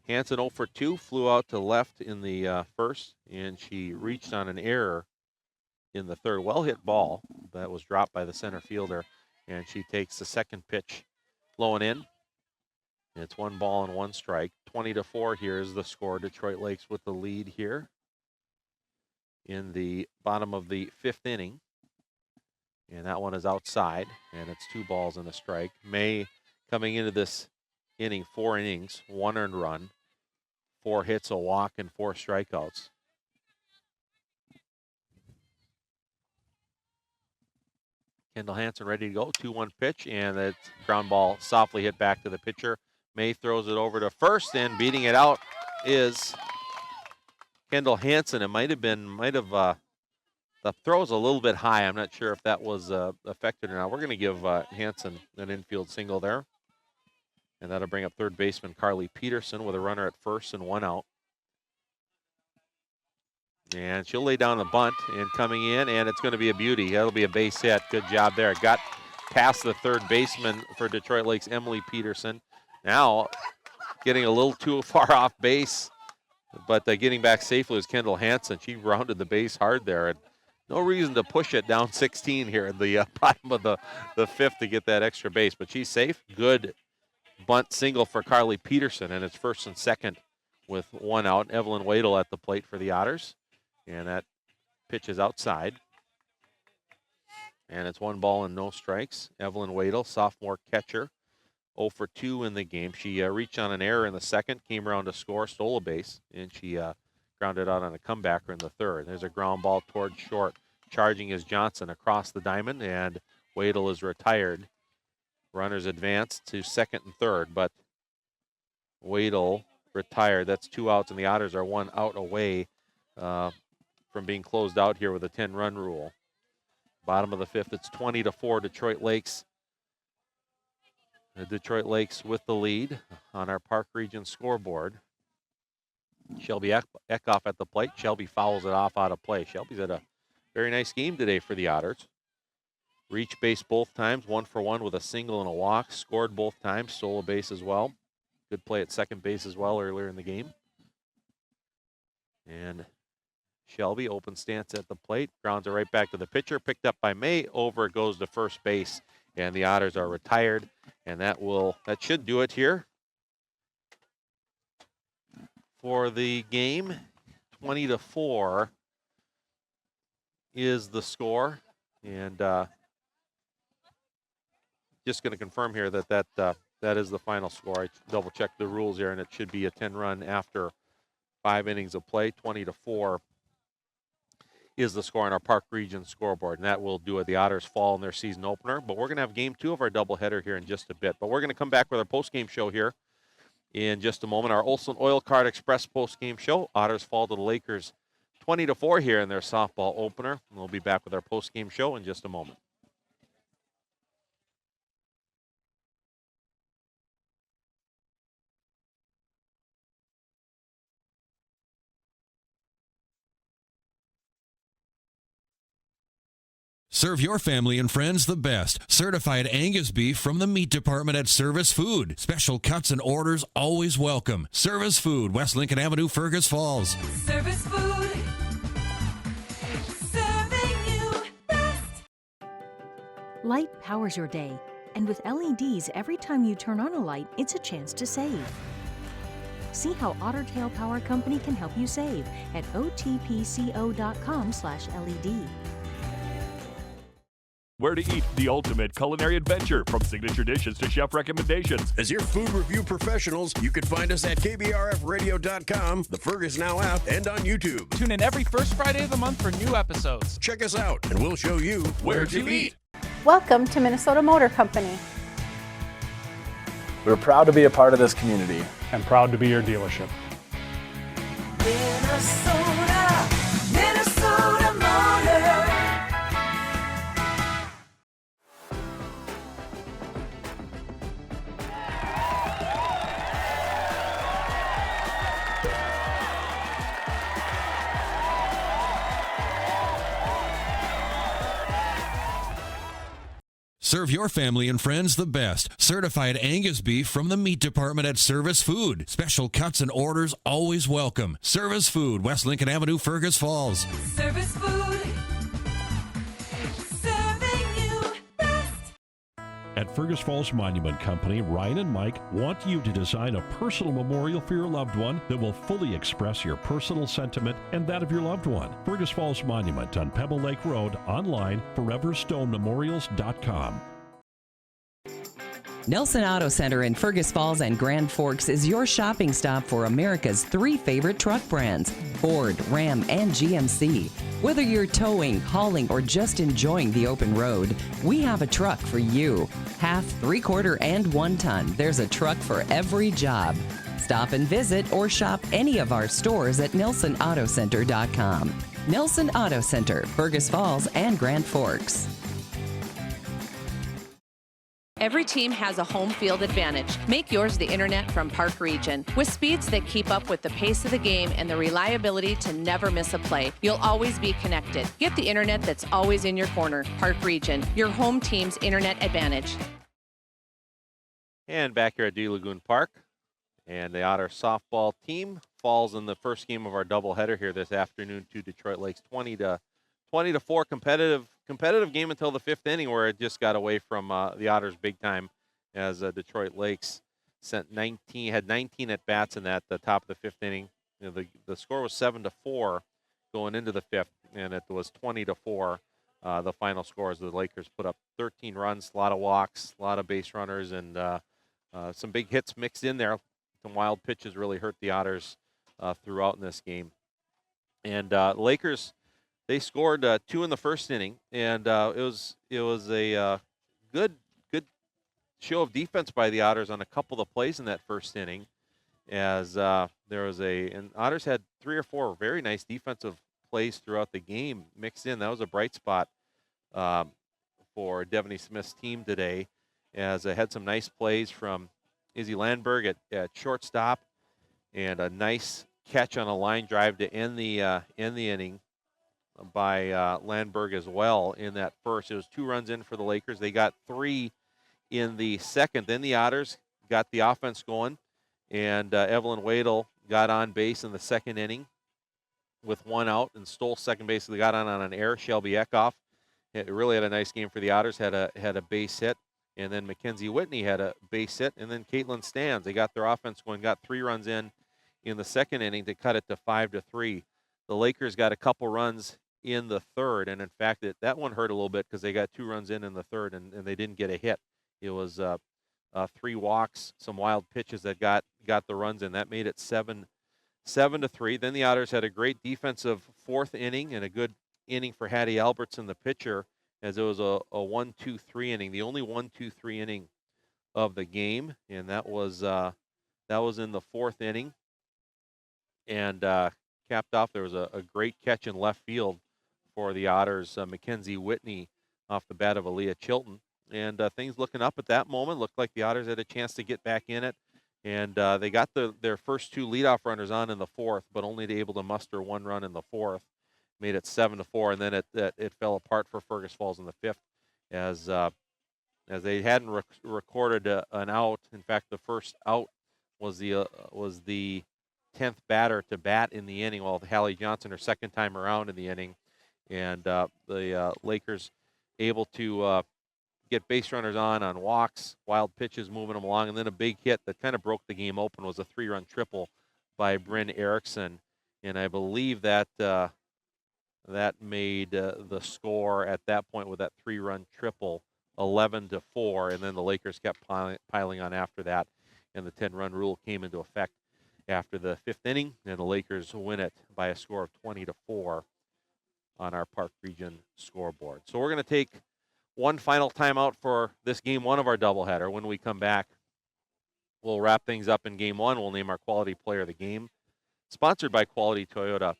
[SPEAKER 2] Hansen 0 for 2, flew out to left in the first, and she reached on an error in the third. Well-hit ball that was dropped by the center fielder, and she takes the second pitch low and in. It's 1 ball and 1 strike. 20-4 here is the score. Detroit Lakes with the lead here in the bottom of the 5th inning. And that one is outside, and it's 2 balls and a strike. May coming into this inning, 4 innings, 1 earned run, 4 hits, a walk, and 4 strikeouts. Kendall Hansen ready to go. 2-1 pitch, and that ground ball softly hit back to the pitcher. May throws it over to first, and beating it out is Kendall Hansen. It might have the throw's a little bit high. I'm not sure if that was affected or not. We're going to give Hansen an infield single there. And that'll bring up third baseman Carly Peterson with a runner at first and 1 out. And she'll lay down the bunt, and coming in, and it's going to be a beauty. That'll be a base hit. Good job there. Got past the third baseman for Detroit Lakes, Emily Peterson. Now getting a little too far off base, but getting back safely was Kendall Hansen. She rounded the base hard there, and no reason to push it down 16 here at the bottom of the 5th to get that extra base, but she's safe. Good bunt single for Carly Peterson, and it's first and second with 1 out. Evelyn Wadle at the plate for the Otters, and that pitch is outside. And it's 1 ball and no strikes. Evelyn Wadle, sophomore catcher, 0 for 2 in the game. She reached on an error in the second, came around to score, stole a base, and she grounded out on a comebacker in the third. There's a ground ball towards short. Charging is Johnson across the diamond, and Wadle is retired. Runners advanced to second and third, but Wadle retired. That's 2 outs, and the Otters are 1 out away from being closed out here with a 10-run rule. Bottom of the 5th, it's 20-4 Detroit Lakes. The Detroit Lakes with the lead on our Park Region scoreboard. Shelby Eckhoff at the plate. Shelby fouls it off out of play. Shelby's had a very nice game today for the Otters. Reached base both times, 1 for 1 with a single and a walk. Scored both times, stole a base as well. Good play at second base as well earlier in the game. And Shelby, open stance at the plate. Grounds it right back to the pitcher. Picked up by May. Over it goes to first base. And the Otters are retired. And that should do it here for the game. 20-4 is the score. And just going to confirm here that is the final score. I double-checked the rules here, and it should be a 10-run after 5 innings of play. 20-4 is the score on our Park Region scoreboard, and that will do it. The Otters fall in their season opener, but we're going to have game 2 of our doubleheader here in just a bit. But we're going to come back with our post-game show here in just a moment. Our Olson Oil Card Express post-game show. Otters fall to the Lakers 20-4 here in their softball opener. And we'll be back with our post-game show in just a moment.
[SPEAKER 6] Serve your family and friends the best. Certified Angus beef from the meat department at Service Food. Special cuts and orders always welcome. Service Food, West Lincoln Avenue, Fergus Falls.
[SPEAKER 5] Service Food.
[SPEAKER 1] Light powers your day, and with LEDs, every time you turn on a light, it's a chance to save. See how Otter Tail Power Company can help you save at otpco.com/LED.
[SPEAKER 10] Where to eat, the ultimate culinary adventure, from signature dishes to chef recommendations.
[SPEAKER 13] As your food review professionals, you can find us at KBRFradio.com, the Fergus Now app, and on YouTube.
[SPEAKER 20] Tune in every first Friday of the month for new episodes.
[SPEAKER 13] Check us out, and we'll show you where to eat.
[SPEAKER 4] Welcome to Minnesota Motor Company.
[SPEAKER 3] We're proud to be a part of this community.
[SPEAKER 7] And proud to be your dealership.
[SPEAKER 15] Minnesota, Minnesota Motor.
[SPEAKER 6] Serve your family and friends the best. Certified Angus beef from the meat department at Service Food. Special cuts and orders always welcome. Service Food, West Lincoln Avenue, Fergus Falls.
[SPEAKER 15] Service Food. Serving you best.
[SPEAKER 7] At Fergus Falls Monument Company, Ryan and Mike want you to design a personal memorial for your loved one that will fully express your personal sentiment and that of your loved one. Fergus Falls Monument on Pebble Lake Road, online, foreverstonememorials.com.
[SPEAKER 8] Nelson Auto Center in Fergus Falls and Grand Forks is your shopping stop for America's 3 favorite truck brands, Ford, Ram, and GMC. Whether you're towing, hauling, or just enjoying the open road, we have a truck for you. Half, 3/4, and 1 ton, there's a truck for every job. Stop and visit or shop any of our stores at NelsonAutoCenter.com. Nelson Auto Center, Fergus Falls and Grand Forks.
[SPEAKER 9] Every team has a home field advantage. Make yours the internet from Park Region. With speeds that keep up with the pace of the game and the reliability to never miss a play, you'll always be connected. Get the internet that's always in your corner. Park Region, your home team's internet advantage.
[SPEAKER 2] And back here at D Lagoon Park, and the Otter softball team falls in the first game of our doubleheader here this afternoon to Detroit Lakes, 20-4 competitive game until the 5th inning, where it just got away from the Otters big time, as Detroit Lakes had 19 at bats in that the top of the 5th inning. You know, the score was 7-4 going into the 5th, and it was 20-4. The final score as the Lakers put up 13 runs, a lot of walks, a lot of base runners, and some big hits mixed in there. Some wild pitches really hurt the Otters throughout in this game. And Lakers, they scored 2 in the first inning, and it was a good show of defense by the Otters on a couple of the plays in that first inning, as and Otters had 3 or 4 very nice defensive plays throughout the game mixed in. That was a bright spot for Devaney Smith's team today, as I had some nice plays from Izzy Landberg at shortstop, and a nice catch on a line drive to end the inning by Landberg as well in that first. It was 2 runs in for the Lakers. They got 3 in the second. Then the Otters got the offense going, and Evelyn Wadle got on base in the second inning with 1 out and stole second base. They got on an error. Shelby Eckhoff, it really had a nice game for the Otters, had a base hit. And then Mackenzie Whitney had a base hit. And then Caitlin Stans, they got their offense going, got 3 runs in the second inning to cut it to 5-3. The Lakers got a couple runs in the third. And, in fact, that one hurt a little bit because they got 2 runs in the third, and they didn't get a hit. It was 3 walks, some wild pitches that got the runs in. That made it 7-3. Then the Otters had a great defensive 4th inning and a good inning for Hattie Albertson, the pitcher, as it was a 1-2-3 inning, the only 1-2-3 inning of the game, and that was in the 4th inning. And capped off, there was a great catch in left field for the Otters, Mackenzie Whitney off the bat of Aaliyah Chilton. And things looking up at that moment. Looked like the Otters had a chance to get back in it. And they got their first 2 leadoff runners on in the 4th, but only able to muster 1 run in the 4th. Made it 7-4, and then it fell apart for Fergus Falls in the 5th, as they hadn't recorded an out. In fact, the first out was the 10th batter to bat in the inning, while Hallie Johnson, her second time around in the inning, and the Lakers able to get base runners on walks, wild pitches, moving them along, and then a big hit that kind of broke the game open was a 3-run triple by Bryn Erickson, and I believe that that made the score at that point with that 3-run triple 11-4, and then the Lakers kept piling on after that, and the 10-run rule came into effect after the 5th inning, and the Lakers win it by a score of 20-4 on our Park Region scoreboard. So we're going to take one final timeout for this game 1 of our doubleheader. When we come back, we'll wrap things up in game 1. We'll name our quality player of the game, sponsored by Quality Toyota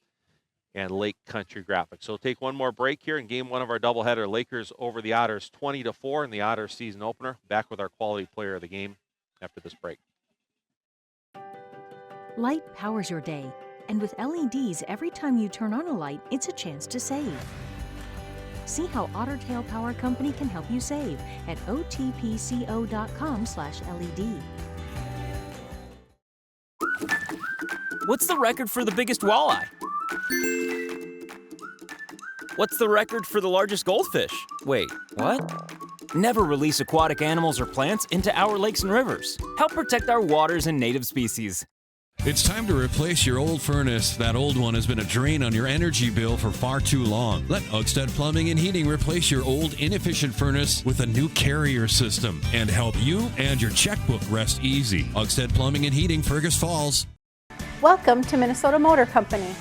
[SPEAKER 2] and Lake Country Graphics. So we'll take one more break here in game 1 of our doubleheader. Lakers over the Otters 20-4 in the Otters season opener. Back with our quality player of the game after this break.
[SPEAKER 1] Light powers your day, and with LEDs, every time you turn on a light, it's a chance to save. See how Otter Tail Power Company can help you save at otpco.com/LED.
[SPEAKER 19] What's the record for the biggest walleye? What's the record for the largest goldfish? Wait, what? Never release aquatic animals or plants into our lakes and rivers. Help protect our waters and native species.
[SPEAKER 6] It's time to replace your old furnace. That old one has been a drain on your energy bill for far too long. Let Otters Plumbing and Heating replace your old inefficient furnace with a new carrier system and help you and your checkbook rest easy. Otters Plumbing and Heating, Fergus Falls.
[SPEAKER 4] Welcome to Minnesota Motor Company.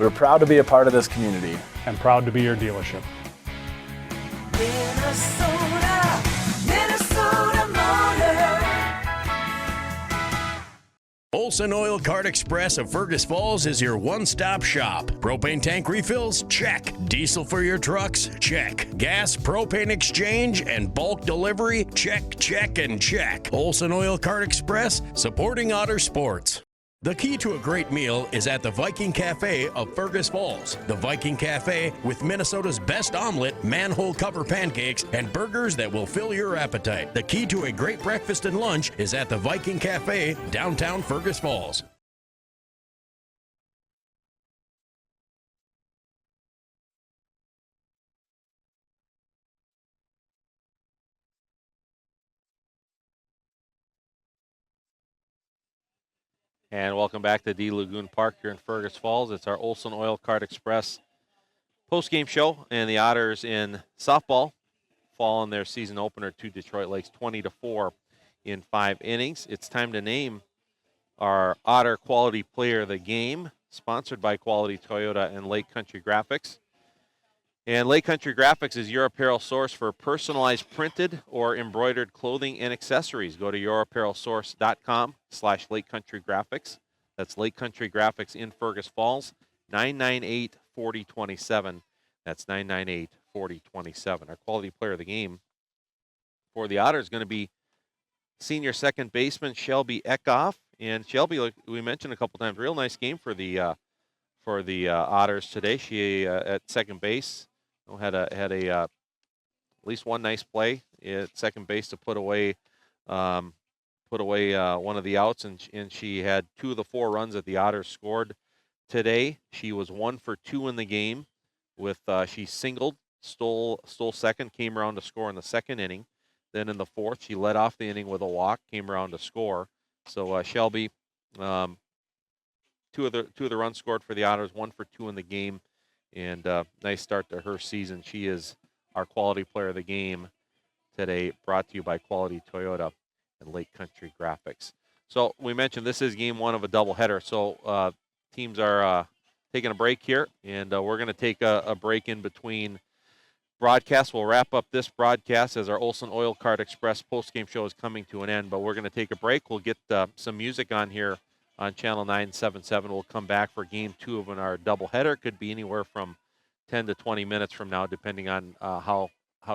[SPEAKER 3] We're proud to be a part of this community.
[SPEAKER 7] And proud to be your dealership.
[SPEAKER 15] Minnesota, Minnesota Motor.
[SPEAKER 13] Olson Oil Cart Express of Fergus Falls is your one-stop shop. Propane tank refills? Check. Diesel for your trucks? Check. Gas, propane exchange, and bulk delivery? Check, check, and check. Olson Oil Cart Express, supporting Otter sports. The key to a great meal is at the Viking Cafe of Fergus Falls. The Viking Cafe with Minnesota's best omelet, manhole cover pancakes, and burgers that will fill your appetite. The key to a great breakfast and lunch is at the Viking Cafe, downtown Fergus Falls.
[SPEAKER 2] And welcome back to D Lagoon Park here in Fergus Falls. It's our Olson Oil Cart Express post-game show, and the Otters in softball fall in their season opener to Detroit Lakes 20-4 in 5 innings. It's time to name our Otter Quality Player of the Game, sponsored by Quality Toyota and Lake Country Graphics. And Lake Country Graphics is your apparel source for personalized printed or embroidered clothing and accessories. Go to yourapparelsource.com/Lake Country Graphics. That's Lake Country Graphics in Fergus Falls, 998-4027. That's 998-4027. Our quality player of the game for the Otters is going to be senior second baseman Shelby Eckhoff. And Shelby, like we mentioned a couple times, real nice game for the Otters today. She at second base had at least one nice play at second base to put away one of the outs, and she had 2 of the 4 runs that the Otters scored today. She was 1 for 2 in the game. She singled, stole second, came around to score in the second inning. Then in the 4th, she led off the inning with a walk, came around to score. So Shelby, 2 of the runs scored for the Otters, 1 for 2 in the game, and nice start to her season. She is our quality player of the game today, brought to you by Quality Toyota and Lake Country Graphics. So we mentioned this is game 1 of a doubleheader. So teams are taking a break here, and we're going to take a break in between broadcasts. We'll wrap up this broadcast as our Olson Oil Cart Express postgame show is coming to an end, but we're going to take a break. We'll get some music on here on Channel 977. We'll come back for game 2 of our doubleheader. Could be anywhere from 10 to 20 minutes from now, depending on how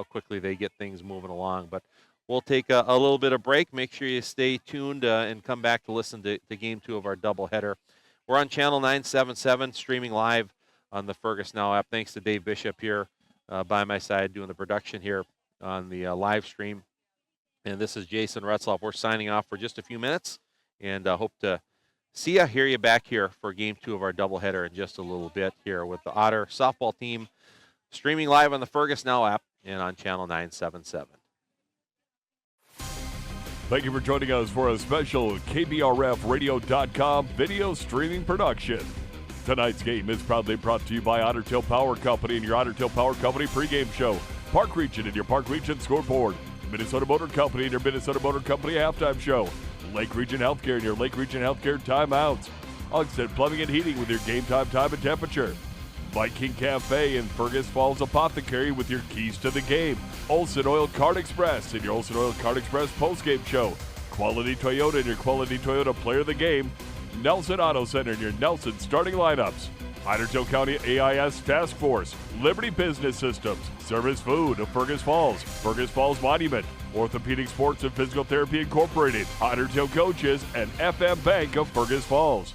[SPEAKER 2] quickly they get things moving along. But we'll take a little bit of break. Make sure you stay tuned and come back to listen to game 2 of our doubleheader. We're on Channel 977, streaming live on the Fergus Now app. Thanks to Dave Bishop here by my side doing the production here on the live stream. And this is Jason Retzloff. We're signing off for just a few minutes, and hope to see you, hear you back here for game 2 of our doubleheader in just a little bit here with the Otter softball team streaming live on the Fergus Now app and on channel 977.
[SPEAKER 10] Thank you for joining us for a special KBRFradio.com video streaming production. Tonight's game is proudly brought to you by Otter Tail Power Company and your Otter Tail Power Company pregame show. Park Region and your Park Region scoreboard. Minnesota Motor Company and your Minnesota Motor Company halftime show. Lake Region Healthcare and your Lake Region Healthcare timeouts. Oxted Plumbing and Heating with your game time and temperature. Viking Cafe and Fergus Falls Apothecary with your keys to the game. Olson Oil Card Express and your Olson Oil Card Express postgame show. Quality Toyota and your Quality Toyota player of the game. Nelson Auto Center and your Nelson starting lineups. Otter Tail County AIS Task Force. Liberty Business Systems. Service Food of Fergus Falls Monument. Orthopedic Sports and Physical Therapy Incorporated. Otter Tail Coaches and FM Bank of Fergus Falls.